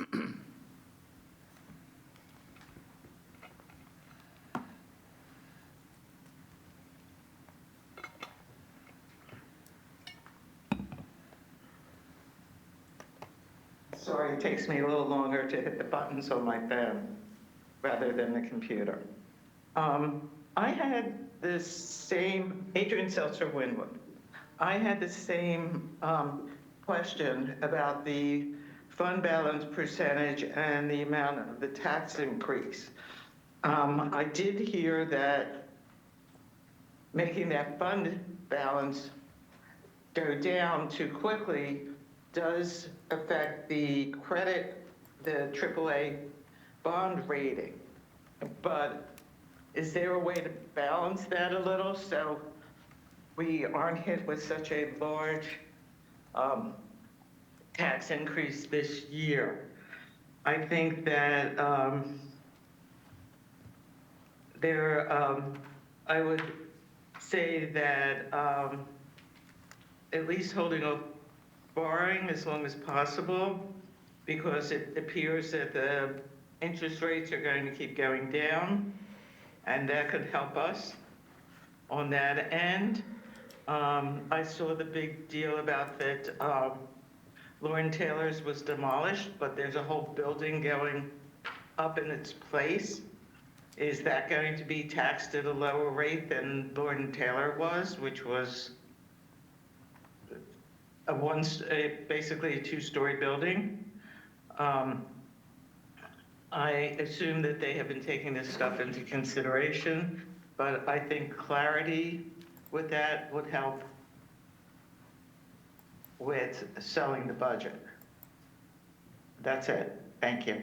amendments. Sorry, it takes me a little longer to hit the buttons on my phone rather than the computer. I had this same, Adrian Seltzer, Wynwood. I had the same question about the fund balance percentage and the amount of the tax increase. I did hear that making that fund balance go down too quickly does affect the credit, the AAA bond rating. But is there a way to balance that a little so we aren't hit with such a large tax increase this year? I think that I would say that at least holding off borrowing as long as possible, because it appears that the interest rates are going to keep going down, and that could help us on that end. I saw the big deal about that Lauren Taylor's was demolished, but there's a whole building going up in its place. Is that going to be taxed at a lower rate than Lauren Taylor was, which was basically a two-story building? I assume that they have been taking this stuff into consideration, but I think clarity with that would help with selling the budget. That's it. Thank you.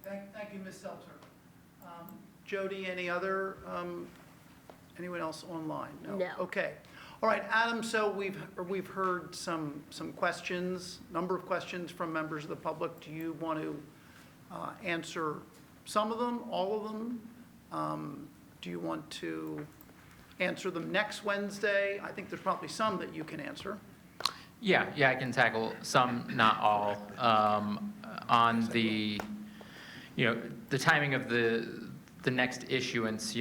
Okay, thank you, Ms. Seltzer. Jody, anyone else online? No. Okay. All right, Adam, so we've heard some questions, number of questions from members of the public. Do you want to answer some of them, all of them? Do you want to answer them next Wednesday? I think there's probably some that you can answer. Yeah, I can tackle some, not all. On the, the timing of the next issuance,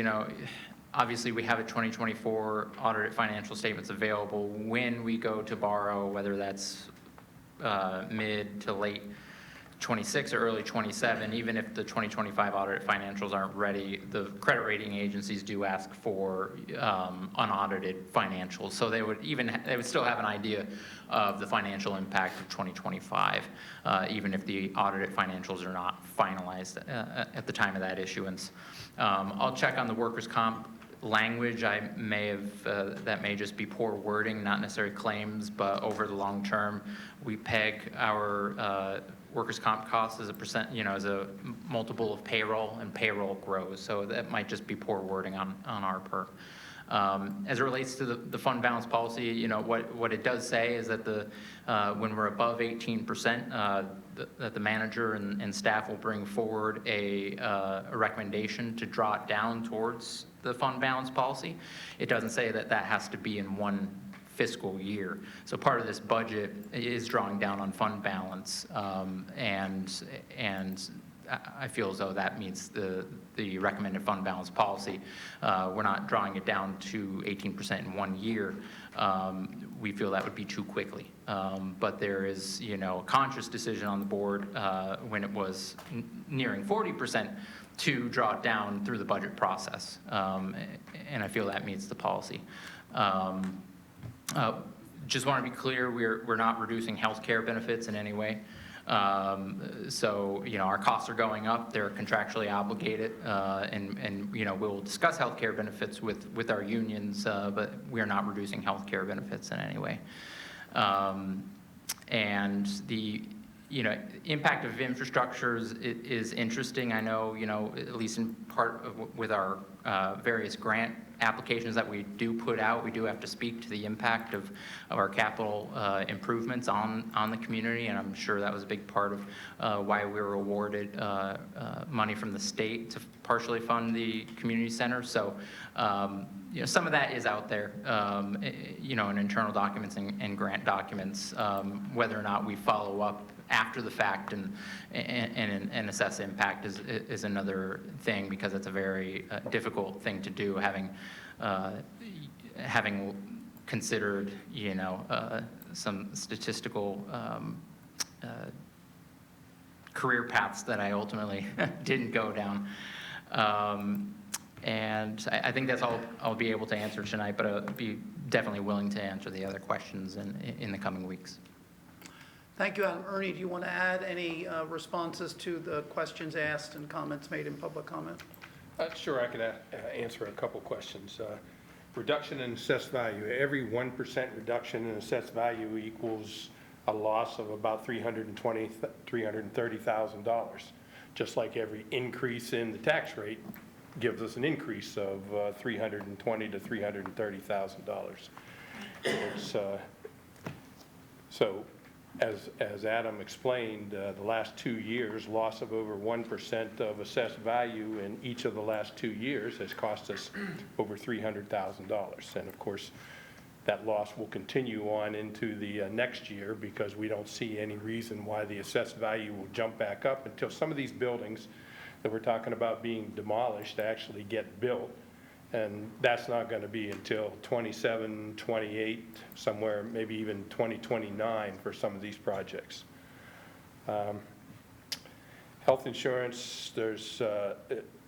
obviously we have a 2024 audited financial statements available. When we go to borrow, whether that's mid to late 26 or early 27, even if the 2025 audited financials aren't ready, the credit rating agencies do ask for unaudited financials. So they would still have an idea of the financial impact of 2025, even if the audited financials are not finalized at the time of that issuance. I'll check on the workers' comp language. That may just be poor wording, not necessarily claims, but over the long term, we peg our workers' comp costs as a percent, as a multiple of payroll, and payroll grows. So that might just be poor wording on our part. As it relates to the fund balance policy, what it does say is that when we're above 18%, that the manager and staff will bring forward a recommendation to draw it down towards the fund balance policy. It doesn't say that has to be in one fiscal year. So part of this budget is drawing down on fund balance, and I feel as though that meets the recommended fund balance policy. We're not drawing it down to 18% in 1 year. We feel that would be too quickly. But there is, a conscious decision on the board when it was nearing 40% to draw it down through the budget process. And I feel that meets the policy. Just want to be clear, we're not reducing health care benefits in any way. So, our costs are going up, they're contractually obligated, and we'll discuss healthcare benefits with our unions, but we are not reducing healthcare benefits in any way. And the impact of infrastructures is interesting. I know, at least in part with our various grant applications that we do put out, we do have to speak to the impact of our capital improvements on the community, and I'm sure that was a big part of why we were awarded money from the state to partially fund the community center. So, some of that is out there, in internal documents and grant documents. Whether or not we follow up after the fact and assess impact is another thing, because it's a very difficult thing to do, having considered some statistical career paths that I ultimately didn't go down. And I think that's all I'll be able to answer tonight, but I'll be definitely willing to answer the other questions in the coming weeks. Thank you, Adam. Ernie, do you want to add any responses to the questions asked and comments made in public comment? Sure, I can answer a couple questions. Reduction in assessed value. Every 1% reduction in assessed value equals a loss of about $330,000. Just like every increase in the tax rate gives us an increase of $320,000 to $330,000. So, as Adam explained, the last 2 years, loss of over 1% of assessed value in each of the last 2 years has cost us over $300,000. And of course, that loss will continue on into the next year, because we don't see any reason why the assessed value will jump back up until some of these buildings that we're talking about being demolished actually get built. And that's not going to be until 27, 28, somewhere maybe even 2029 for some of these projects. Health insurance, there's,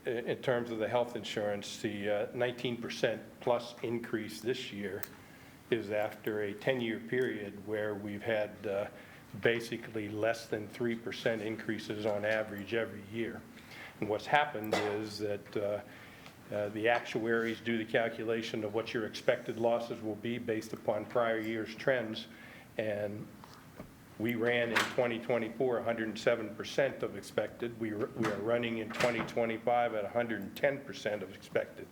in terms of the health insurance, the 19% plus increase this year is after a 10-year period where we've had basically less than 3% increases on average every year. And what's happened is that the actuaries do the calculation of what your expected losses will be based upon prior year's trends, and we ran in 2024 107% of expected. We are running in 2025 at 110% of expected.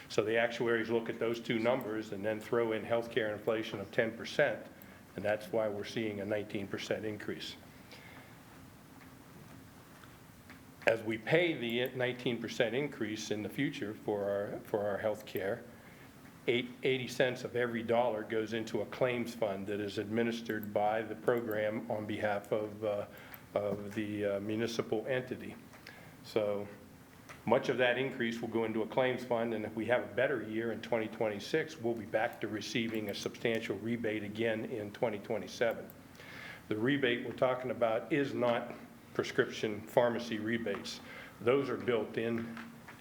So the actuaries look at those two numbers and then throw in healthcare inflation of 10%, and that's why we're seeing a 19% increase. As we pay the 19% increase in the future for our health care, 80 cents of every dollar goes into a claims fund that is administered by the program on behalf of the municipal entity. So much of that increase will go into a claims fund, and if we have a better year in 2026, we'll be back to receiving a substantial rebate again in 2027. The rebate we're talking about is not prescription pharmacy rebates. Those are built in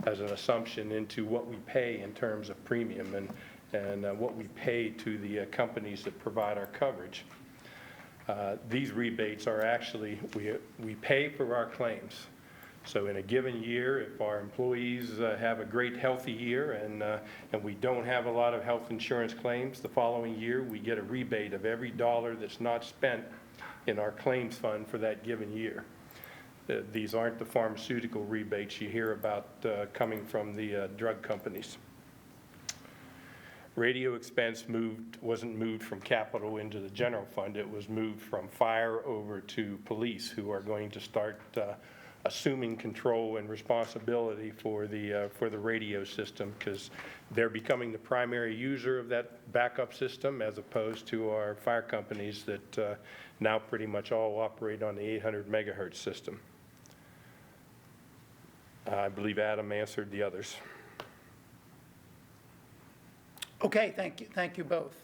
as an assumption into what we pay in terms of premium and what we pay to the companies that provide our coverage. These rebates are actually, we pay for our claims. So in a given year, if our employees have a great healthy year and we don't have a lot of health insurance claims, the following year we get a rebate of every dollar that's not spent in our claims fund for that given year. These aren't the pharmaceutical rebates you hear about coming from the drug companies. Radio expense wasn't moved from capital into the general fund. It was moved from fire over to police, who are going to start assuming control and responsibility for the radio system, because they're becoming the primary user of that backup system, as opposed to our fire companies that now pretty much all operate on the 800 megahertz system. I believe Adam answered the others. Okay, thank you both.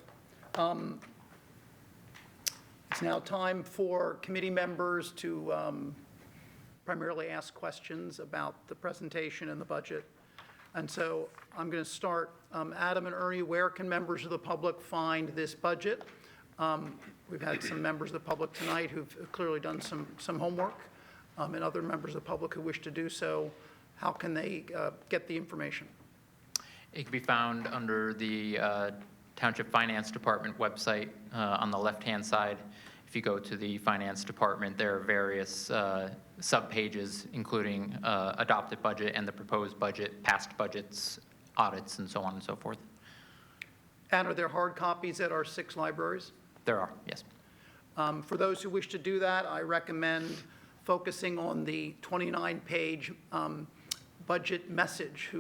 It's now time for committee members to primarily ask questions about the presentation and the budget. And so I'm going to start. Adam and Ernie, where can members of the public find this budget? We've had some members of the public tonight who've clearly done some homework, and other members of the public who wish to do so. How can they get the information? It can be found under the Township Finance Department website on the left-hand side. If you go to the Finance Department, there are various sub-pages, including adopted budget and the proposed budget, past budgets, audits, and so on and so forth. And are there hard copies at our 6 libraries? There are, yes. For those who wish to do that, I recommend focusing on the 29-page budget message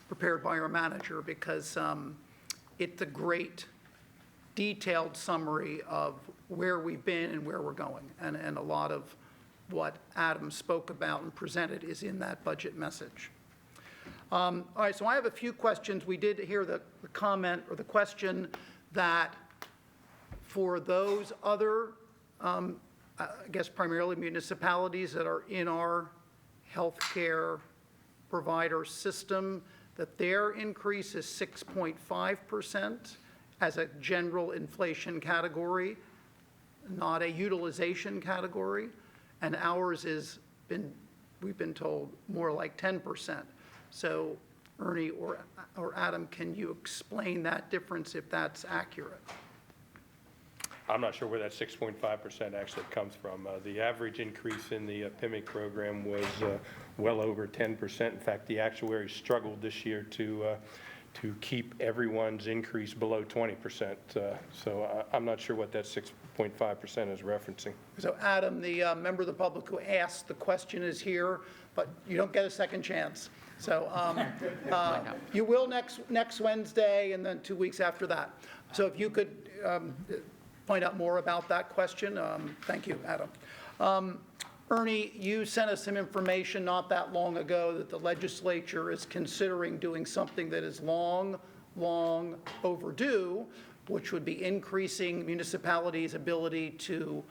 prepared by our manager, because it's a great detailed summary of where we've been and where we're going. And a lot of what Adam spoke about and presented is in that budget message. All right, so I have a few questions. We did hear the comment or the question that for those other, I guess primarily municipalities that are in our healthcare provider system, that their increase is 6.5% as a general inflation category, not a utilization category, and ours is we've been told more like 10%. So Ernie or Adam, can you explain that difference if that's accurate? I'm not sure where that 6.5% actually comes from. The average increase in the PMIC program was well over 10%. In fact, the actuaries struggled this year to keep everyone's increase below 20%. So I'm not sure what that 6.5% is referencing. So Adam, the member of the public who asked the question, is here, but you don't get a second chance. So you will next Wednesday and then 2 weeks after that. So if you could find out more about that question. Thank you, Adam. Ernie, you sent us some information not that long ago that the legislature is considering doing something that is long overdue, which would be increasing municipalities' ability to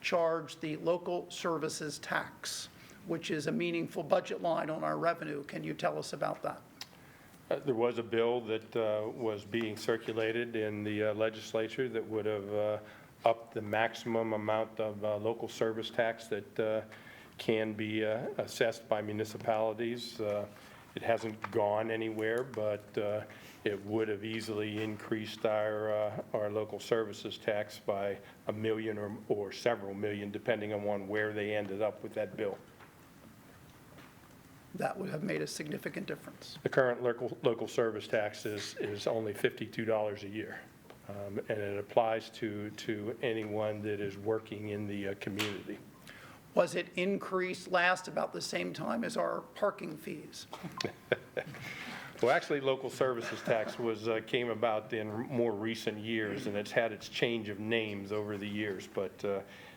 charge the local services tax, which is a meaningful budget line on our revenue. Can you tell us about that? There was a bill that was being circulated in the legislature that would have upped the maximum amount of local service tax that can be assessed by municipalities. It hasn't gone anywhere, but it would have easily increased our local services tax by $1 million or several million, depending on where they ended up with that bill. That would have made a significant difference. The current local service tax is only $52 a year, and it applies to anyone that is working in the community. Was it increased last about the same time as our parking fees? Well, actually, local services tax came about in more recent years, and it's had its change of names over the years, but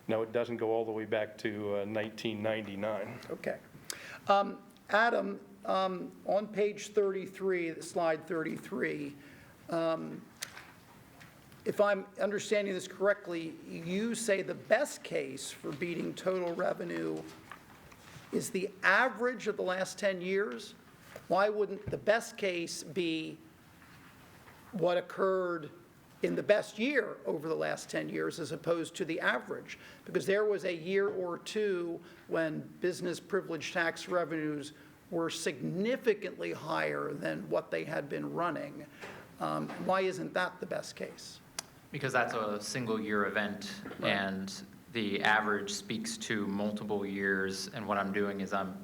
no, it doesn't go all the way back to 1999. Okay. Adam, on page 33, slide 33, if I'm understanding this correctly, you say the best case for beating total revenue is the average of the last 10 years? Why wouldn't the best case be what occurred in the best year over the last 10 years as opposed to the average? Because there was a year or two when business privilege tax revenues were significantly higher than what they had been running. Why isn't that the best case? Because that's a single year event, right, and the average speaks to multiple years, and what I'm doing is I'm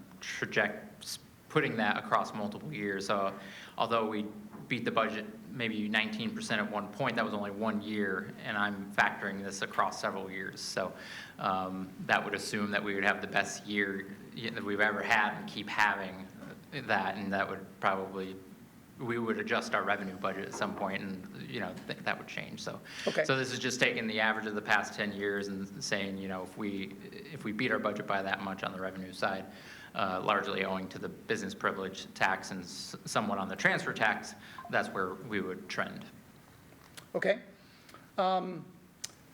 putting that across multiple years. So although we beat the budget maybe 19% at one point, that was only 1 year, and I'm factoring this across several years. So that would assume that we would have the best year that we've ever had and keep having that, and that would probably, we would adjust our revenue budget at some point, and that would change. So, okay. So this is just taking the average of the past 10 years and saying, if we beat our budget by that much on the revenue side, largely owing to the business privilege tax and somewhat on the transfer tax, that's where we would trend. Okay.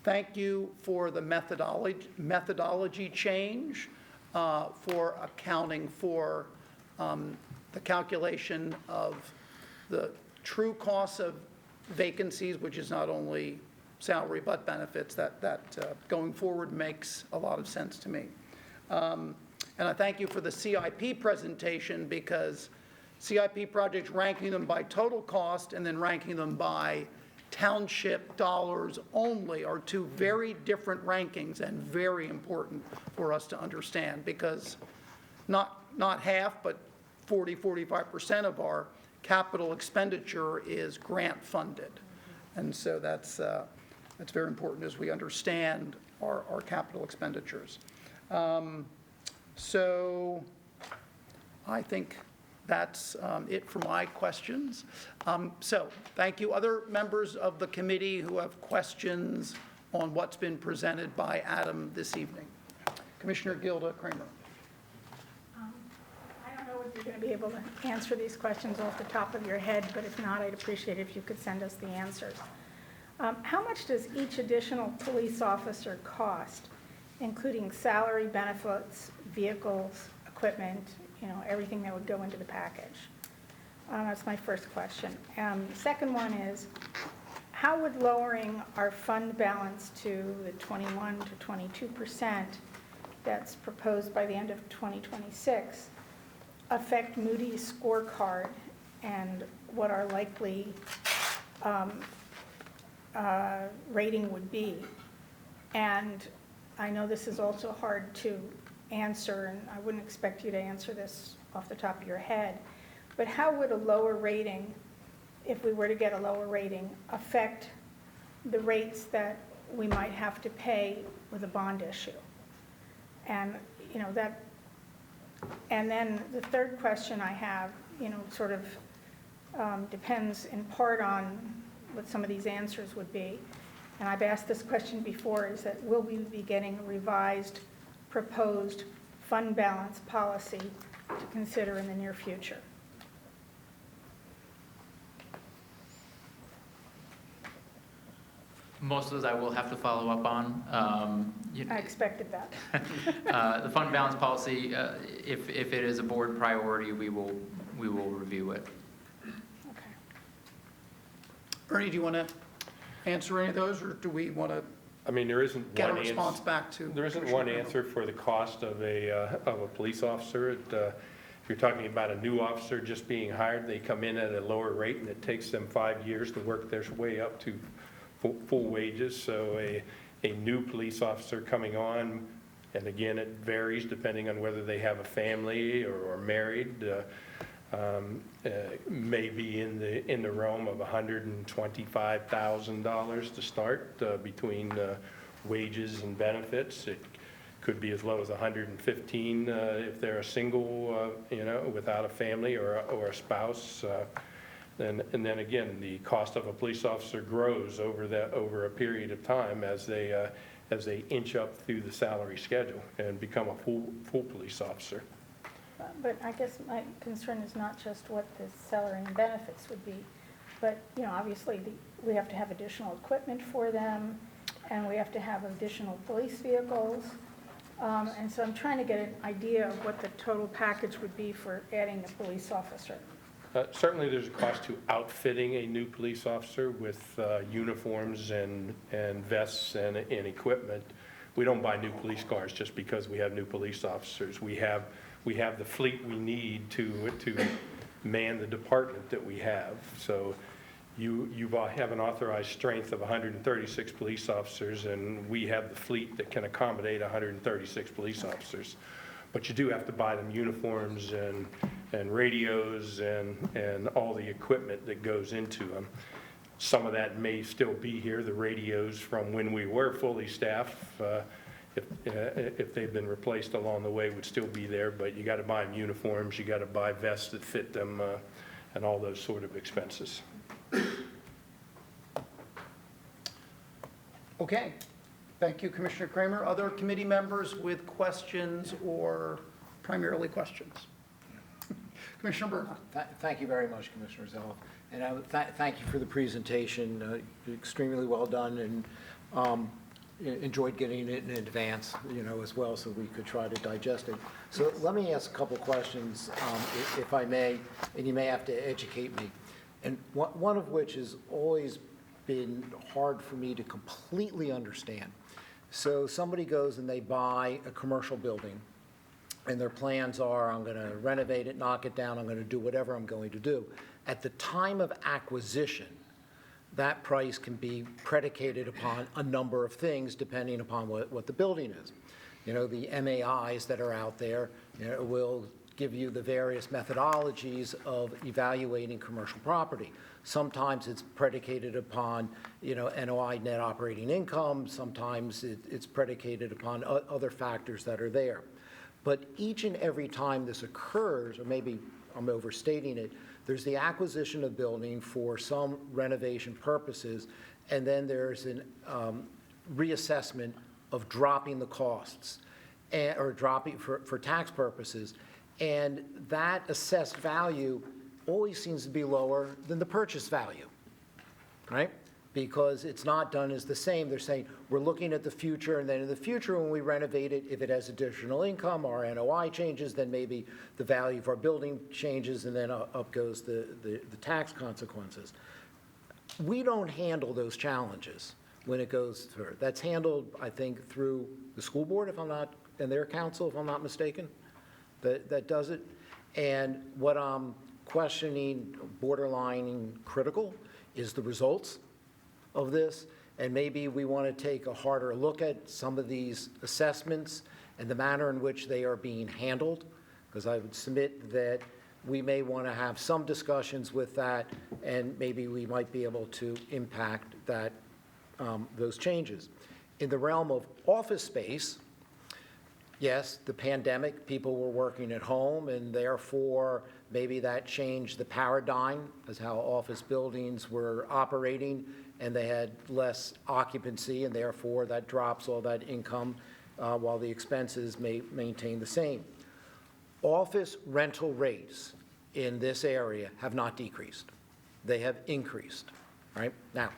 Thank you for the methodology change for accounting for the calculation of the true costs of vacancies, which is not only salary but benefits, that going forward makes a lot of sense to me. And I thank you for the CIP presentation, because CIP projects, ranking them by total cost and then ranking them by township dollars only, are two very different rankings and very important for us to understand, because not half, but 45% of our capital expenditure is grant funded. And so that's very important as we understand our capital expenditures. So I think that's it for my questions. So thank you. Other members of the committee who have questions on what's been presented by Adam this evening? Commissioner Gilda Kramer. I don't know if you're going to be able to answer these questions off the top of your head, but if not, I'd appreciate it if you could send us the answers. How much does each additional police officer cost, including salary, benefits, vehicles, equipment, everything that would go into the package? That's my first question. The second one is, how would lowering our fund balance to the 21 to 22% that's proposed by the end of 2026 affect Moody's scorecard and what our likely rating would be? And I know this is also hard to answer, and I wouldn't expect you to answer this off the top of your head, but how would a lower rating, if we were to get a lower rating, affect the rates that we might have to pay with a bond issue? And, and then the third question I have, sort of depends in part on what some of these answers would be. And I've asked this question before, is that will we be getting a revised proposed fund balance policy to consider in the near future? Most of those I will have to follow up on. I expected that. The fund balance policy, if it is a board priority, we will review it. Okay. Ernie, do you want to answer any of those, or do we want to I mean, there isn't get a one response back to? There isn't one answer for the cost of a police officer. If you're talking about a new officer just being hired, they come in at a lower rate, and it takes them 5 years to work their way up to full wages. So a new police officer coming on, and again, it varies depending on whether they have a family or are married, may be in the realm of $125,000 to start, between wages and benefits. It could be as low as $115,000 if they're a single, without a family or a spouse. And then again, the cost of a police officer grows over a period of time as they inch up through the salary schedule and become a full police officer. But I guess my concern is not just what the salary and benefits would be, but, obviously we have to have additional equipment for them, and we have to have additional police vehicles. And so I'm trying to get an idea of what the total package would be for adding a police officer. Certainly there's a cost to outfitting a new police officer with uniforms and vests and equipment. We don't buy new police cars just because we have new police officers. We have the fleet we need to man the department that we have. So you have an authorized strength of 136 police officers, and we have the fleet that can accommodate 136 police officers. But you do have to buy them uniforms and radios and all the equipment that goes into them. Some of that may still be here, the radios from when we were fully staffed. If they've been replaced along the way, would still be there, but you got to buy them uniforms, you got to buy vests that fit them, and all those sort of expenses. Okay. Thank you, Commissioner Kramer. Other committee members with questions or primarily questions? Commissioner Burnham. Thank you very much, Commissioner Zella. And I would thank you for the presentation. Extremely well done, and enjoyed getting it in advance, as well, so we could try to digest it. So let me ask a couple questions, if I may, and you may have to educate me. And one of which has always been hard for me to completely understand. So somebody goes and they buy a commercial building, and their plans are, I'm going to renovate it, knock it down, I'm going to do whatever I'm going to do. At the time of acquisition, that price can be predicated upon a number of things depending upon what the building is. You know, the MAIs that are out there, you know, will give you the various methodologies of evaluating commercial property. Sometimes it's predicated upon, you know, NOI, net operating income. Sometimes it's predicated upon other factors that are there. But each and every time this occurs, or maybe I'm overstating it, there's the acquisition of building for some renovation purposes, and then there's an reassessment of dropping the costs, or dropping for tax purposes. And that assessed value always seems to be lower than the purchase value, right? Because it's not done as the same. They're saying, we're looking at the future, and then in the future when we renovate it, if it has additional income or NOI changes, then maybe the value of our building changes, and then up goes the tax consequences. We don't handle those challenges when it goes through. That's handled, I think, through the school board, if I'm not, and their council, if I'm not mistaken, that does it. And what I'm questioning, borderlining critical, is the results of this, and maybe we want to take a harder look at some of these assessments and the manner in which they are being handled, because I would submit that we may want to have some discussions with that, and maybe we might be able to impact that, those changes. In the realm of office space, yes, the pandemic, people were working at home, and therefore maybe that changed the paradigm as how office buildings were operating, and they had less occupancy, and therefore that drops all that income while the expenses may maintain the same. Office rental rates in this area have not decreased. They have increased, right? Now,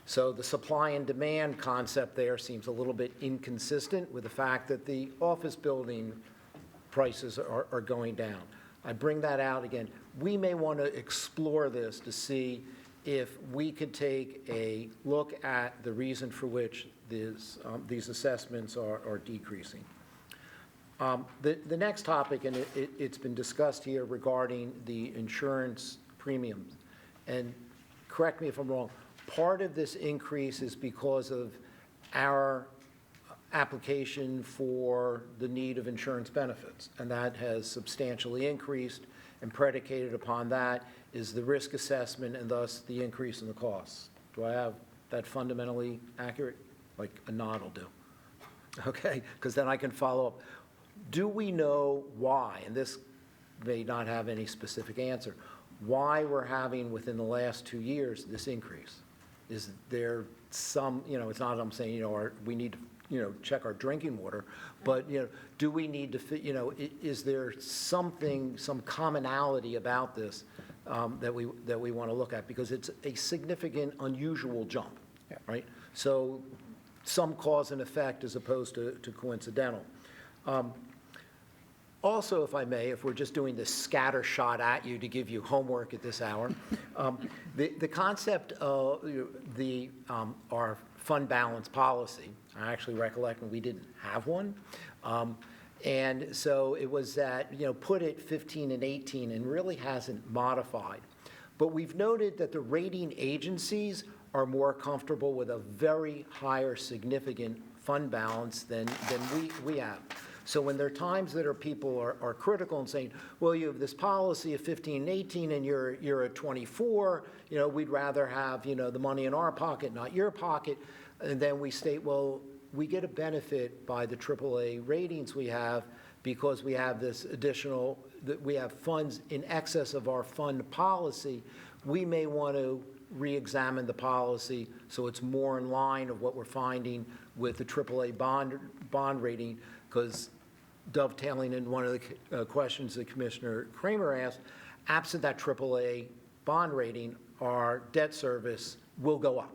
so the supply and demand concept there seems a little bit inconsistent with the fact that the office building prices are going down. I bring that out again. We may want to explore this to see if we could take a look at the reason for which these assessments are decreasing. The next topic, and it's been discussed here regarding the insurance premiums, and correct me if I'm wrong, part of this increase is because of our application for the need of insurance benefits, and that has substantially increased, and predicated upon that is the risk assessment and thus the increase in the costs. Do I have that fundamentally accurate? Like a nod will do. Okay, because then I can follow up. Do we know why, and this may not have any specific answer, why we're having within the last 2 years this increase? Is there some, you know, it's not I'm saying, you know, we need to, you know, check our drinking water, but, you know, do we need to, you know, is there something, some commonality about this that we want to look at? Because it's a significant, unusual jump, right? So some cause and effect as opposed to coincidental. Also, if I may, if we're just doing this scatter shot at you to give you homework at this hour, the concept of our fund balance policy, I actually recollect when we didn't have one. And so it was that, you know, put at 15 and 18 and really hasn't modified. But we've noted that the rating agencies are more comfortable with a very higher significant fund balance than we have. So when there are times that people are critical and saying, well, you have this policy of 15 and 18 and you're at 24, you know, we'd rather have, you know, the money in our pocket, not your pocket. And then we state, well, we get a benefit by the AAA ratings we have because we have this additional, we have funds in excess of our fund policy. We may want to re-examine the policy so it's more in line of what we're finding with the AAA bond rating, because dovetailing in one of the questions that Commissioner Kramer asked, absent that AAA bond rating, our debt service will go up.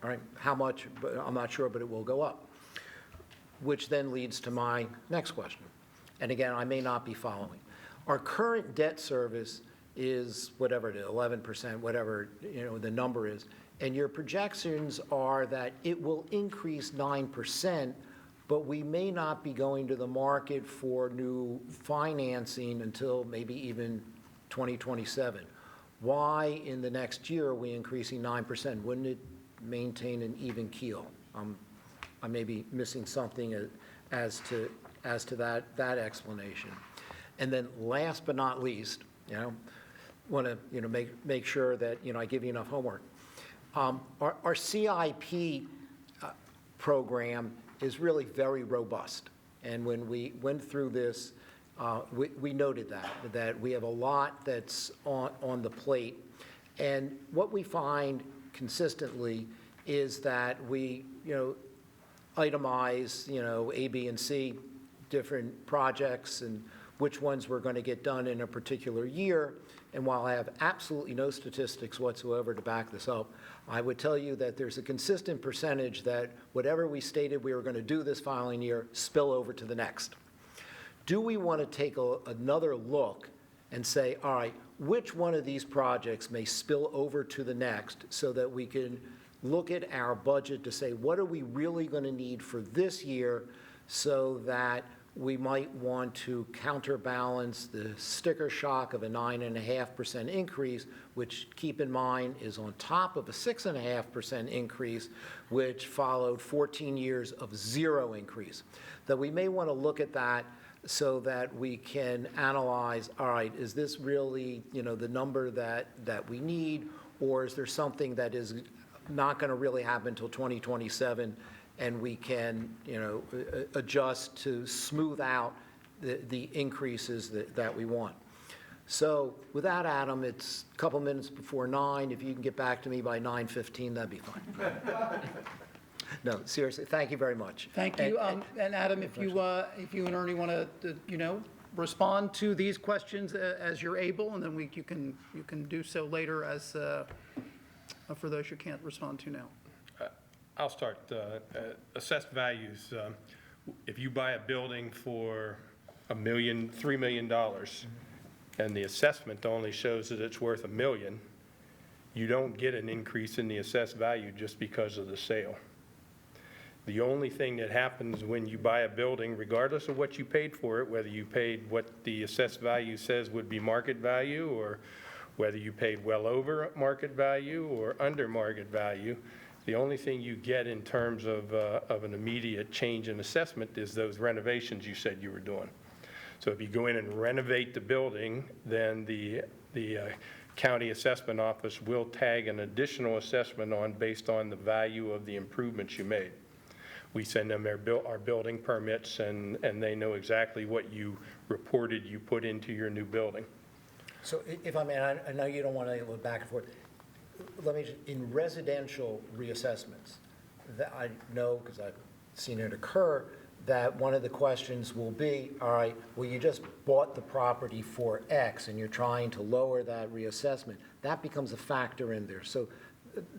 All right, how much, I'm not sure, but it will go up. Which then leads to my next question. And again, I may not be following. Our current debt service is whatever it is, 11%, whatever, you know, the number is. And your projections are that it will increase 9%, but we may not be going to the market for new financing until maybe even 2027. Why in the next year are we increasing 9%? Wouldn't it maintain an even keel? I may be missing something as to that explanation. And then last but not least, want to make sure that I give you enough homework. Our CIP program is really very robust, and when we went through this, we noted that we have a lot that's on the plate, and what we find consistently is that we itemize A, B, and C different projects and which ones we're going to get done in a particular year. And while I have absolutely no statistics whatsoever to back this up, I would tell you that there's a consistent percentage that whatever we stated we were going to do this following year spill over to the next. Do we want to take another look and say, all right, which one of these projects may spill over to the next so that we can look at our budget to say, what are we really going to need for this year so that we might want to counterbalance the sticker shock of a 9.5% increase, which, keep in mind, is on top of a 6.5% increase, which followed 14 years of zero increase. That we may want to look at that so that we can analyze, all right, is this really, the number that we need, or is there something that is not going to really happen until 2027, and we can, adjust to smooth out the increases that we want. So with that, Adam, it's a couple minutes before 9. If you can get back to me by 9:15, that'd be fine. No, seriously, thank you very much. Thank you. And Adam, if you and Ernie want to, respond to these questions as you're able, and then you can do so later as for those you can't respond to now. I'll start. Assessed values. If you buy a building for $3 million, and the assessment only shows that it's worth $1 million, you don't get an increase in the assessed value just because of the sale. The only thing that happens when you buy a building, regardless of what you paid for it, whether you paid what the assessed value says would be market value, or whether you paid well over market value or under market value, the only thing you get in terms of an immediate change in assessment is those renovations you said you were doing. So if you go in and renovate the building, then the county assessment office will tag an additional assessment on based on the value of the improvements you made. We send them our building permits, and they know exactly what you reported you put into your new building. So if I may, I know you don't want to go back and forth. Let me just, in residential reassessments, that I know because I've seen it occur, that one of the questions will be, all right, well, you just bought the property for X and you're trying to lower that reassessment. That becomes a factor in there. So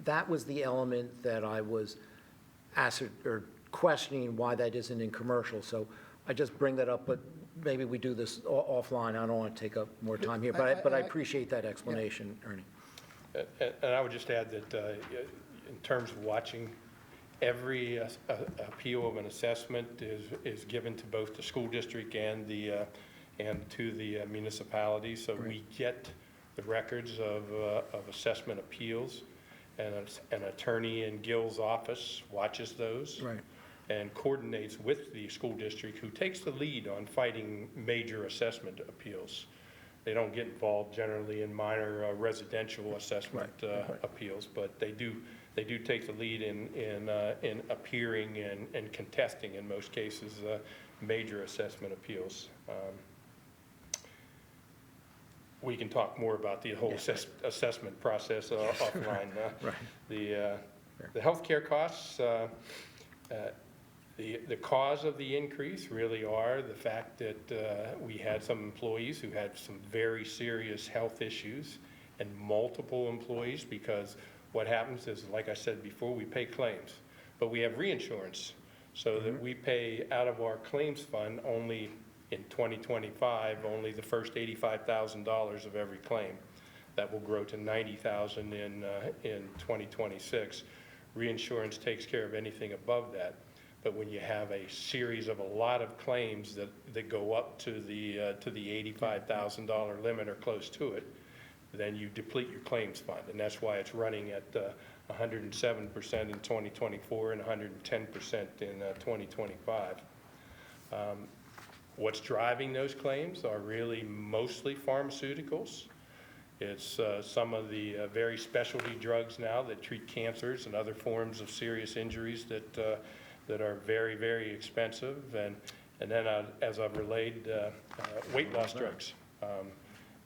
that was the element that I was questioning why that isn't in commercial. So I just bring that up, but maybe we do this offline. I don't want to take up more time here, but I appreciate that explanation, Ernie. And I would just add that in terms of watching, every appeal of an assessment is given to both the school district and to the municipality. So we get the records of assessment appeals, and an attorney in Gil's office watches those. Right. And coordinates with the school district, who takes the lead on fighting major assessment appeals. They don't get involved generally in minor residential assessment appeals, but they do take the lead in appearing and contesting, in most cases, major assessment appeals. We can talk more about the whole assessment process offline. The healthcare costs, the cause of the increase really are the fact that we had some employees who had some very serious health issues, and multiple employees, because what happens is, like I said before, we pay claims, but we have reinsurance, so that we pay out of our claims fund only in 2025, only the first $85,000 of every claim. That will grow to $90,000 in 2026. Reinsurance takes care of anything above that. But when you have a series of a lot of claims that go up to the $85,000 limit or close to it, then you deplete your claims fund. And that's why it's running at 107% in 2024 and 110% in 2025. What's driving those claims are really mostly pharmaceuticals. It's some of the very specialty drugs now that treat cancers and other forms of serious injuries that are very, very expensive. And then, as I've relayed, weight loss drugs.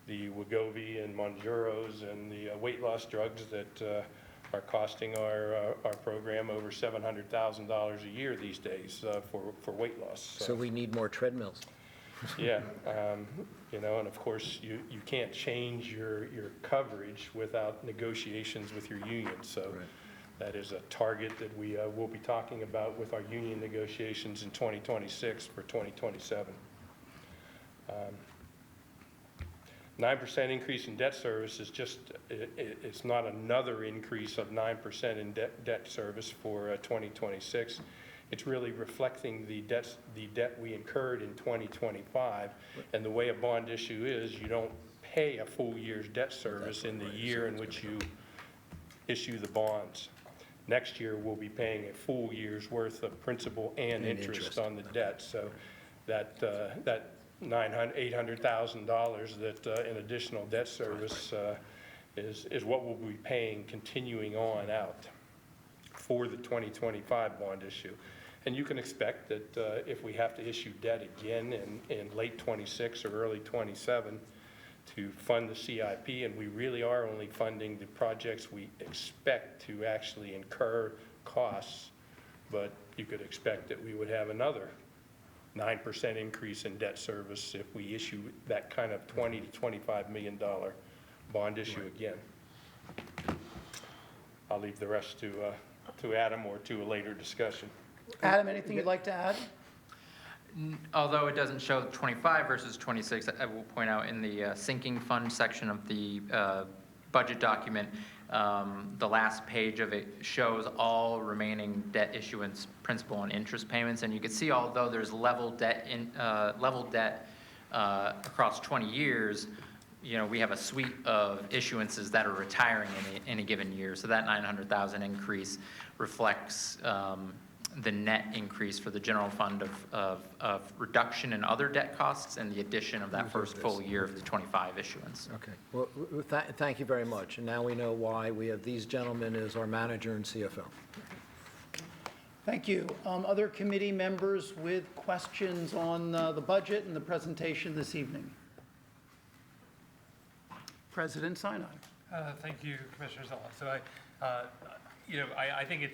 The Wegovy and Mounjaros and the weight loss drugs that are costing our program over $700,000 a year these days for weight loss. So we need more treadmills. Yeah, you know, and of course, you can't change your coverage without negotiations with your union. So that is a target that we will be talking about with our union negotiations in 2026 for 2027. 9% increase in debt service is just, it's not another increase of 9% in debt service for 2026. It's really reflecting the debt we incurred in 2025. And the way a bond issue is, you don't pay a full year's debt service in the year in which you issue the bonds. Next year, we'll be paying a full year's worth of principal and interest on the debt. So that $800,000 that in additional debt service is what we'll be paying continuing on out for the 2025 bond issue. And you can expect that if we have to issue debt again in late 26 or early 27 to fund the CIP, and we really are only funding the projects we expect to actually incur costs, but you could expect that we would have another 9% increase in debt service if we issue that kind of $20 to $25 million bond issue again. I'll leave the rest to Adam or to a later discussion. Adam, anything you'd like to add? Although it doesn't show 25 versus 26, I will point out in the sinking fund section of the budget document, the last page of it shows all remaining debt issuance principal and interest payments. And you can see, although there's level debt across 20 years, you know, we have a suite of issuances that are retiring in a given year. So that 900,000 increase reflects the net increase for the general fund of reduction in other debt costs and the addition of that first full year of the 25 issuance. Okay. Well, thank you very much. And now we know why we have these gentlemen as our manager and CFO. Thank you. Other committee members with questions on the budget and the presentation this evening? President Sinai. Thank you, Commissioner Zella. So I think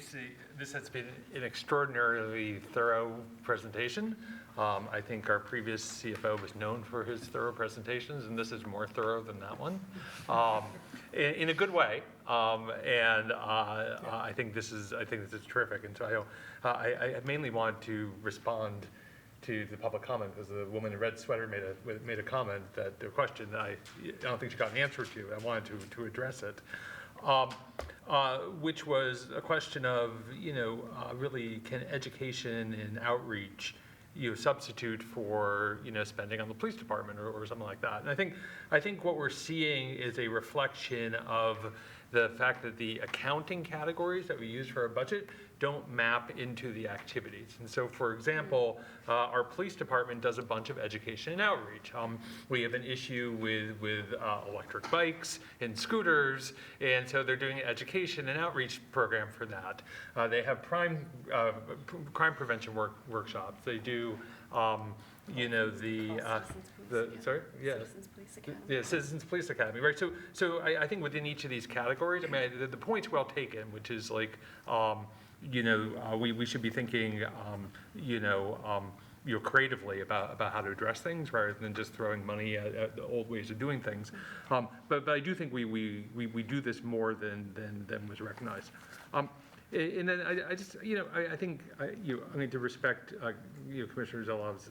this has been an extraordinarily thorough presentation. I think our previous CFO was known for his thorough presentations, and this is more thorough than that one, in a good way. I think this is terrific. And so I mainly want to respond to the public comment, because the woman in red sweater made a comment, that the question that I don't think she got an answer to. I wanted to address it. Which was a question of, really, can education and outreach, substitute for, spending on the police department or something like that. And I think what we're seeing is a reflection of the fact that the accounting categories that we use for our budget don't map into the activities. And so, for example, our police department does a bunch of education and outreach. We have an issue with electric bikes and scooters, and so they're doing an education and outreach program for that. They have crime prevention workshops. They do, Citizens Police Academy. Yeah, Citizens Police Academy, right? So I think within each of these categories, I mean, the point's well taken, which is like, we should be thinking, creatively about how to address things rather than just throwing money at the old ways of doing things. But I do think we do this more than was recognized. And then I think I need to respect Commissioner Zelov's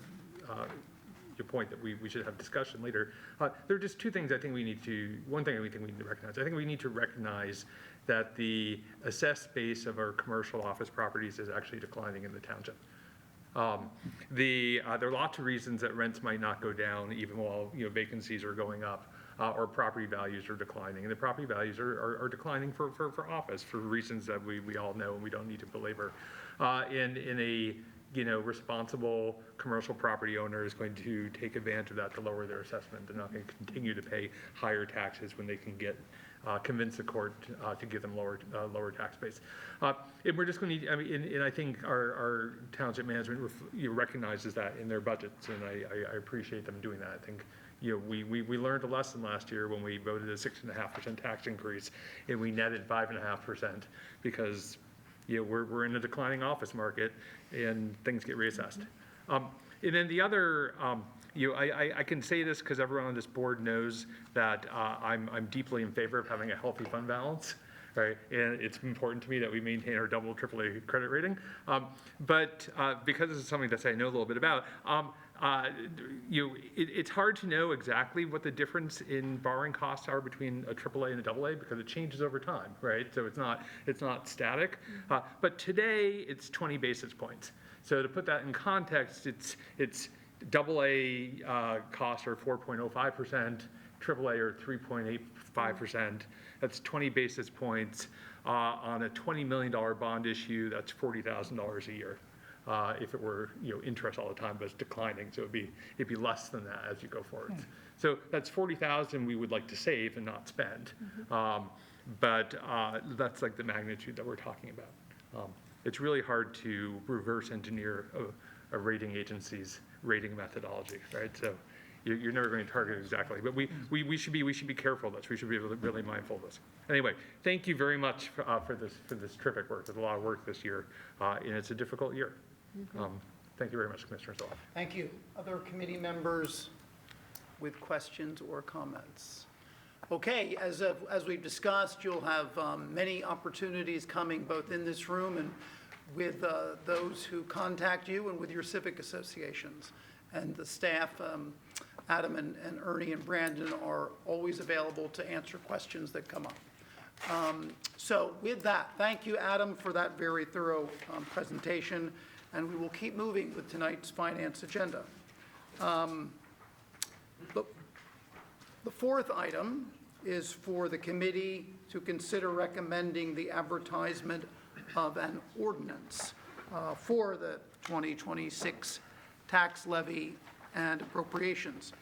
your point that we should have discussion later. There are just two things I think we need to, one thing we think we need to recognize. I think we need to recognize that the assessed base of our commercial office properties is actually declining in the township. There are lots of reasons that rents might not go down even while vacancies are going up. Or property values are declining, and the property values are declining for office for reasons that we all know and we don't need to belabor. In a responsible commercial property owner is going to take advantage of that to lower their assessment. They're not going to continue to pay higher taxes when they can convince the court to give them lower tax base. And we're just going to need, and I think our township management recognizes that in their budgets, and I appreciate them doing that. I think we learned a lesson last year when we voted a 6.5% tax increase, and we netted 5.5% because we're in a declining office market, and things get reassessed. And then the other, I can say this because everyone on this board knows that I'm deeply in favor of having a healthy fund balance. Right, and it's important to me that we maintain our double, AAA credit rating. But because this is something that I know a little bit about, it's hard to know exactly what the difference in borrowing costs are between a AAA and a AA because it changes over time, right? So it's not static. But today it's 20 basis points. So to put that in context, it's AA costs are 4.05%, AAA are 3.85%. That's 20 basis points on a $20 million bond issue. That's $40,000 a year. If it were interest all the time, but it's declining, so it'd be less than that as you go forward. So that's $40,000 we would like to save and not spend, but that's like the magnitude that we're talking about. It's really hard to reverse engineer a rating agency's rating methodology, right? So you're never going to target it exactly, but we should be careful of this. We should be really mindful of this. Anyway, thank you very much for this terrific work. There's a lot of work this year, and it's a difficult year. Thank you very much, Commissioner Zola. Thank you. Other committee members with questions or comments? Okay, as we've discussed, you'll have many opportunities coming both in this room and with those who contact you and with your civic associations. And the staff, Adam and Ernie and Brandon, are always available to answer questions that come up. So with that, thank you, Adam, for that very thorough presentation. And we will keep moving with tonight's finance agenda. The fourth item is for the committee to consider recommending the advertisement of an ordinance for the 2026 tax levy and appropriations.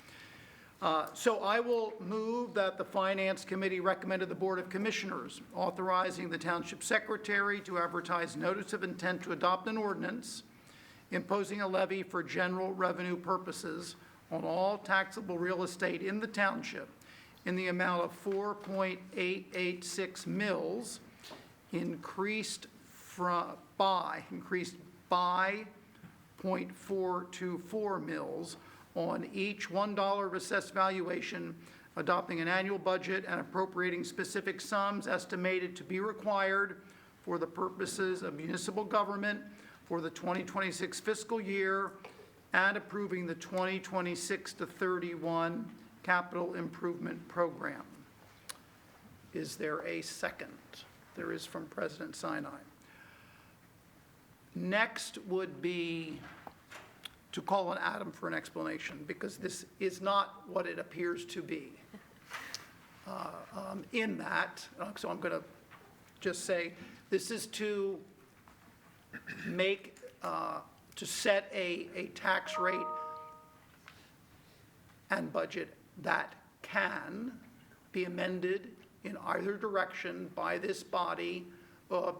So I will move that the Finance Committee recommended the Board of Commissioners authorizing the Township Secretary to advertise notice of intent to adopt an ordinance imposing a levy for general revenue purposes on all taxable real estate in the township in the amount of 4.886 mils, increased by 0.424 mils on each $1 of assessed valuation, adopting an annual budget and appropriating specific sums estimated to be required for the purposes of municipal government for the 2026 fiscal year, and approving the 2026 to 31 capital improvement program. Is there a second? There is from President Sinai. Next would be to call on Adam for an explanation, because this is not what it appears to be. In that, so I'm going to just say, this is to make, to set a tax rate and budget that can be amended in either direction by this body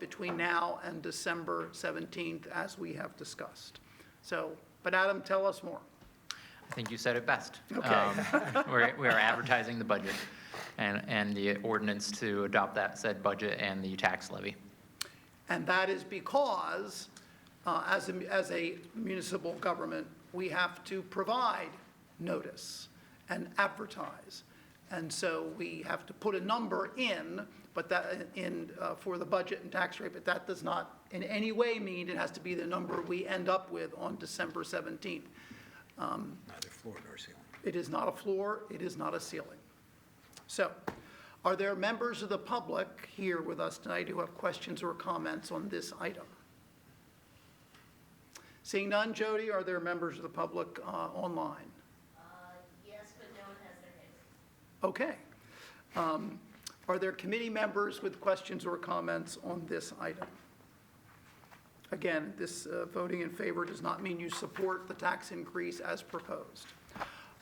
between now and December 17th, as we have discussed. So, but Adam, tell us more. I think you said it best. Okay. We are advertising the budget and the ordinance to adopt that said budget and the tax levy. And that is because, as a municipal government, we have to provide notice and advertise. And so we have to put a number in, but that for the budget and tax rate, but that does not in any way mean it has to be the number we end up with on December 17th. floor nor ceiling. It is not a floor, it is not a ceiling. So, are there members of the public here with us tonight who have questions or comments on this item? Seeing none, Jody, are there members of the public online? Yes, but no one has their hands. Okay. Are there committee members with questions or comments on this item? Again, this voting in favor does not mean you support the tax increase as proposed.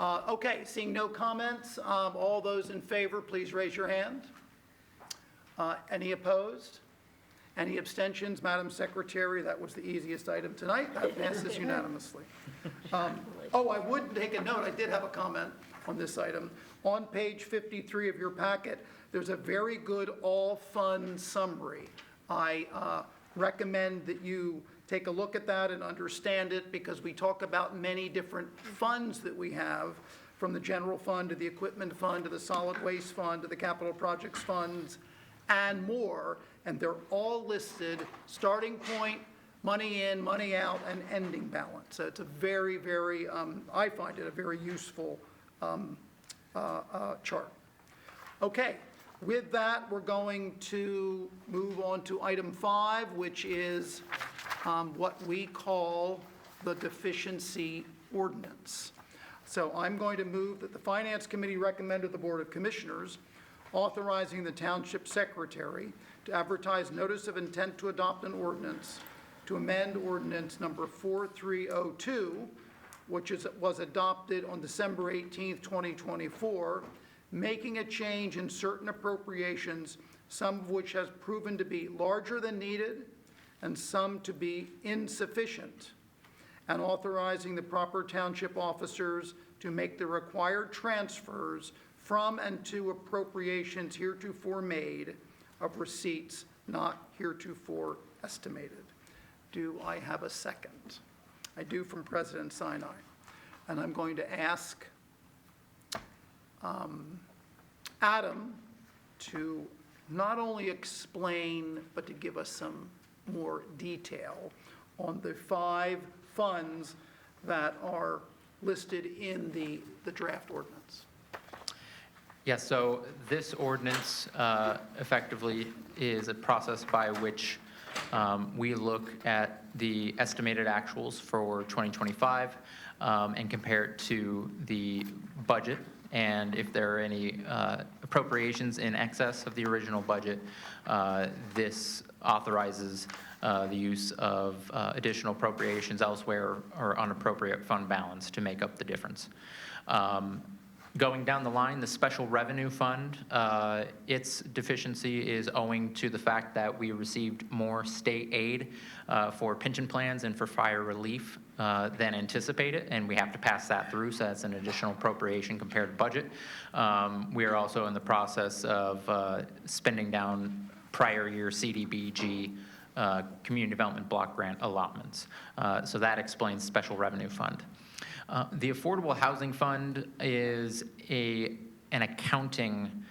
Okay, seeing no comments, all those in favor, please raise your hand. Any opposed? Any abstentions? Madam Secretary, that was the easiest item tonight. That passes unanimously. Oh, I would take a note. I did have a comment on this item. On page 53 of your packet, there's a very good all-fund summary. I recommend that you take a look at that and understand it, because we talk about many different funds that we have, from the general fund to the equipment fund to the solid waste fund to the capital projects funds and more, and they're all listed, starting point, money in, money out, and ending balance. So it's a very, very, I find it a very useful chart. Okay, with that, we're going to move on to item 5, which is what we call the deficiency ordinance. So I'm going to move that the Finance Committee recommend to the Board of Commissioners authorizing the Township Secretary to advertise notice of intent to adopt an ordinance to amend ordinance number 4302, which was adopted on December 18th, 2024, making a change in certain appropriations, some of which has proven to be larger than needed and some to be insufficient, and authorizing the proper township officers to make the required transfers from and to appropriations heretofore made of receipts not heretofore estimated. Do I have a second? I do, from President Sinai. And I'm going to ask Adam to not only explain, but to give us some more detail on the 5 funds that are listed in the draft ordinance. Yes, so this ordinance effectively is a process by which we look at the estimated actuals for 2025 and compare it to the budget. And if there are any appropriations in excess of the original budget, this authorizes the use of additional appropriations elsewhere or unappropriate fund balance to make up the difference. Going down the line, the Special Revenue Fund, its deficiency is owing to the fact that we received more state aid for pension plans and for fire relief than anticipated, and we have to pass that through, so that's an additional appropriation compared to budget. We are also in the process of spending down prior year CDBG Community Development Block Grant allotments. So that explains Special Revenue Fund. The Affordable Housing Fund is an accounting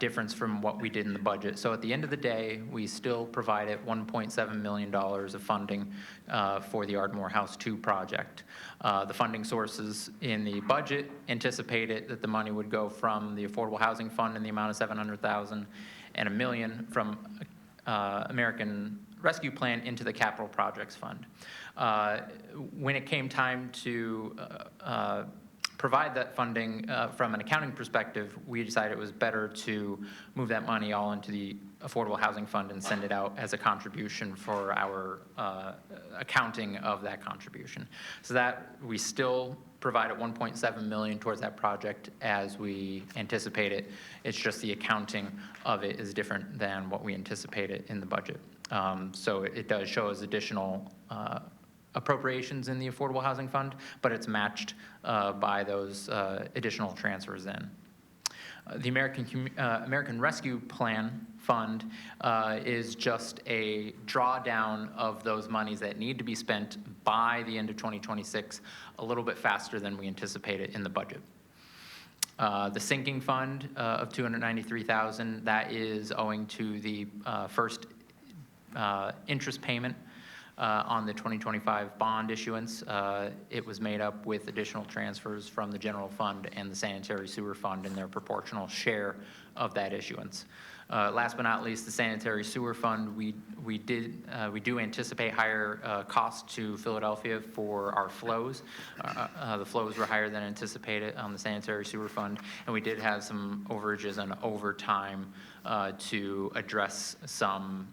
difference from what we did in the budget. So at the end of the day, we still provided $1.7 million of funding for the Ardmore House 2 project. The funding sources in the budget anticipated that the money would go from the Affordable Housing Fund in the amount of $700,000 and $1 million from American Rescue Plan into the Capital Projects Fund. When it came time to provide that funding from an accounting perspective, we decided it was better to move that money all into the Affordable Housing Fund and send it out as a contribution for our accounting of that contribution. So that we still provided $1.7 million towards that project as we anticipated. It's just the accounting of it is different than what we anticipated in the budget. So it does show as additional appropriations in the Affordable Housing Fund, but it's matched by those additional transfers in. The American Rescue Plan Fund is just a drawdown of those monies that need to be spent by the end of 2026, a little bit faster than we anticipated in the budget. The sinking fund of $293,000, that is owing to the first interest payment on the 2025 bond issuance. It was made up with additional transfers from the general fund and the sanitary sewer fund in their proportional share of that issuance. Last but not least, the sanitary sewer fund, we do anticipate higher costs to Philadelphia for our flows. The flows were higher than anticipated on the sanitary sewer fund, and we did have some overages and overtime to address some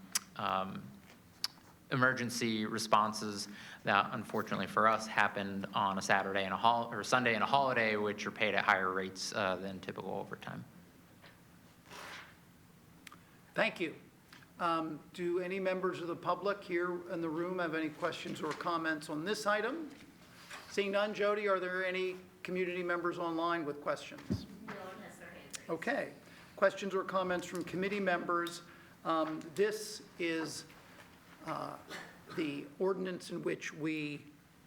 emergency responses that unfortunately for us happened on a Saturday and or Sunday and a holiday, which are paid at higher rates than typical overtime. Thank you. Do any members of the public here in the room have any questions or comments on this item? Seeing none, Jody, are there any community members online with questions? No one has their hand raised. Okay. Questions or comments from committee members? This is the ordinance in which we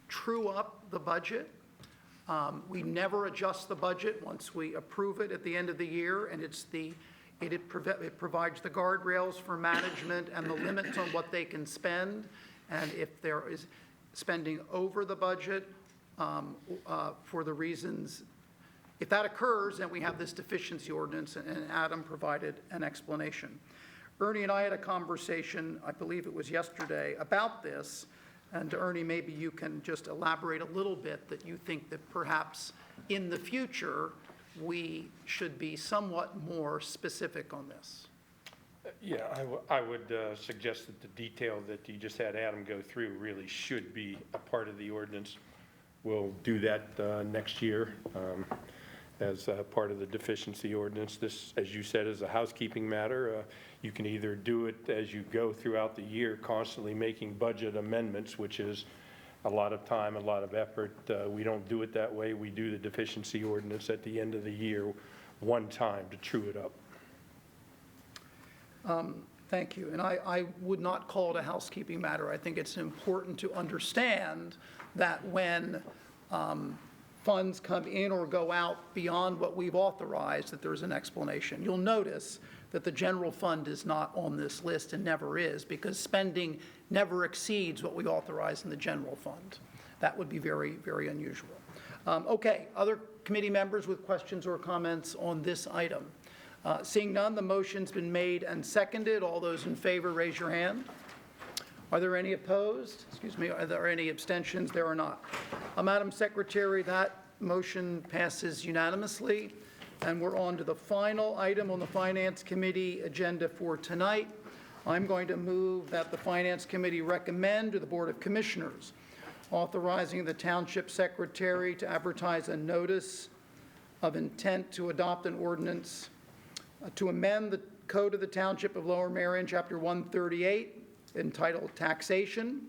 true up the budget. We never adjust the budget once we approve it at the end of the year, and it provides the guardrails for management and the limits on what they can spend. And if there is spending over the budget for the reasons, if that occurs, then we have this deficiency ordinance, and Adam provided an explanation. Ernie and I had a conversation, I believe it was yesterday, about this. And Ernie, maybe you can just elaborate a little bit that you think that perhaps in the future, we should be somewhat more specific on this. Yeah, I would suggest that the detail that you just had Adam go through really should be a part of the ordinance. We'll do that next year as part of the deficiency ordinance. This, as you said, is a housekeeping matter. You can either do it as you go throughout the year, constantly making budget amendments, which is a lot of time, a lot of effort. We don't do it that way. We do the deficiency ordinance at the end of the year one time to true it up. Thank you. And I would not call it a housekeeping matter. I think it's important to understand that when funds come in or go out beyond what we've authorized, that there's an explanation. You'll notice that the general fund is not on this list and never is, because spending never exceeds what we authorize in the general fund. That would be very, very unusual. Okay, other committee members with questions or comments on this item? Seeing none, the motion's been made and seconded. All those in favor, raise your hand. Are there any opposed? Excuse me, are there any abstentions? There are not. Madam Secretary, that motion passes unanimously. And we're on to the final item on the Finance Committee agenda for tonight. I'm going to move that the Finance Committee recommend to the Board of Commissioners authorizing the Township Secretary to advertise a notice of intent to adopt an ordinance to amend the Code of the Township of Lower Merion, Chapter 138, entitled Taxation,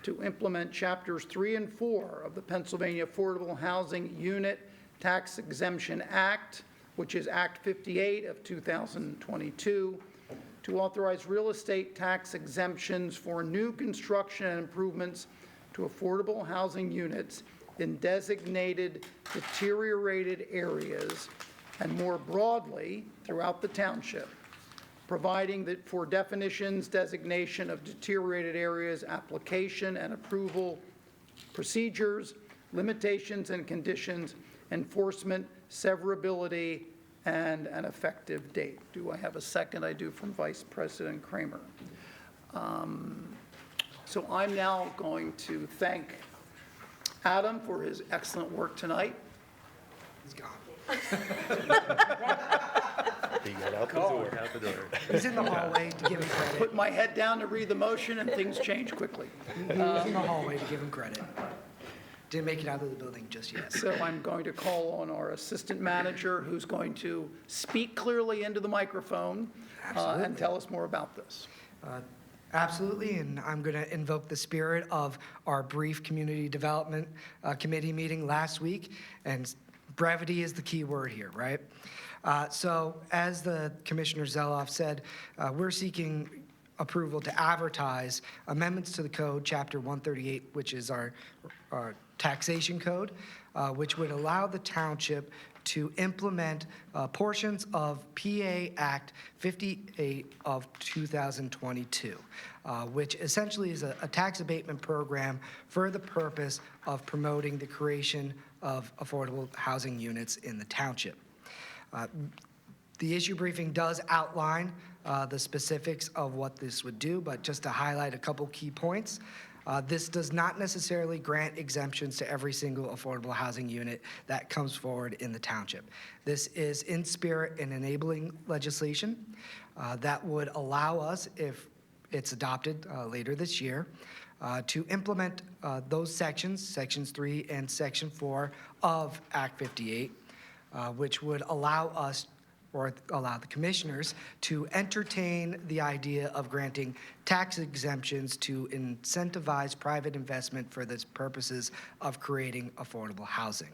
to implement Chapters 3 and 4 of the Pennsylvania Affordable Housing Unit Tax Exemption Act, which is Act 58 of 2022, to authorize real estate tax exemptions for new construction and improvements to affordable housing units in designated deteriorated areas, and more broadly throughout the township, providing that for definitions, designation of deteriorated areas, application and approval procedures, limitations and conditions, enforcement, severability, and an effective date. Do I have a second? I do, from Vice President Kramer. So I'm now going to thank Adam for his excellent work tonight. He's gone. He got out the door. He's in the hallway to give him credit. Put my head down to read the motion, and things change quickly. He's in the hallway to give him credit. Didn't make it out of the building just yet. So I'm going to call on our assistant manager, who's going to speak clearly into the microphone and tell us more about this. Absolutely, and I'm going to invoke the spirit of our brief community development committee meeting last week, and brevity is the key word here, right? So as the Commissioner Zeloff said, we're seeking approval to advertise amendments to the code, Chapter 138, which is our taxation code, which would allow the township to implement portions of PA Act 58 of 2022, which essentially is a tax abatement program for the purpose of promoting the creation of affordable housing units in the township. The issue briefing does outline the specifics of what this would do, but just to highlight a couple key points. This does not necessarily grant exemptions to every single affordable housing unit that comes forward in the township. This is in spirit and enabling legislation that would allow us, if it's adopted later this year, to implement those sections, Sections 3 and Section 4 of Act 58, which would allow us or allow the commissioners to entertain the idea of granting tax exemptions to incentivize private investment for the purposes of creating affordable housing.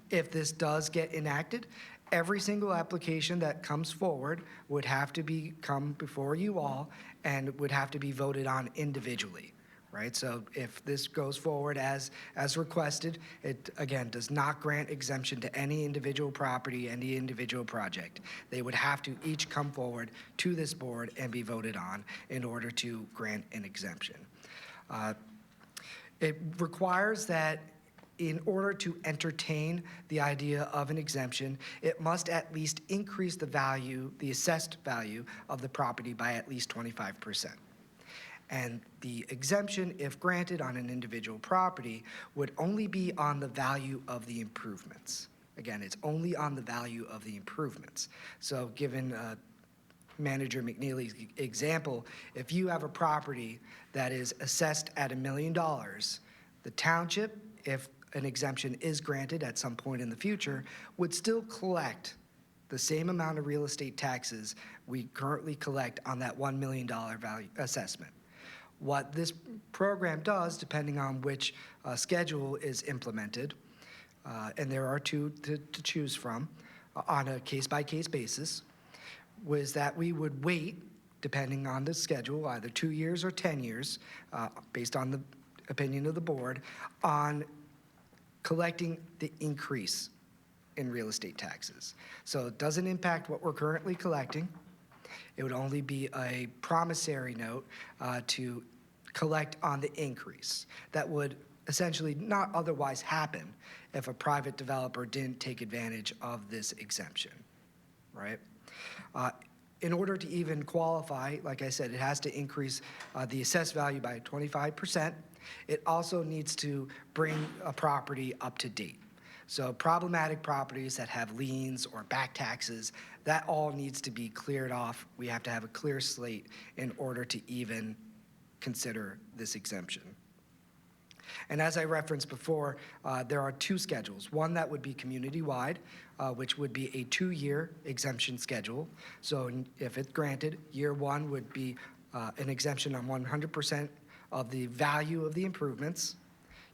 If this does get enacted, every single application that comes forward would have to come before you all and would have to be voted on individually. Right, so if this goes forward as requested, it again does not grant exemption to any individual property, any individual project. They would have to each come forward to this board and be voted on in order to grant an exemption. It requires that in order to entertain the idea of an exemption, it must at least increase the value, the assessed value of the property by at least 25%. And the exemption, if granted on an individual property, would only be on the value of the improvements. Again, it's only on the value of the improvements. So given Manager McNeely's example, if you have a property that is assessed at $1 million, the township, if an exemption is granted at some point in the future, would still collect the same amount of real estate taxes we currently collect on that $1 million value assessment. What this program does, depending on which schedule is implemented, and there are two to choose from on a case-by-case basis, was that we would wait, depending on the schedule, either 2 years or 10 years, based on the opinion of the board, on collecting the increase in real estate taxes. So it doesn't impact what we're currently collecting. It would only be a promissory note to collect on the increase that would essentially not otherwise happen if a private developer didn't take advantage of this exemption, right? In order to even qualify, like I said, it has to increase the assessed value by 25%. It also needs to bring a property up to date. So problematic properties that have liens or back taxes, that all needs to be cleared off. We have to have a clear slate in order to even consider this exemption. And as I referenced before, there are two schedules. One that would be community-wide, which would be a 2-year exemption schedule. So if it's granted, year 1 would be an exemption on 100% of the value of the improvements.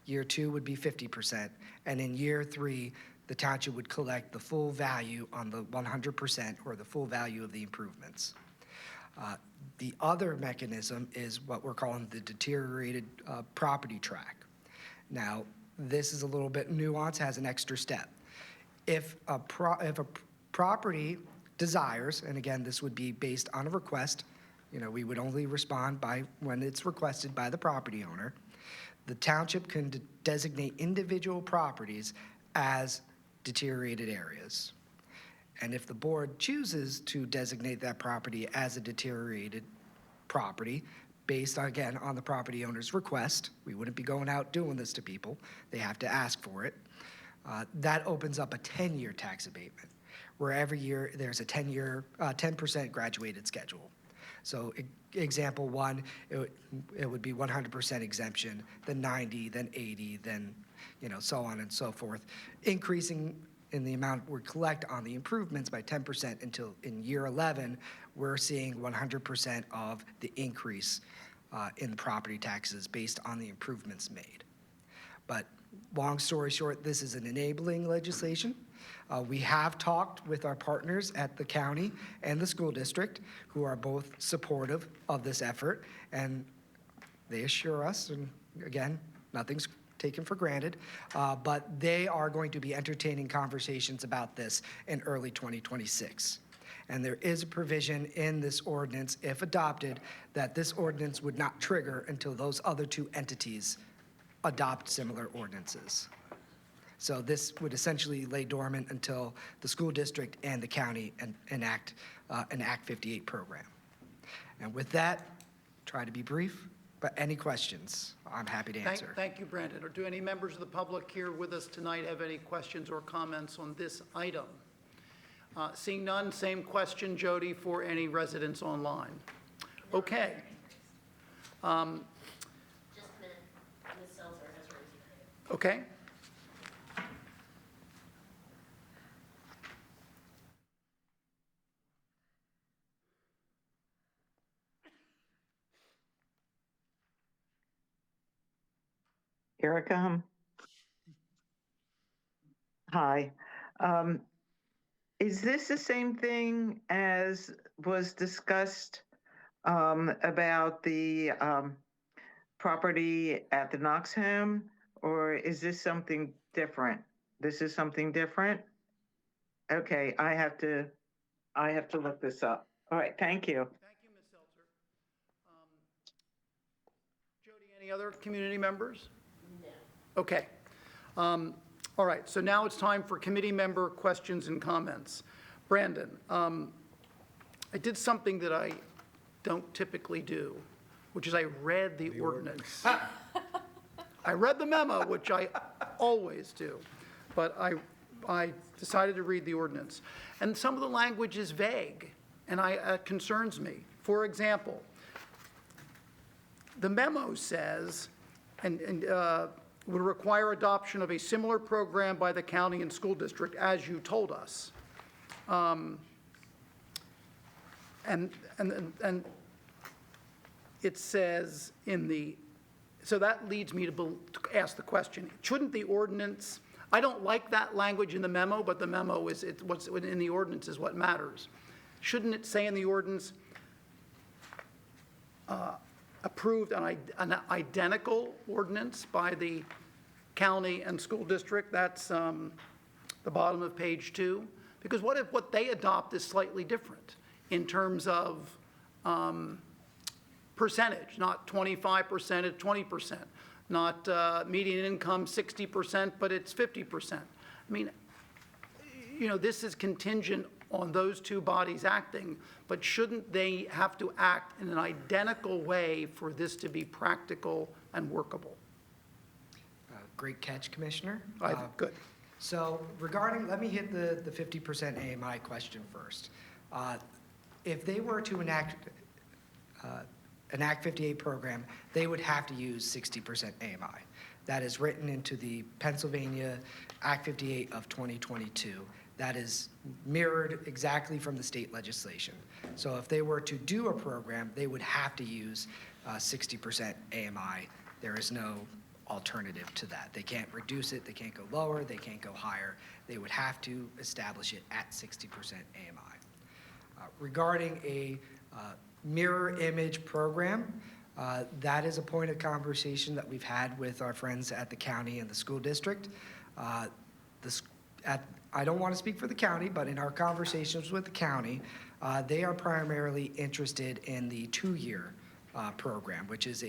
Year 2 would be 50%. And in year 3, the township would collect the full value on the 100% or the full value of the improvements. The other mechanism is what we're calling the deteriorated property track. Now, this is a little bit nuanced, has an extra step. If a property desires, and again, this would be based on a request, we would only respond by when it's requested by the property owner, the township can designate individual properties as deteriorated areas. And if the board chooses to designate that property as a deteriorated property, based, again, on the property owner's request, we wouldn't be going out doing this to people. They have to ask for it. That opens up a 10-year tax abatement, where every year there's a 10% graduated schedule. So example 1, it would be 100% exemption, then 90, then 80, then so on and so forth, increasing in the amount we collect on the improvements by 10% until in year 11, we're seeing 100% of the increase in the property taxes based on the improvements made. But Long story short, this is an enabling legislation. We have talked with our partners at the county and the school district, who are both supportive of this effort, and they assure us, and again, nothing's taken for granted, but they are going to be entertaining conversations about this in early 2026. And there is a provision in this ordinance, if adopted, that this ordinance would not trigger until those other two entities adopt similar ordinances. So this would essentially lay dormant until the school district and the county enact an Act 58 program. And with that, try to be brief, but any questions, I'm happy to answer. Thank you, Brandon. Or do any members of the public here with us tonight have any questions or comments on this item? Seeing none, same question, Jody, for any residents online. Okay. Just a minute. Ms. Seltzer has raised her hand. Okay. Here I come. Hi. Is this the same thing as was discussed about the property at the Knox home, or is this something different? This is something different? Okay, I have to look this up. All right, thank you. Thank you, Ms. Seltzer. Jody, any other community members? No. Okay. All right, so now it's time for committee member questions and comments. Brandon, I did something that I don't typically do, which is I read the ordinance. I read the memo, which I always do, but I decided to read the ordinance. And some of the language is vague, and it concerns me. For example, the memo says, would require adoption of a similar program by the county and school district, as you told us. And it says so that leads me to ask the question, shouldn't the ordinance, I don't like that language in the memo, but the memo is, what's in the ordinance is what matters. Shouldn't it say in the ordinance, approved an identical ordinance by the county and school district? That's the bottom of page 2. Because what if what they adopt is slightly different in terms of percentage, not 25%, it's 20%, not median income 60%, but it's 50%. I mean, this is contingent on those two bodies acting, but shouldn't they have to act in an identical way for this to be practical and workable? Great catch, Commissioner. Good. So regarding, let me hit the 50% AMI question first. If they were to enact an Act 58 program, they would have to use 60% AMI. That is written into the Pennsylvania Act 58 of 2022. That is mirrored exactly from the state legislation. So if they were to do a program, they would have to use 60% AMI. There is no alternative to that. They can't reduce it, they can't go lower, they can't go higher. They would have to establish it at 60% AMI. Regarding a mirror image program, that is a point of conversation that we've had with our friends at the county and the school district. I don't want to speak for the county, but in our conversations with the county, they are primarily interested in the 2-year program, which is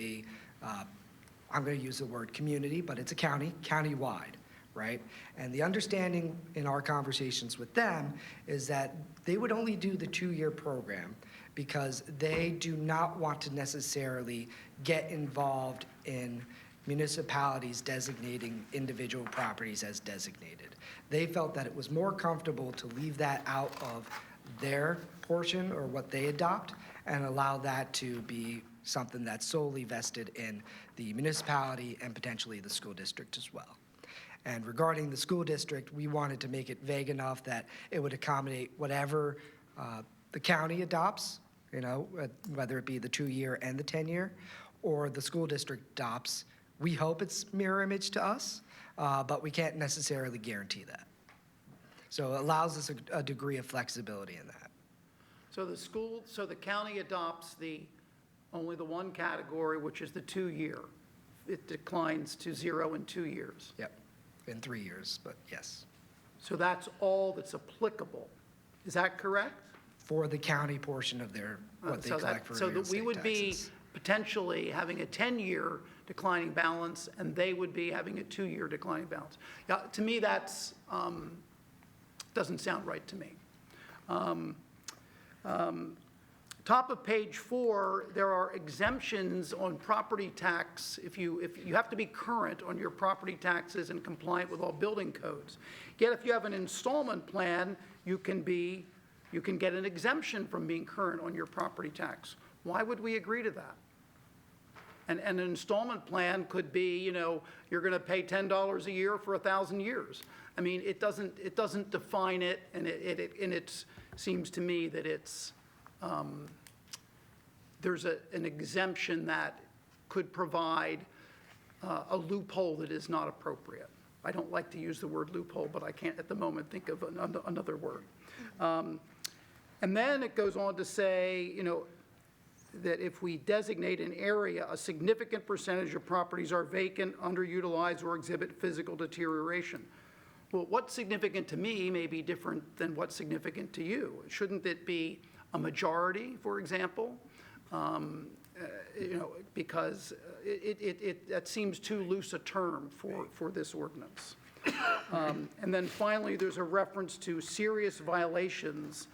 I'm going to use the word community, but it's a county-wide, right? And the understanding in our conversations with them is that they would only do the 2-year program because they do not want to necessarily get involved in municipalities designating individual properties as designated. They felt that it was more comfortable to leave that out of their portion or what they adopt and allow that to be something that's solely vested in the municipality and potentially the school district as well. And regarding the school district, we wanted to make it vague enough that it would accommodate whatever the county adopts, whether it be the 2-year and the 10-year, or the school district adopts. We hope it's mirror image to us, but we can't necessarily guarantee that. So it allows us a degree of flexibility in that. So the county adopts only the one category, which is the 2-year. It declines to 0 in 2 years. Yep, in 3 years, but yes. So that's all that's applicable. Is that correct? For the county portion of what they collect for real So that we estate would be taxes. potentially having a 10-year declining balance, and they would be having a 2-year declining balance. Yeah, to me, that's, doesn't sound right to me. Top of page 4, there are exemptions on property tax if you have to be current on your property taxes and compliant with all building codes. Yet if you have an installment plan, you can get an exemption from being current on your property tax. Why would we agree to that? And an installment plan could be, you're going to pay $10 a year for 1,000 years. I mean, it doesn't define it, and it seems to me that it's there's an exemption that could provide a loophole that is not appropriate. I don't like to use the word loophole, but I can't at the moment think of another word. And then it goes on to say, that if we designate an area, a significant percentage of properties are vacant, underutilized, or exhibit physical deterioration. Well, what's significant to me may be different than what's significant to you. Shouldn't it be a majority, for example? Because that seems too loose a term for this ordinance. And then finally, there's a reference to serious violations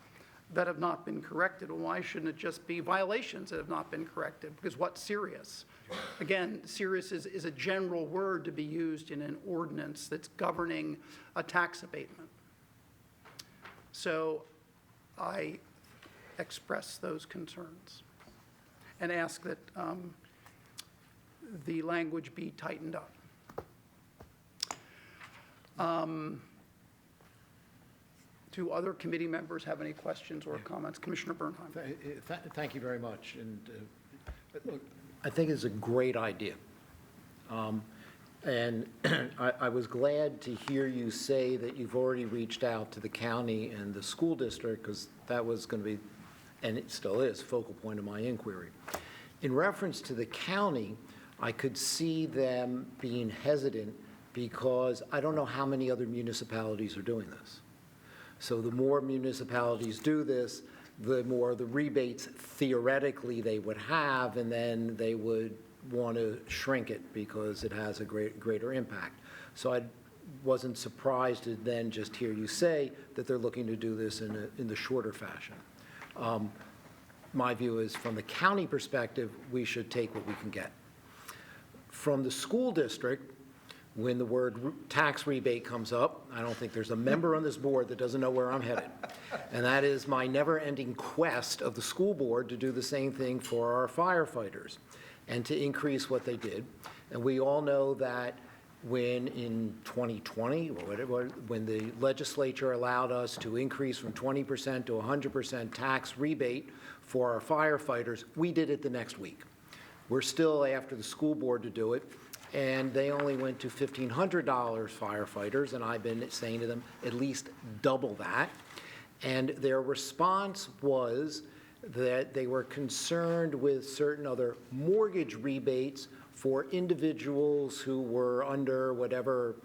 that have not been corrected. Well, why shouldn't it just be violations that have not been corrected? Because what's serious? Again, serious is a general word to be used in an ordinance that's governing a tax abatement. So I express those concerns and ask that the language be tightened up. Do other committee members have any questions or comments? Commissioner Bernheim. Thank you very much. And look, I think it's a great idea. And I was glad to hear you say that you've already reached out to the county and the school district, because that was going to be, and it still is, focal point of my inquiry. In reference to the county, I could see them being hesitant because I don't know how many other municipalities are doing this. So the more municipalities do this, the more the rebates theoretically they would have, and then they would want to shrink it because it has a greater impact. So I wasn't surprised to then just hear you say that they're looking to do this in the shorter fashion. My view is, from the county perspective, we should take what we can get. From the school district, when the word tax rebate comes up, I don't think there's a member on this board that doesn't know where I'm headed. And that is my never-ending quest of the school board to do the same thing for our firefighters and to increase what they did. And we all know that when in 2020, or whatever, when the legislature allowed us to increase from 20% to 100% tax rebate for our firefighters, we did it the next week. We're still after the school board to do it, and they only went to $1,500 firefighters, and I've been saying to them, at least double that. And their response was that they were concerned with certain other mortgage rebates for individuals who were under whatever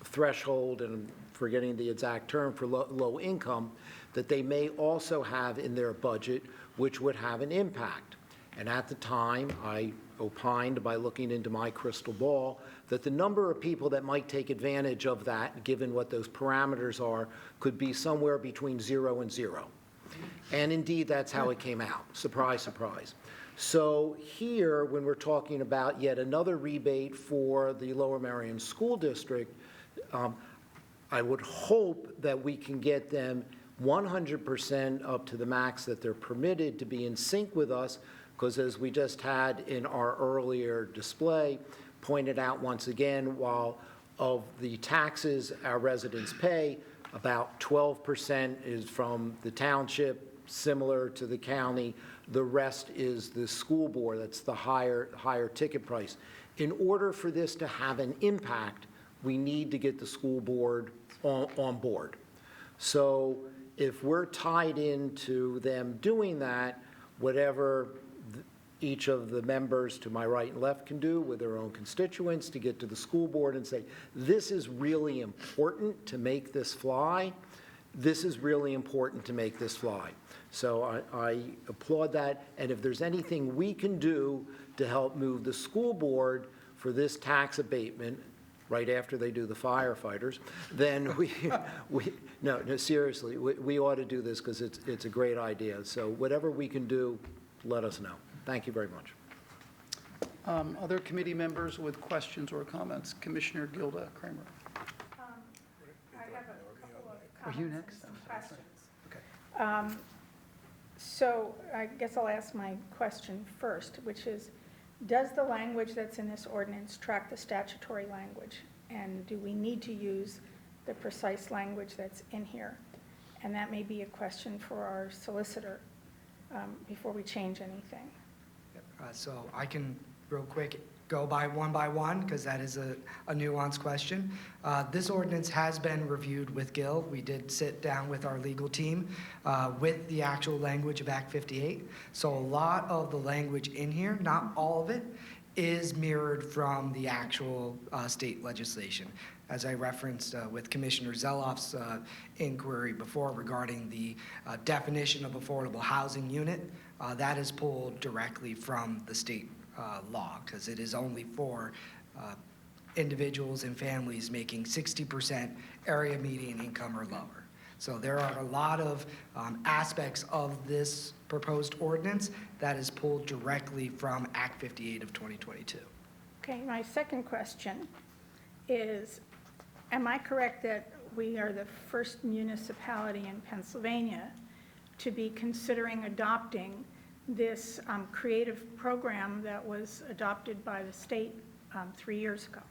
threshold, and I'm forgetting the exact term, for low income, that they may also have in their budget, which would have an impact. And at the time, I opined by looking into my crystal ball that the number of people that might take advantage of that, given what those parameters are, could be somewhere between 0 and 0. And indeed, that's how it came out. Surprise, surprise. So here, when we're talking about yet another rebate for the Lower Merion School District, I would hope that we can get them 100% up to the max that they're permitted to be in sync with us, because as we just had in our earlier display, pointed out once again, while of the taxes our residents pay, about 12% is from the township, similar to the county. The rest is the school board. That's the higher ticket price. in order for this to have an impact, we need to get the school board on board. So if we're tied into them doing that, whatever each of the members to my right and left can do with their own constituents to get to the school board and say, this is really important to make this fly. This is really important to make this fly. So I applaud that. And if there's anything we can do to help move the school board for this tax abatement, right after they do the firefighters, then no, seriously, we ought to do this because it's a great idea. So whatever we can do, let us know. Thank you very much. Other committee members with questions or comments? Commissioner Gilda Kramer. I have a couple of Are you comments next? and some questions. So I guess I'll ask my question first, which is, does the language that's in this ordinance track the statutory language? And do we need to use the precise language that's in here? And that may be a question for our solicitor before we change anything. So I can, real quick, go by one, because that is a nuanced question. This ordinance has been reviewed with Gil. We did sit down with our legal team with the actual language of Act 58. So a lot of the language in here, not all of it, is mirrored from the actual state legislation. As I referenced with Commissioner Zeloff's inquiry before regarding the definition of affordable housing unit, that is pulled directly from the state law, because it is only for individuals and families making 60% area median income or lower. So there are a lot of aspects of this proposed ordinance that is pulled directly from Act 58 of 2022. Okay, my second question is, am I correct that we are the first municipality in Pennsylvania to be considering adopting this creative program that was adopted by the state 3 years ago?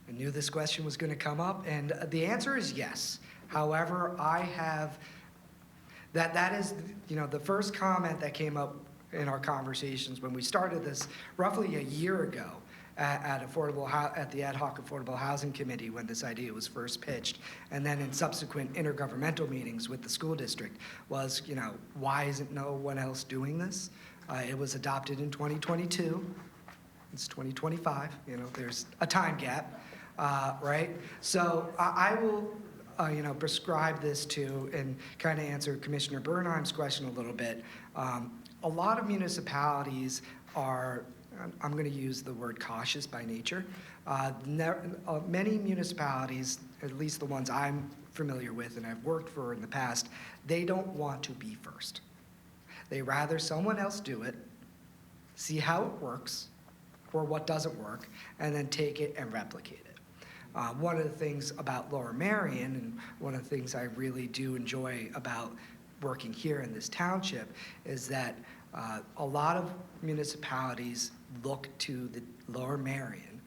I knew this question was going to come up, and the answer is yes. However, I have, that is, the first comment that came up in our conversations when we started this roughly a year ago at the Ad Hoc Affordable Housing Committee when this idea was first pitched, and then in subsequent intergovernmental meetings with the school district was, why isn't no one else doing this? It was adopted in 2022. It's 2025. There's a time gap, right? So I will, prescribe this to and kind of answer Commissioner Bernheim's question a little bit. A lot of municipalities are, I'm going to use the word cautious by nature. Many municipalities, at least the ones I'm familiar with and I've worked for in the past, they don't want to be first. They rather someone else do it, see how it works, or what doesn't work, and then take it and replicate it. One of the things about Lower Merion, and one of the things I really do enjoy about working here in this township, is that a lot of municipalities look to the Lower Merion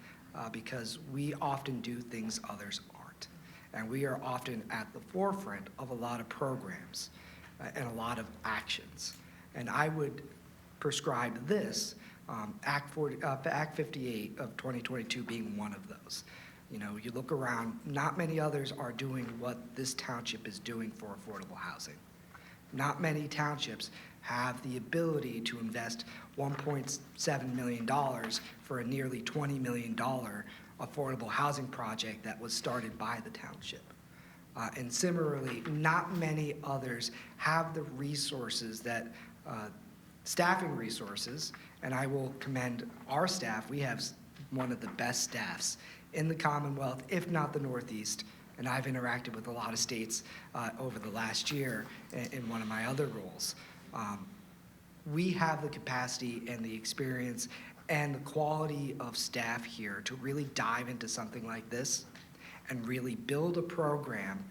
because we often do things others aren't. And we are often at the forefront of a lot of programs and a lot of actions. And I would prescribe this, Act 58 of 2022 being one of those. You look around, not many others are doing what this township is doing for affordable housing. Not many townships have the ability to invest $1.7 million for a nearly $20 million affordable housing project that was started by the township. And similarly, not many others have the resources that, staffing resources, and I will commend our staff. We have one of the best staffs in the Commonwealth, if not the Northeast, and I've interacted with a lot of states over the last year in one of my other roles. We have the capacity and the experience and the quality of staff here to really dive into something like this and really build a program.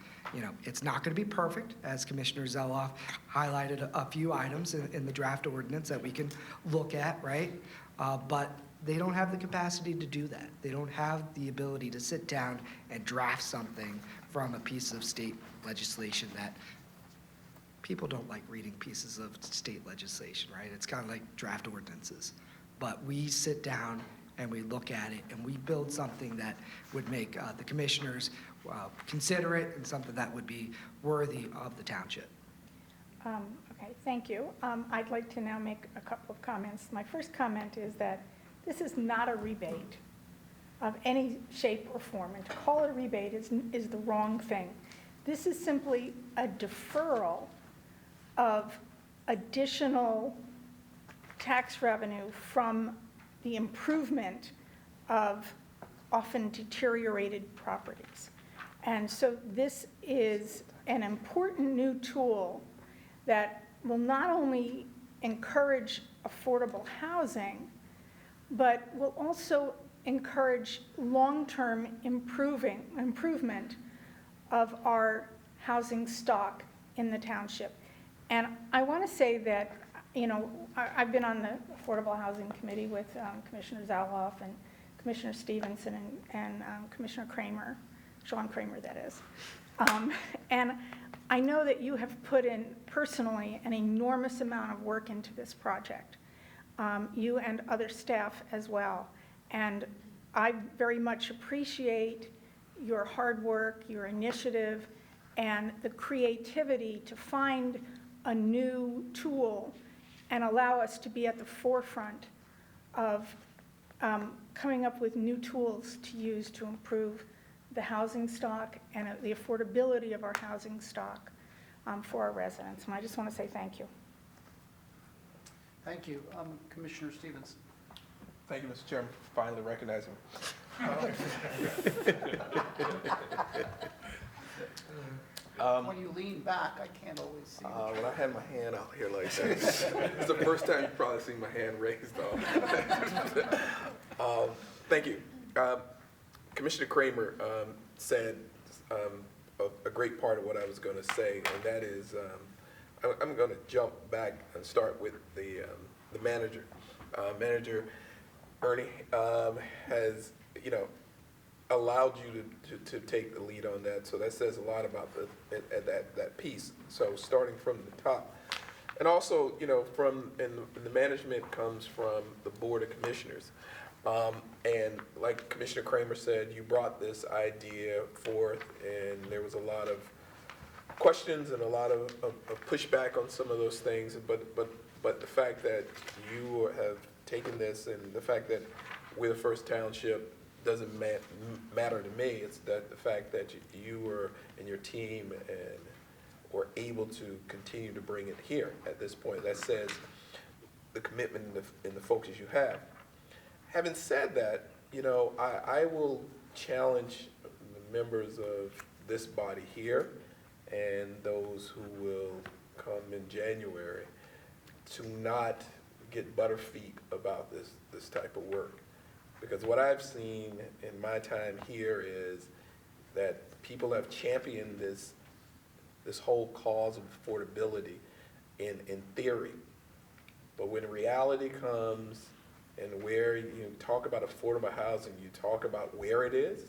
It's not going to be perfect, as Commissioner Zeloff highlighted a few items in the draft ordinance that we can look at, right? But they don't have the capacity to do that. They don't have the ability to sit down and draft something from a piece of state legislation that people don't like reading pieces of state legislation, right? It's kind of like draft ordinances. But we sit down and we look at it and we build something that would make the commissioners consider it and something that would be worthy of the township. Okay, thank you. I'd like to now make a couple of comments. My first comment is that this is not a rebate of any shape or form, and to call it a rebate is the wrong thing. This is simply a deferral of additional tax revenue from the improvement of often deteriorated properties. And so this is an important new tool that will not only encourage affordable housing, but will also encourage long-term improvement of our housing stock in the township. And I want to say that, you know, I've been on the Affordable Housing Committee with Commissioner Zaloff and Commissioner Stevenson and Commissioner Kramer, Sean Kramer, that is. And I know that you have put in personally an enormous amount of work into this project, you and other staff as well. And I very much appreciate your hard work, your initiative, and the creativity to find a new tool and allow us to be at the forefront of coming up with new tools to use to improve the housing stock and the affordability of our housing stock for our residents. And I just want to say thank you. Thank you. Commissioner Stevenson. Thank you, Mr. Chairman, for finally recognizing me. When you lean back, I can't always see. When I had my hand out here like that, it's the first time you've probably seen my hand raised, though. Thank you. Commissioner Kramer said a great part of what I was going to say, and that is I'm going to jump back and start with the manager. Manager Ernie has, you know, allowed you to take the lead on that, so that says a lot about that piece. So starting from the top, and also, you know, and the management comes from the Board of Commissioners, and like Commissioner Kramer said, you brought this idea forth, and there was a lot of questions and a lot of pushback on some of those things, but the fact that you have taken this, and the fact that we're the first township doesn't matter to me. It's that the fact that you were and your team and were able to continue to bring it here at this point. That says the commitment and the focus you have. Having said that, you know, I will challenge the members of this body here and those who will come in January to not get butterfeet about this type of work. Because what I've seen in my time here is that people have championed this whole cause of affordability in theory. But when reality comes and where you talk about affordable housing, you talk about where it is,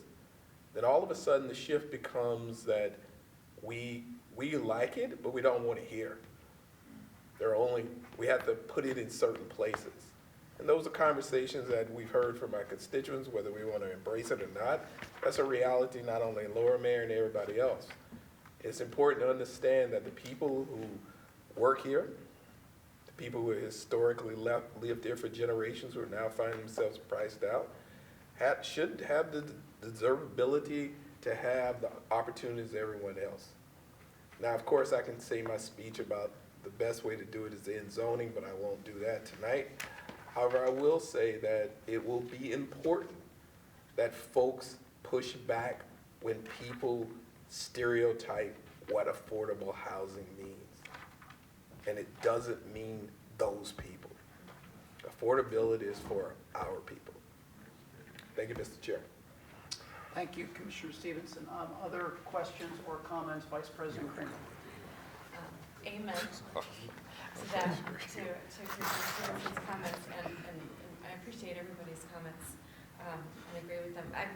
then all of a sudden the shift becomes that we like it, but we don't want to hear. We have to put it in certain places. And those are conversations that we've heard from our constituents, whether we want to embrace it or not. That's a reality not only in Lower Merion and everybody else. It's important to understand that the people who work here, the people who historically lived here for generations, who are now finding themselves priced out, should have the deservability to have the opportunities everyone else. Now, of course, I can say my speech about the best way to do it is in zoning, but I won't do that tonight. However, I will say that it will be important that folks push back when people stereotype what affordable housing means. And it doesn't mean those people. Affordability is for our people. Thank you, Mr. Chair. Thank you, Commissioner Stevenson. Other questions or comments, Vice President Kramer? Amen to that, to Stevenson's comments, and I appreciate everybody's comments and agree with them. I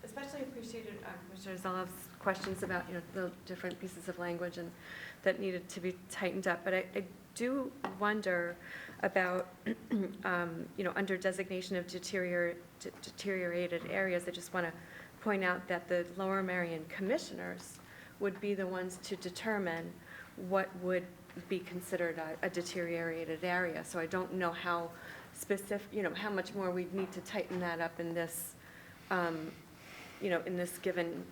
especially appreciated Commissioner Zaloff's questions about, you know, the different pieces of language and that needed to be tightened up. But I do wonder about, under designation of deteriorated areas, I just want to point out that the Lower Merion commissioners would be the ones to determine what would be considered a deteriorated area. So I don't know how specific, how much more we'd need to tighten that up in this, in this given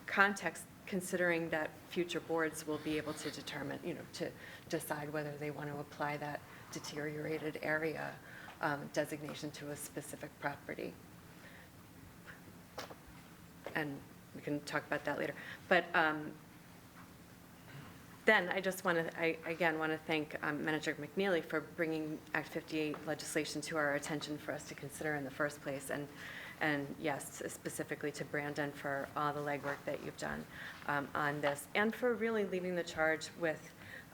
context, considering that future boards will be able to determine, to decide whether they want to apply that deteriorated area designation to a specific property. And we can talk about that later. But then I just want to, again, want to thank Manager McNeely for bringing Act 58 legislation to our attention for us to consider in the first place. And yes, specifically to Brandon for all the legwork that you've done on this, and for really leading the charge with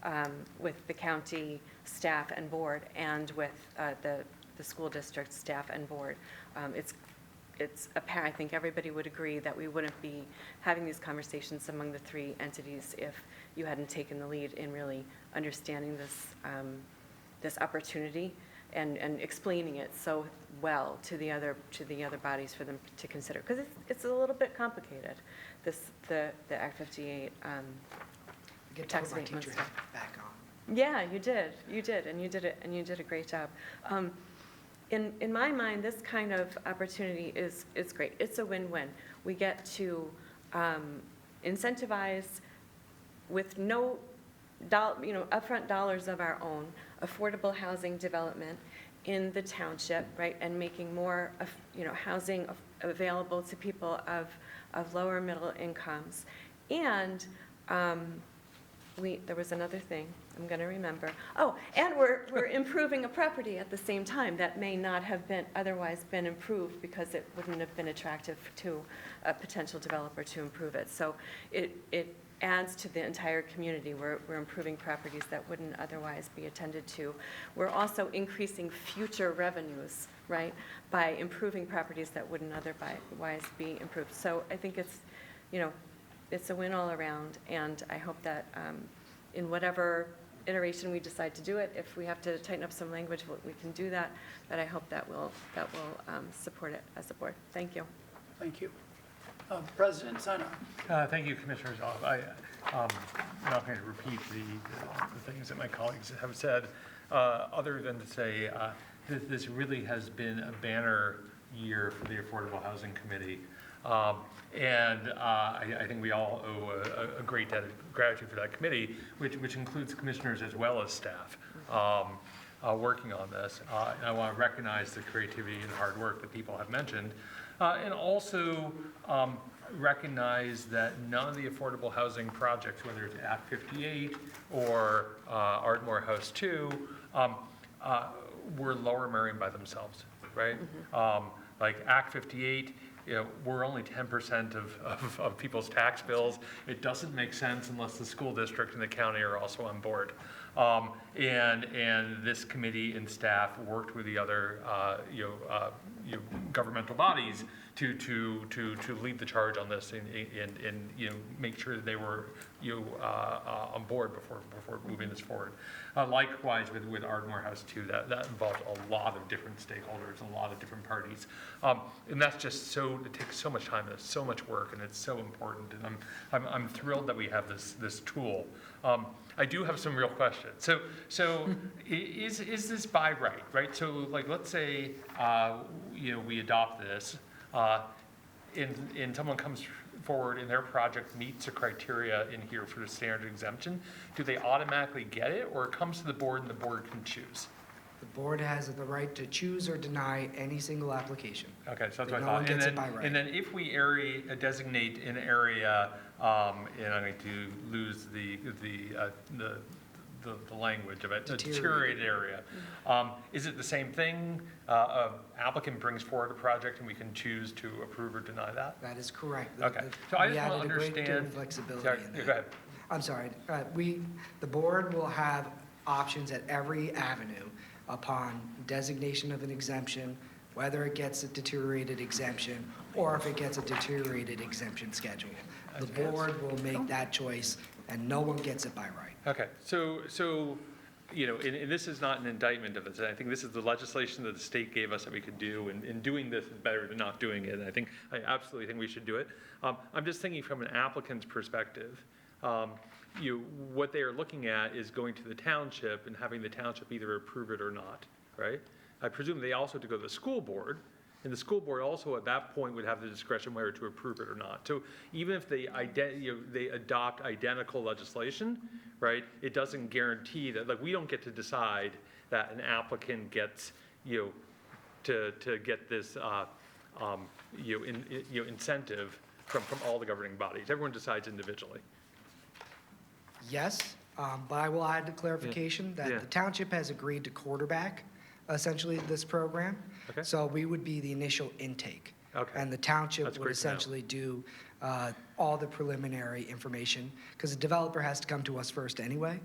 the county staff and board, and with the school district staff and board. It's apparent, I think everybody would agree that we wouldn't be having these conversations among the three entities if you hadn't taken the lead in really understanding this opportunity and explaining it so well to the other bodies for them to consider, because it's a little bit complicated. The Act 58 tax abatement stuff. Back on. Yeah, you did, and you did a great job. In my mind, this kind of opportunity is great. It's a win-win. We get to incentivize with no upfront dollars of our own, affordable housing development in the township, right, and making more, housing available to people of lower middle incomes. And there was another thing I'm going to remember. Oh, and we're improving a property at the same time that may not have been otherwise been improved because it wouldn't have been attractive to a potential developer to improve it. So it adds to the entire community. We're improving properties that wouldn't otherwise be attended to. We're also increasing future revenues, right, by improving properties that wouldn't otherwise be improved. So I think it's a win all around, and I hope that in whatever iteration we decide to do it, if we have to tighten up some language, we can do that, but I hope that will support it as a board. Thank you. Thank you. President Cynwyd. Thank you, Commissioners. I'm not going to repeat the things that my colleagues have said, other than to say this really has been a banner year for the Affordable Housing Committee. And I think we all owe a great debt of gratitude for that committee, which includes commissioners as well as staff working on this. And I want to recognize the creativity and hard work that people have mentioned, and also recognize that none of the affordable housing projects, whether it's Act 58 or Ardmore House 2, were Lower Merion by themselves, right? Like Act 58, we're only 10% of people's tax bills. It doesn't make sense unless the school district and the county are also on board. And this committee and staff worked with the other governmental bodies to lead the charge on this and make sure that they were on board before moving this forward. Likewise with Ardmore House 2, that involved a lot of different stakeholders, a lot of different parties, and that's just it takes so much time and it's so much work and it's so important. And I'm thrilled that we have this tool. I do have some real questions. So is this by right? So like, let's say we adopt this, and someone comes forward and their project meets the criteria in here for the standard exemption. Do they automatically get it, or it comes to the board and the board can choose? The board has the right to choose or deny any single application. Okay, so that's But what no I one thought. gets it by right. And then if we designate an area, and I'm going to lose the language of it, a deteriorated area, is it the same thing? Applicant brings forward a project and we can choose to approve or deny that? That is correct. Okay, so I We just want to added a great deal understand. of flexibility Sorry, in that. go ahead. I'm sorry. The board will have options at every avenue upon designation of an exemption, whether it gets a deteriorated exemption or if it gets a deteriorated exemption schedule. The board will make that choice, and no one gets it by right. Okay, so and this is not an indictment of this. I think this is the legislation that the state gave us that we could do, and doing this is better than not doing it. And I absolutely think we should do it. I'm just thinking from an applicant's perspective. What they are looking at is going to the township and having the township either approve it or not, right? I presume they also have to go to the school board, and the school board also at that point would have the discretion whether to approve it or not. So even if they adopt identical legislation, right, it doesn't guarantee that, like, we don't get to decide that an applicant gets, to get this, incentive from all the governing bodies. Everyone decides individually. Yes, but I will add the clarification that the township has agreed to quarterback essentially this program. Okay. So we would be the initial intake. Okay. And the township That's would great to know. essentially do all the preliminary information, because the developer has to come to us first anyway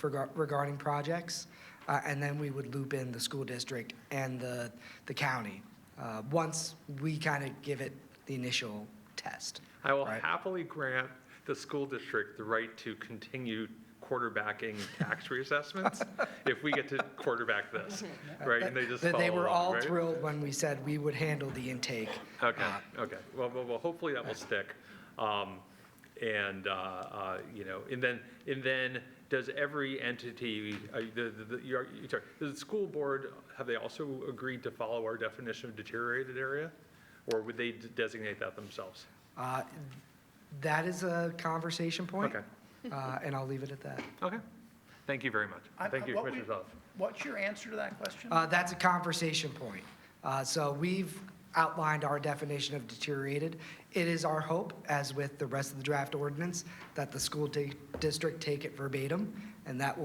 regarding projects. And then we would loop in the school district and the county once we kind of give it the initial test. I will happily grant the school district the right to continue quarterbacking tax reassessments if we get to quarterback this, right? And they just They follow were along, all right? thrilled when we said we would handle the intake. Okay, okay. Well, hopefully that will stick. And then does every entity, does the school board, have they also agreed to follow our definition of deteriorated area? Or would they designate that themselves? That is a conversation point. Okay. And I'll leave it at that. Okay. Thank you very much. Thank you, Commissioner Zoff. What's your answer to that question? That's a conversation point. So we've outlined our definition of deteriorated. It is our hope, as with the rest of the draft ordinance, that the school district take it verbatim, and that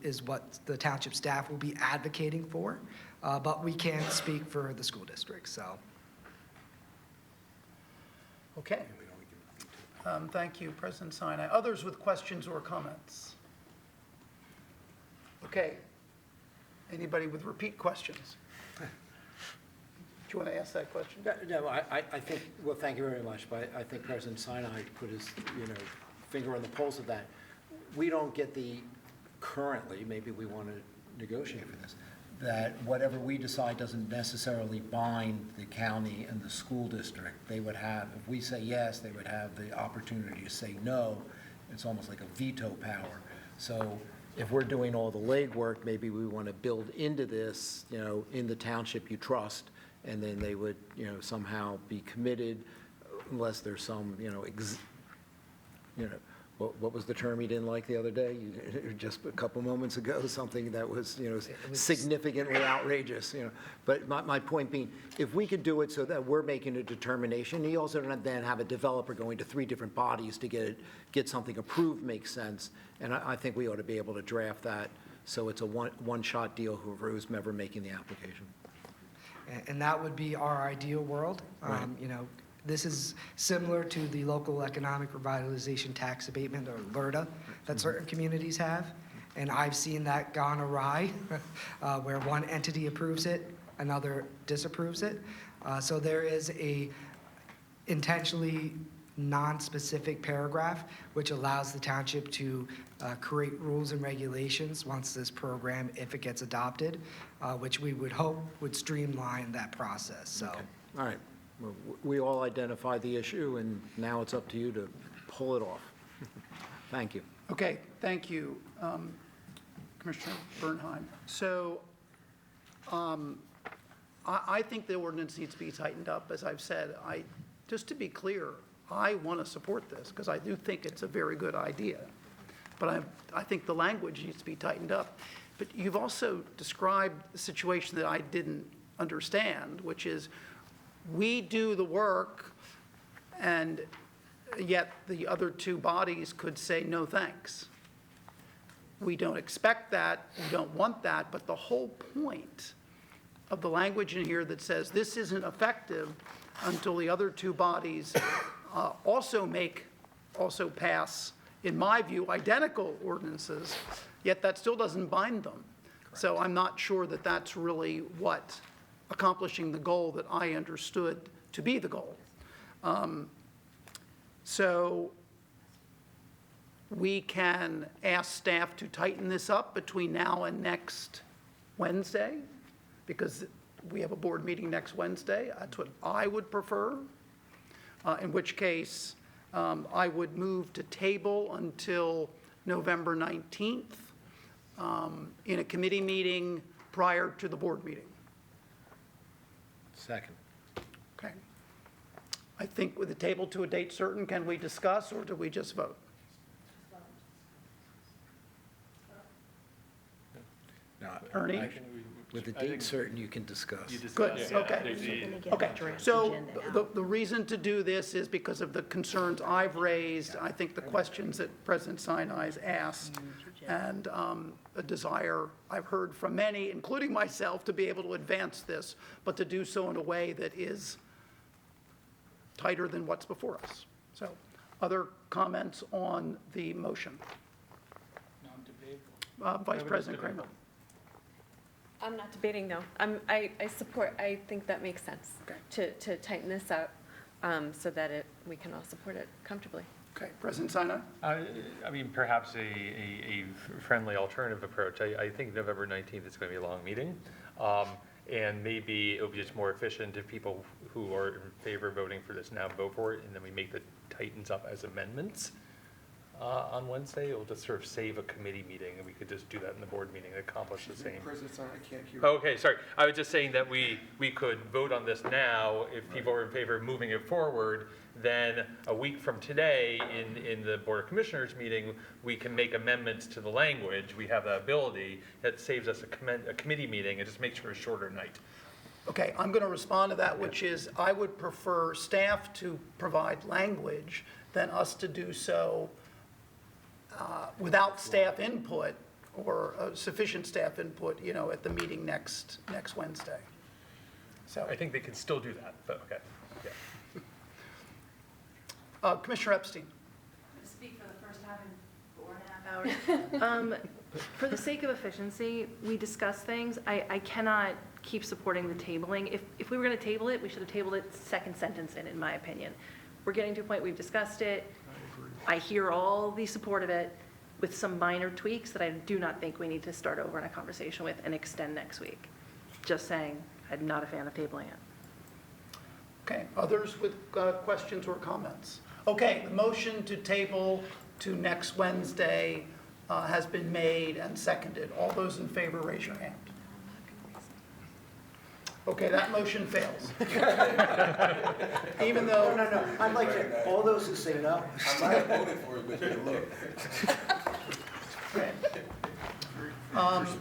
is what the township staff will be advocating for. But we can't speak for the school district, so. Okay. Thank you, President Sinai. Others with questions or comments? Okay. Anybody with repeat questions? Do you want to ask that question? No, I think, well, thank you very much, but I think President Sinai put his, finger on the pulse of that. We don't get currently, maybe we want to negotiate for this, that whatever we decide doesn't necessarily bind the county and the school district. They would have, if we say yes, they would have the opportunity to say no. It's almost like a veto power. So if we're doing all the legwork, maybe we want to build into this, in the township you trust, and then they would, somehow be committed unless there's some, what was the term you didn't like the other day? Just a couple moments ago, something that was, significantly outrageous, But my point being, if we could do it so that we're making a determination, you also don't then have a developer going to 3 different bodies to get something approved makes sense. And I think we ought to be able to draft that so it's a one-shot deal who's ever making the application. And that would be our ideal world. Right. This is similar to the local economic revitalization tax abatement, or LRTA, that certain communities have. And I've seen that gone awry, where one entity approves it, another disapproves it. So there is a intentionally non-specific paragraph which allows the township to create rules and regulations once this program, if it gets adopted, which we would hope would streamline that process. So. Okay. All right. Well, we all identified the issue, and now it's up to you to pull it off. Thank you. Okay, thank you, Commissioner Bernheim. So I think the ordinance needs to be tightened up, as I've said. Just to be clear, I want to support this because I do think it's a very good idea. But I think the language needs to be tightened up. But you've also described a situation that I didn't understand, which is we do the work, and yet the other 2 bodies could say, no, thanks. We don't expect that, we don't want that, but the whole point of the language in here that says this isn't effective until the other 2 bodies also pass, in my view, identical ordinances, yet that still doesn't bind them. Correct. So I'm not sure that that's really what accomplishing the goal that I understood to be the goal. So we can ask staff to tighten this up between now and next Wednesday, because we have a board meeting next Wednesday. That's what I would prefer, in which case I would move to table until November 19th in a committee meeting prior to the board meeting. Second. Okay. I think with the table to a date certain, can we discuss, or do we just vote? No, Ernie? With the date certain, you can discuss. Good, okay. Okay, so the reason to do this is because of the concerns I've raised, I think the questions that President Sinai's asked, and a desire I've heard from many, including myself, to be able to advance this, but to do so in a way that is tighter than what's before us. So, other comments on the motion? Vice President Kramer. I'm not debating, no. I support, I think that makes sense to tighten this up so that we can all support it comfortably. Okay, President Sinai? I mean, perhaps a friendly alternative approach. I think November 19th is going to be a long meeting. And maybe it would be just more efficient if people who are in favor of voting for this now vote for it, and then we make the tightens up as amendments on Wednesday. It'll just sort of save a committee meeting, and we could just do that in the board meeting and accomplish the same. President Sinai, I can't hear. Okay, sorry. I was just saying that we could vote on this now. If people are in favor of moving it forward, then a week from today in the Board of Commissioners meeting, we can make amendments to the language. We have that ability. That saves us a committee meeting and just makes for a shorter night. Okay, I'm going to respond to that, which is I would prefer staff to provide language than us to do so without staff input or sufficient staff input, at the meeting next Wednesday. So I think they could still do that, but okay. Yeah. Commissioner Epstein. To speak for the first time in 4.5 hours. For the sake of efficiency, we discuss things. I cannot keep supporting the tabling. If we were going to table it, we should have tabled it second sentence in my opinion. We're getting to a point, we've discussed it. I hear all the support of it with some minor tweaks that I do not think we need to start over in a conversation with and extend next week. Just saying, I'm not a fan of tabling it. Okay, others with questions or comments? Okay, the motion to table to next Wednesday has been made and seconded. All those in favor, raise your hand. Okay, that motion fails. Even though... No, I'd like to, all those who say no. I might have voted for it, but you look. Okay.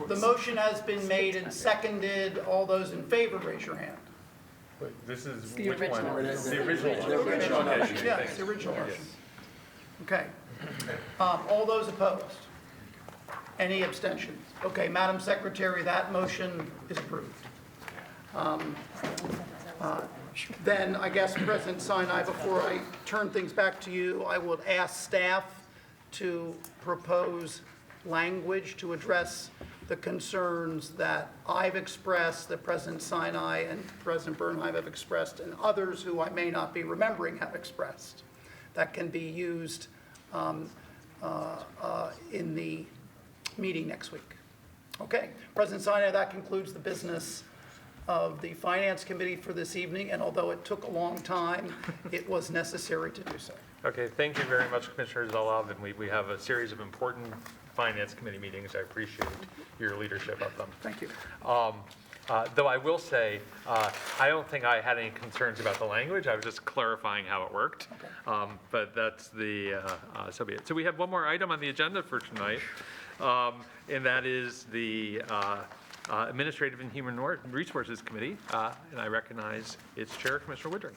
The motion has been made and seconded. All those in favor, raise your hand. Wait, this is The which original. one? The original. The original Okay. motion, yes, the original motion. Okay. All those opposed? Any abstentions? Okay, Madam Secretary, that motion is approved. Then I guess, President Sinai, before I turn things back to you, I would ask staff to propose language to address the concerns that I've expressed, that President Sinai and President Bernheim have expressed, and others who I may not be remembering have expressed, that can be used in the meeting next week. Okay, President Sinai, that concludes the business of the Finance Committee for this evening, and although it took a long time, it was necessary to do so. Okay, thank you very much, Commissioner Zalov, and we have a series of important Finance Committee meetings. I appreciate your leadership of them. Thank you. Though I will say, I don't think I had any concerns about the language. I was just clarifying how it worked. Okay. But that's so be it. So we have one more item on the agenda for tonight, and that is the Administrative and Human Resources Committee, and I recognize its chair, Commissioner Woodring.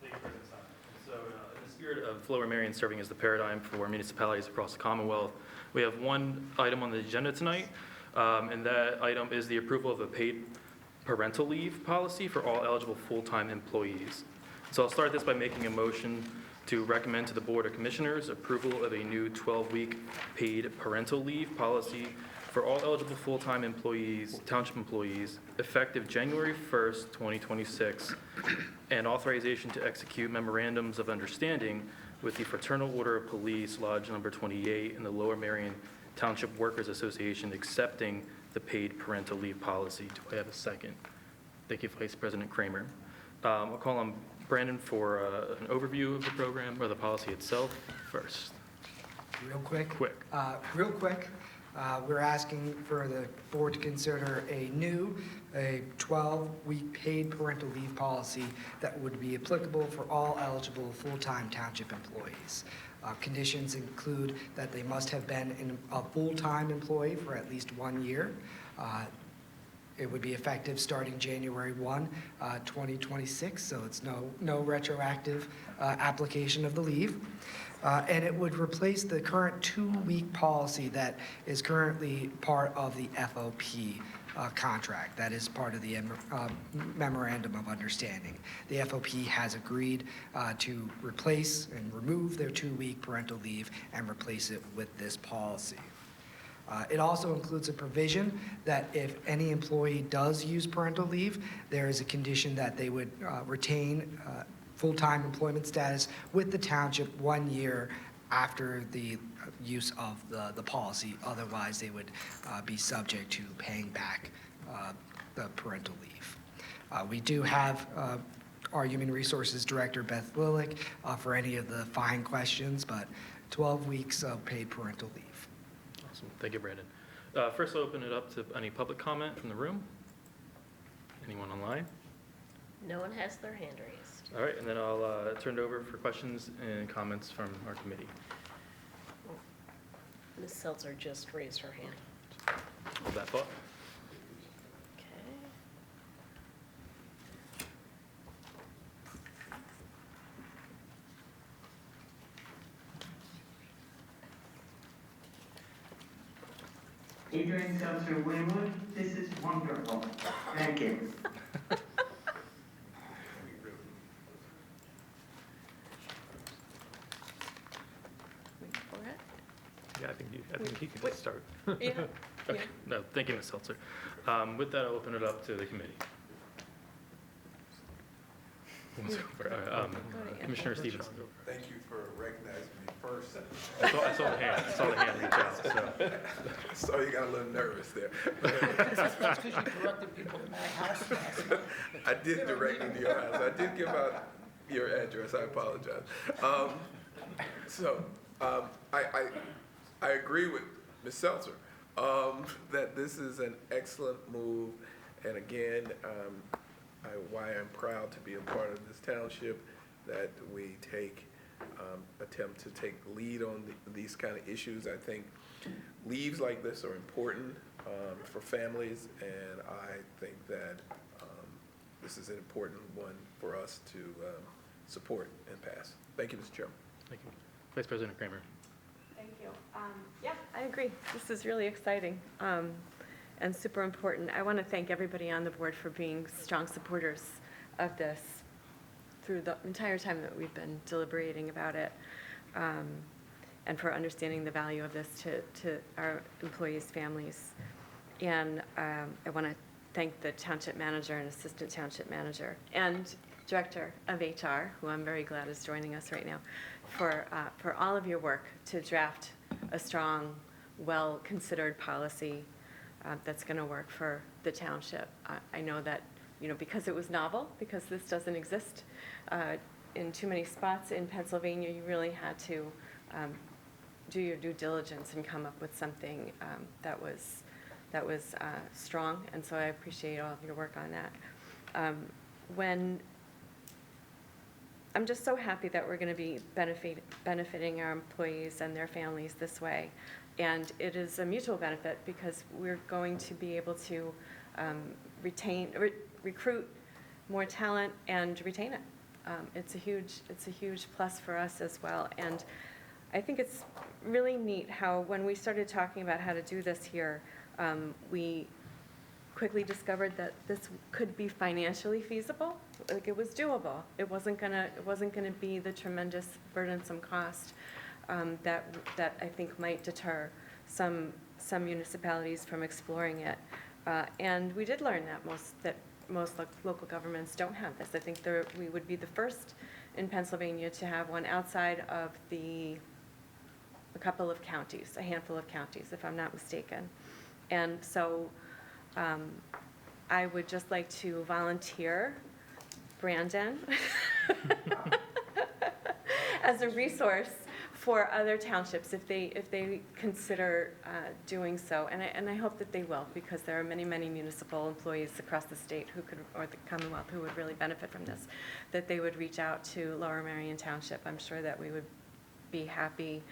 Thank you, President Simon. So in the spirit of Flo Marion serving as the paradigm for municipalities across the Commonwealth, we have one item on the agenda tonight, and that item is the approval of a paid parental leave policy for all eligible full-time employees. So I'll start this by making a motion to recommend to the Board of Commissioners approval of a new 12-week paid parental leave policy for all eligible full-time employees, township employees, effective January 1st, 2026, and authorization to execute memorandums of understanding with the Fraternal Order of Police, Lodge Number 28, and the Lower Merion Township Workers Association accepting the paid parental leave policy. Do I have a second? Thank you, Vice President Kramer. I'll call on Brandon for an overview of the program or the policy itself first. Real quick. Quick. Real quick. We're asking for the board to consider a 12-week paid parental leave policy that would be applicable for all eligible full-time township employees. Conditions include that they must have been a full-time employee for at least 1 year. It would be effective starting January 1, 2026, so it's no retroactive application of the leave. And it would replace the current 2-week policy that is currently part of the FOP contract. That is part of the Memorandum of Understanding. The FOP has agreed to replace and remove their 2-week parental leave and replace it with this policy. It also includes a provision that if any employee does use parental leave, there is a condition that they would retain full-time employment status with the township 1 year after the use of the policy. Otherwise, they would be subject to paying back the parental leave. We do have our Human Resources Director, Beth Lillick, for any of the fine questions, but 12 weeks of paid parental leave. Awesome. Thank you, Brandon. First, I'll open it up to any public comment from the room. Anyone online? No one has their hand raised. All right, and then I'll turn it over for questions and comments from our committee. Ms. Seltzer just raised her hand. Hold that thought. Okay. Adrian Seltzer Winwood, this is wonderful. Thank you. Wait for it. Yeah, I think he can just start. Yeah. Okay. No, thank you, Ms. Seltzer. With that, I'll open it up to the committee. Commissioner Stevens. Thank you for recognizing me first. I saw the hand. I saw the hand reach out. So. I saw you got a little nervous there. That's because you directed people to my house. I did direct you to your house. I did give out your address. I apologize. I agree with Ms. Seltzer that this is an excellent move. And again, why I'm proud to be a part of this township, that we attempt to take lead on these kind of issues. I think leaves like this are important for families, and I think that this is an important one for us to support and pass. Thank you, Mr. Chairman. Thank you. Vice President Kramer. Thank you. Yeah, I agree. This is really exciting and super important. I want to thank everybody on the board for being strong supporters of this through the entire time that we've been deliberating about it, and for understanding the value of this to our employees' families. And I want to thank the township manager and assistant township manager and director of HR, who I'm very glad is joining us right now, for all of your work to draft a strong, well-considered policy that's going to work for the township. I know that, because it was novel, because this doesn't exist in too many spots in Pennsylvania, you really had to do your due diligence and come up with something that was strong, and so I appreciate all of your work on that. I'm just so happy that we're going to be benefiting our employees and their families this way. And it is a mutual benefit because we're going to be able to recruit more talent and retain it. It's a huge plus for us as well. And I think it's really neat how when we started talking about how to do this here, we quickly discovered that this could be financially feasible. Like, it was doable. It wasn't gonna be the tremendous burdensome cost that I think might deter some municipalities from exploring it. And we did learn that most local governments don't have this. I think we would be the first in Pennsylvania to have one outside of a couple of counties, a handful of counties, if I'm not mistaken. And so I would just like to volunteer Brandon as a resource for other townships if they consider doing so. And I hope that they will, because there are many, many municipal employees across the state who could, or the Commonwealth, who would really benefit from this, that they would reach out to Lower Merion Township. I'm sure that we would be happy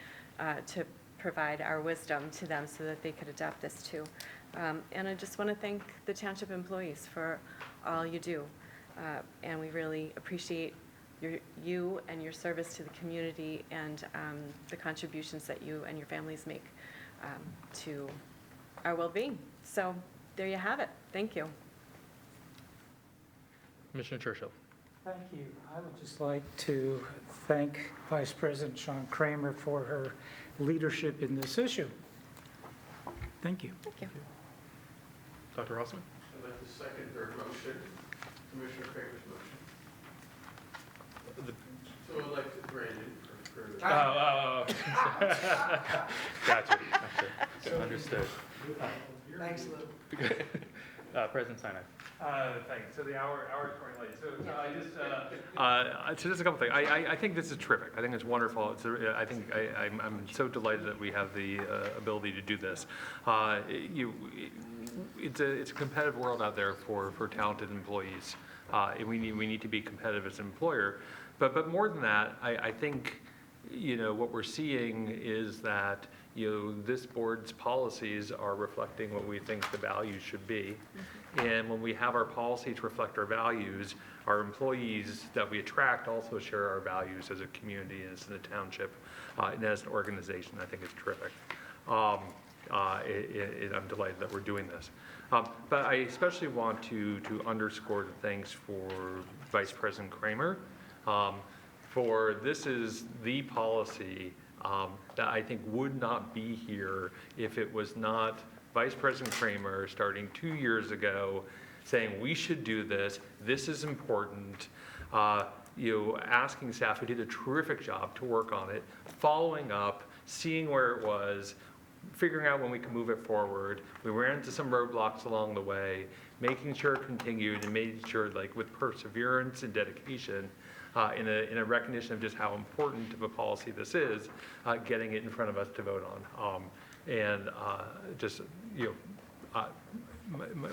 to provide our wisdom to them so that they could adopt this too. And I just want to thank the township employees for all you do. And we really appreciate you and your service to the community and the contributions that you and your families make to our well-being. So there you have it. Thank you. Commissioner Churchill. Thank you. I would just like to thank Vice President Sean Kramer for her leadership in this issue. Thank you. Thank you. Dr. Rossman. I'd like to second her motion, Commissioner Kramer's motion. So I'd like to grant it for. Gotcha. Understood. Thanks, Lou. President Cynwyd. Thanks. So the hour is running late. So just a couple things. I think this is terrific. I think it's wonderful. I'm so delighted that we have the ability to do this. It's a competitive world out there for talented employees. And we need to be competitive as an employer. But more than that, I think, what we're seeing is that, this board's policies are reflecting what we think the values should be. And when we have our policies reflect our values, our employees that we attract also share our values as a community, as a township, and as an organization. I think it's terrific. And I'm delighted that we're doing this. But I especially want to underscore the thanks for Vice President Kramer. For this is the policy that I think would not be here if it was not Vice President Kramer starting 2 years ago saying we should do this, this is important, asking staff who did a terrific job to work on it, following up, seeing where it was, figuring out when we can move it forward. We ran into some roadblocks along the way, making sure it continued and making sure, with perseverance and dedication, in a recognition of just how important of a policy this is, getting it in front of us to vote on.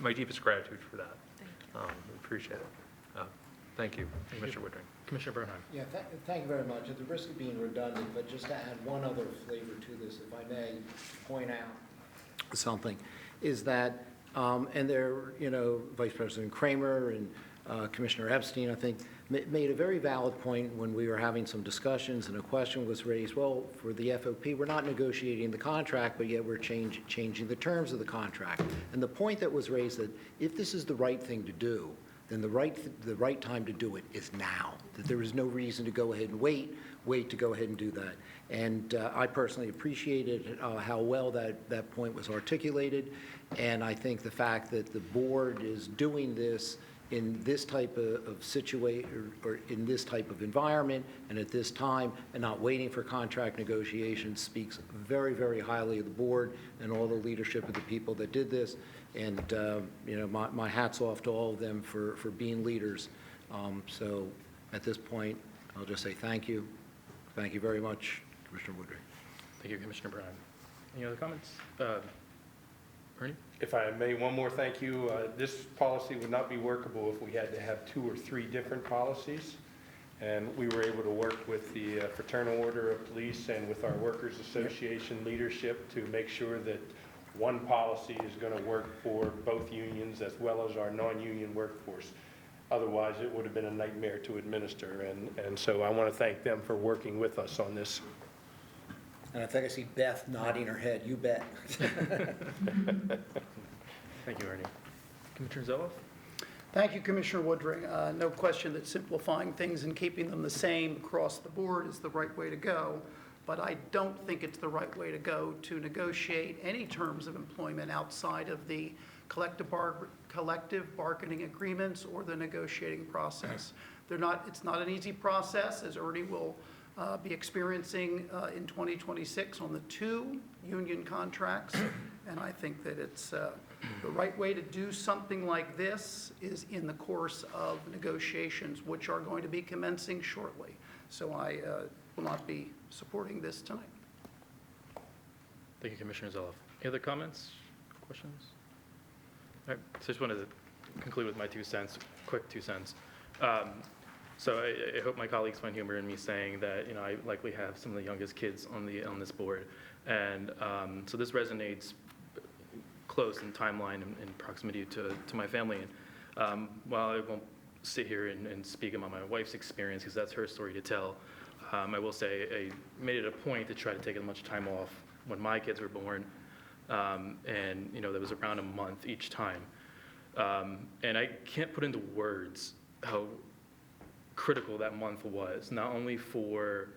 My deepest gratitude for that. Appreciate it. Thank you, Commissioner Woodring. Commissioner Bernheim. Yeah, thank you very much. At the risk of being redundant, but just to add one other flavor to this, if I may point out something, is that, and there, Vice President Kramer and Commissioner Epstein, I think, made a very valid point when we were having some discussions and a question was raised, well, for the FOP, we're not negotiating the contract, but yet we're changing the terms of the contract. And the point that was raised that if this is the right thing to do, then the right time to do it is now, that there is no reason to go ahead and wait to go ahead and do that. And I personally appreciated how well that point was articulated, and I think the fact that the board is doing this in this type of situation or in this type of environment and at this time and not waiting for contract negotiations speaks very, very highly of the board and all the leadership of the people that did this. And, my hat's off to all of them for being leaders. So at this point, I'll just say thank you. Thank you very much, Commissioner Woodring. Thank you, Commissioner Brown. Any other comments? Ernie? If I may, one more thank you. This policy would not be workable if we had to have 2 or 3 different policies. And we were able to work with the Fraternal Order of Police and with our Workers Association leadership to make sure that one policy is going to work for both unions as well as our non-union workforce. Otherwise, it would have been a nightmare to administer. And so I want to thank them for working with us on this. And I think I see Beth nodding her head. You bet. Thank you, Ernie. Commissioner Zeloff? Thank you, Commissioner Woodring. No question that simplifying things and keeping them the same across the board is the right way to go. But I don't think it's the right way to go to negotiate any terms of employment outside of the collective bargaining agreements or the negotiating process. It's not an easy process, as Ernie will be experiencing in 2026 on the 2 union contracts. And I think that it's the right way to do something like this is in the course of negotiations, which are going to be commencing shortly. So I will not be supporting this tonight. Thank you, Commissioner Zeloff. Any other comments, questions? All right, so I just wanted to conclude with my 2 cents, quick 2 cents. So I hope my colleagues find humor in me saying that, you know, I likely have some of the youngest kids on this board. And so this resonates close in timeline and proximity to my family. And while I won't sit here and speak about my wife's experience, because that's her story to tell, I will say I made it a point to try to take as much time off when my kids were born. And, you know, that was around a month each time. And I can't put into words how critical that month was, not only for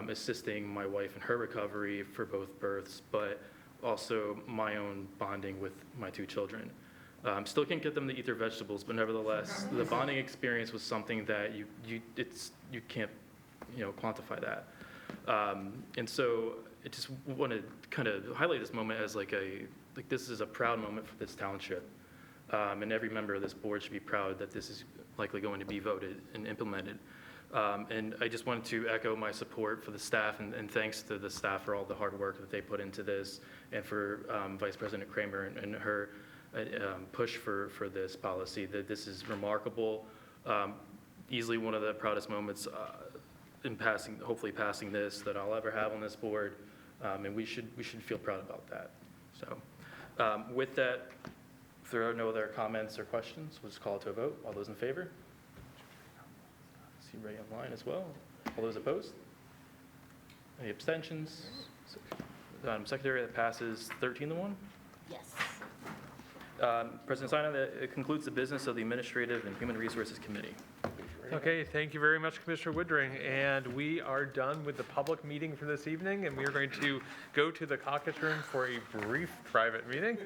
assisting my wife in her recovery for both births, but also my own bonding with my 2 children. Still can't get them to eat their vegetables, but nevertheless, the bonding experience was something that you can't, you know, quantify that. And so I just want to kind of highlight this moment as like this is a proud moment for this township. And every member of this board should be proud that this is likely going to be voted and implemented. And I just wanted to echo my support for the staff and thanks to the staff for all the hard work that they put into this, and for Vice President Kramer and her push for this policy. That this is remarkable, easily one of the proudest moments in hopefully passing this that I'll ever have on this board, and we should feel proud about that. So with that, if there are no other comments or questions, we'll just call it to a vote. All those in favor? See Ray online as well. All those opposed? Any abstentions? Madam Secretary, that passes 13-1. Yes. President Sinai, that concludes the business of the Administrative and Human Resources Committee. Okay, thank you very much, Commissioner Woodring. And we are done with the public meeting for this evening, and we are going to go to the caucus room for a brief private meeting.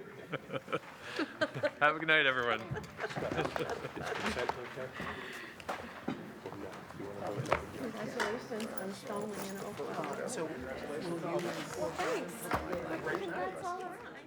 Have a good night, everyone. Congratulations on strongly in Oklahoma. Thanks. I think that's all around.